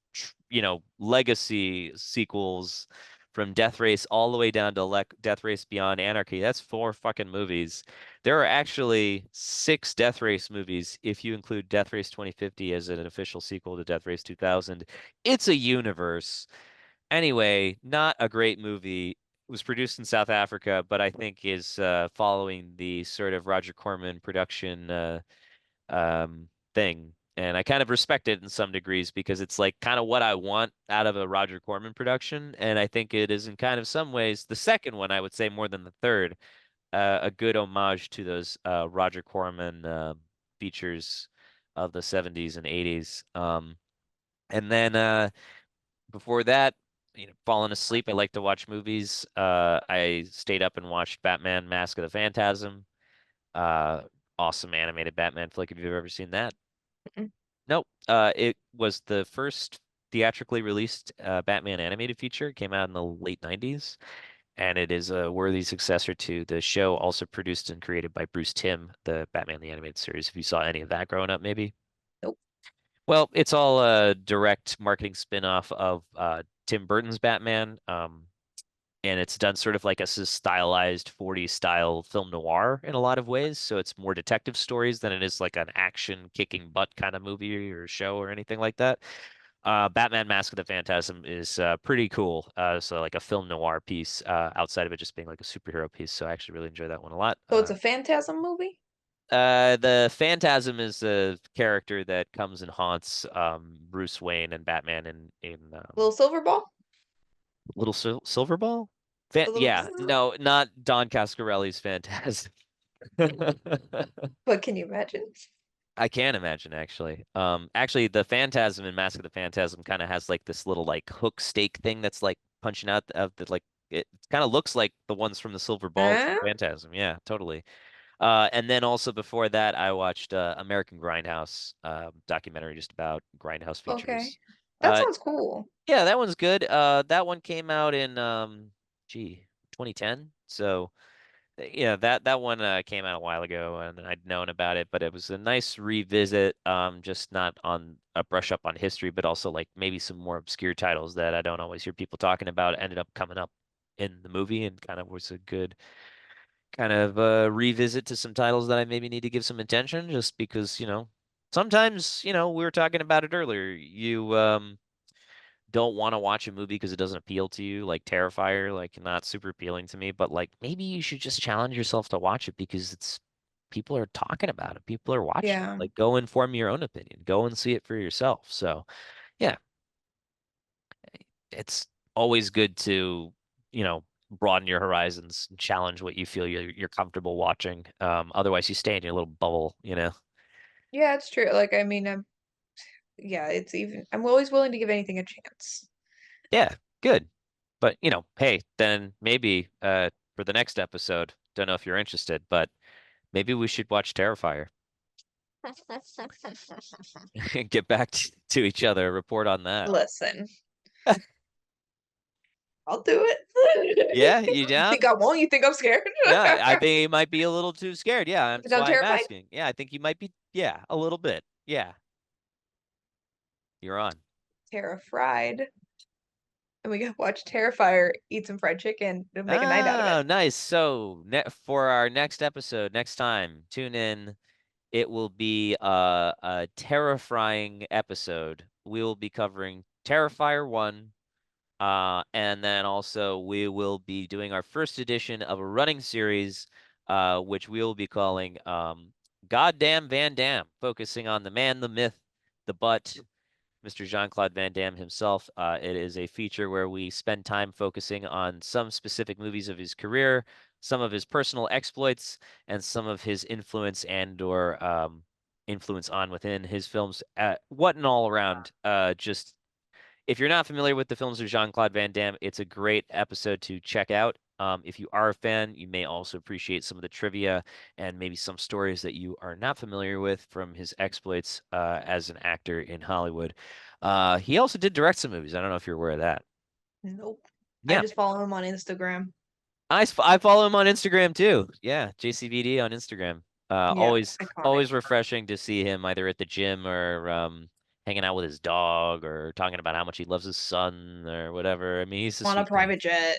Speaker 1: legacy sequels from Death Race all the way down to Death Race Beyond Anarchy. That's four fucking movies. There are actually six Death Race movies if you include Death Race 2050 as an official sequel to Death Race 2000. It's a universe. Anyway, not a great movie. It was produced in South Africa, but I think is following the sort of Roger Corman production thing. And I kind of respect it in some degrees because it's like kind of what I want out of a Roger Corman production. And I think it is in kind of some ways the second one, I would say more than the third, a good homage to those Roger Corman features of the 70s and 80s. And then before that, falling asleep. I like to watch movies. I stayed up and watched Batman: Mask of the Phantasm. Uh, awesome animated Batman flick. If you've ever seen that,
Speaker 2: Mm.
Speaker 1: nope. It was the first theatrically released Batman animated feature. It came out in the late '90s, and it is a worthy successor to the show, also produced and created by Bruce Timm, the Batman the Animated Series. If you saw any of that growing up, maybe.
Speaker 2: Nope.
Speaker 1: Well, it's all a direct marketing spin-off of Tim Burton's Batman. And it's done sort of like a stylized 40s style film noir in a lot of ways. So it's more detective stories than it is like an action kicking butt kind of movie or show or anything like that. Batman Mask of the Phantasm is pretty cool. So like a film noir piece outside of it just being like a superhero piece. So I actually really enjoy that one a lot.
Speaker 2: So it's a Phantasm movie?
Speaker 1: The Phantasm is a character that comes and haunts Bruce Wayne and Batman in
Speaker 2: Little Silver Ball?
Speaker 1: Little Silver Ball?
Speaker 2: A little,
Speaker 1: Yeah, no, not Don Coscarelli's Phantasm.
Speaker 2: but can you imagine?
Speaker 1: I can imagine actually. Actually, the Phantasm in Mask of the Phantasm kind of has like this little like hook stake thing that's like punching out of the like it kind of looks like the ones from the Silver Ball
Speaker 2: Huh?
Speaker 1: Phantasm. Yeah, totally. And then also before that, I watched American Grindhouse documentary just about Grindhouse
Speaker 2: Okay.
Speaker 1: features.
Speaker 2: That
Speaker 1: Uh,
Speaker 2: sounds cool.
Speaker 1: yeah, that one's good. That one came out in 2010. So yeah, that one came out a while ago, and I'd known about it, but it was a nice revisit. Just not on a brush up on history, but also like maybe some more obscure titles that I don't always hear people talking about ended up coming up in the movie, and kind of was a good kind of revisit to some titles that I maybe need to give some attention, just because sometimes we were talking about it earlier. You don't want to watch a movie because it doesn't appeal to you, like Terrifier, like not super appealing to me, but like maybe you should just challenge yourself to watch it because it's people are talking about it, people are watching it.
Speaker 2: Yeah.
Speaker 1: Like go and form your own opinion, go and see it for yourself. So yeah, it's always good to, you know, broaden your horizons, and challenge what you feel you're comfortable watching. Otherwise, you stay in your little bubble, you know?
Speaker 2: Yeah, it's true. Like, I mean, yeah, it's even, I'm always willing to give anything a chance.
Speaker 1: Yeah, good. But, hey, then maybe for the next episode, don't know if you're interested, but maybe we should watch Terrifier and get back to each other, report on that.
Speaker 2: Listen, I'll do it.
Speaker 1: Yeah, you
Speaker 2: You think
Speaker 1: down?
Speaker 2: I won't? You think I'm scared?
Speaker 1: Yeah, I think he might be a little too scared. Yeah,
Speaker 2: You think
Speaker 1: that's
Speaker 2: I'm
Speaker 1: why I'm
Speaker 2: terrified?
Speaker 1: asking. Yeah, I think you might be, yeah, a little bit. Yeah, you're on.
Speaker 2: Terrified. And we go watch Terrifier eat some fried chicken and make a night out of it.
Speaker 1: Ah, nice. So, for our next episode, next time, tune in. It will be a terrifying episode. We will be covering Terrifier 1, and then also we will be doing our first edition of a running series, which we will be calling Goddamn Van Damme, focusing on the man, the myth, the butt, Mr. Jean-Claude Van Damme himself. It is a feature where we spend time focusing on some specific movies of his career, some of his personal exploits, and some of his influence and or influence on within his films. What an all around, just if you're not familiar with the films of Jean-Claude Van Damme, it's a great episode to check out. If you are a fan, you may also appreciate some of the trivia and maybe some stories that you are not familiar with from his exploits as an actor in Hollywood. He also did direct some movies. I don't know if you're aware of that.
Speaker 2: Nope. I
Speaker 1: Yeah,
Speaker 2: just follow him on Instagram.
Speaker 1: I follow him on Instagram too. Yeah, JCVD on Instagram.
Speaker 2: Yeah, iconic.
Speaker 1: Always refreshing to see him either at the gym or hanging out with his dog or talking about how much he loves his son or whatever. I mean, he's a
Speaker 2: On a
Speaker 1: sweet guy.
Speaker 2: private jet.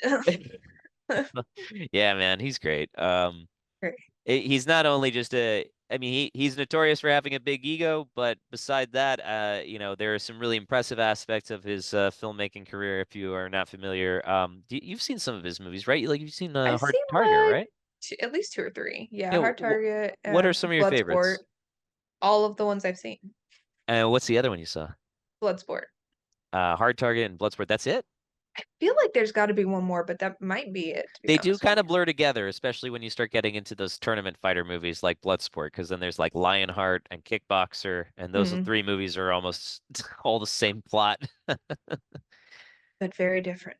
Speaker 1: Yeah, man, he's great.
Speaker 2: Great.
Speaker 1: He's not only just I mean, he's notorious for having a big ego, but beside that, there are some really impressive aspects of his filmmaking career. If you are not familiar, you've seen some of his movies, right? Like you've seen
Speaker 2: I've
Speaker 1: Hard
Speaker 2: seen
Speaker 1: Target,
Speaker 2: like
Speaker 1: right?
Speaker 2: at least two or three. Yeah,
Speaker 1: Yeah.
Speaker 2: Hard Target,
Speaker 1: What are some of your
Speaker 2: Bloodsport,
Speaker 1: favorites?
Speaker 2: all of the ones I've seen.
Speaker 1: And what's the other one you saw?
Speaker 2: Bloodsport.
Speaker 1: Hard Target and Bloodsport. That's it?
Speaker 2: I feel like there's got to be one more, but that might be it, to be
Speaker 1: They do
Speaker 2: honest with
Speaker 1: kind
Speaker 2: you.
Speaker 1: of blur together, especially when you start getting into those tournament fighter movies like Bloodsport, because then there's like Lionheart and Kickboxer, and those
Speaker 2: Hmm.
Speaker 1: three movies are almost all the same plot.
Speaker 2: But very different.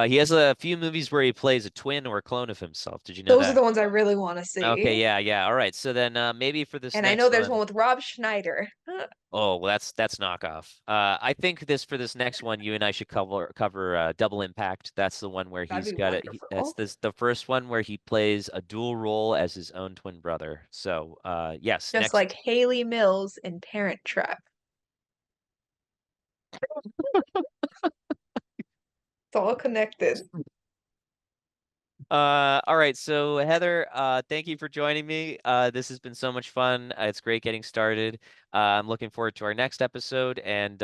Speaker 1: He has a few movies where he plays a twin or a clone of himself. Did you know
Speaker 2: Those are
Speaker 1: that?
Speaker 2: the ones I really want to
Speaker 1: Okay,
Speaker 2: see.
Speaker 1: yeah, yeah. All right. So then maybe for this
Speaker 2: And I know
Speaker 1: next
Speaker 2: there's
Speaker 1: one.
Speaker 2: one with Rob Schneider.
Speaker 1: Oh, well, that's knockoff. I think this next one, you and I should cover Double Impact. That's the one where
Speaker 2: That'd
Speaker 1: he's
Speaker 2: be
Speaker 1: got it. That's
Speaker 2: wonderful.
Speaker 1: the first one where he plays a dual role as his own twin brother. So, yes,
Speaker 2: Just like
Speaker 1: next.
Speaker 2: Haley Mills in Parent Trap. It's all connected.
Speaker 1: All right. So Heather, thank you for joining me. This has been so much fun. It's great getting started. I'm looking forward to our next episode, and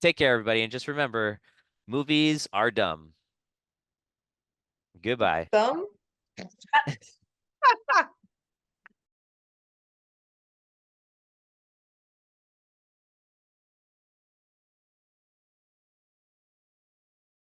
Speaker 1: take care, everybody. And just remember, movies are dumb. Goodbye.
Speaker 2: Thumb?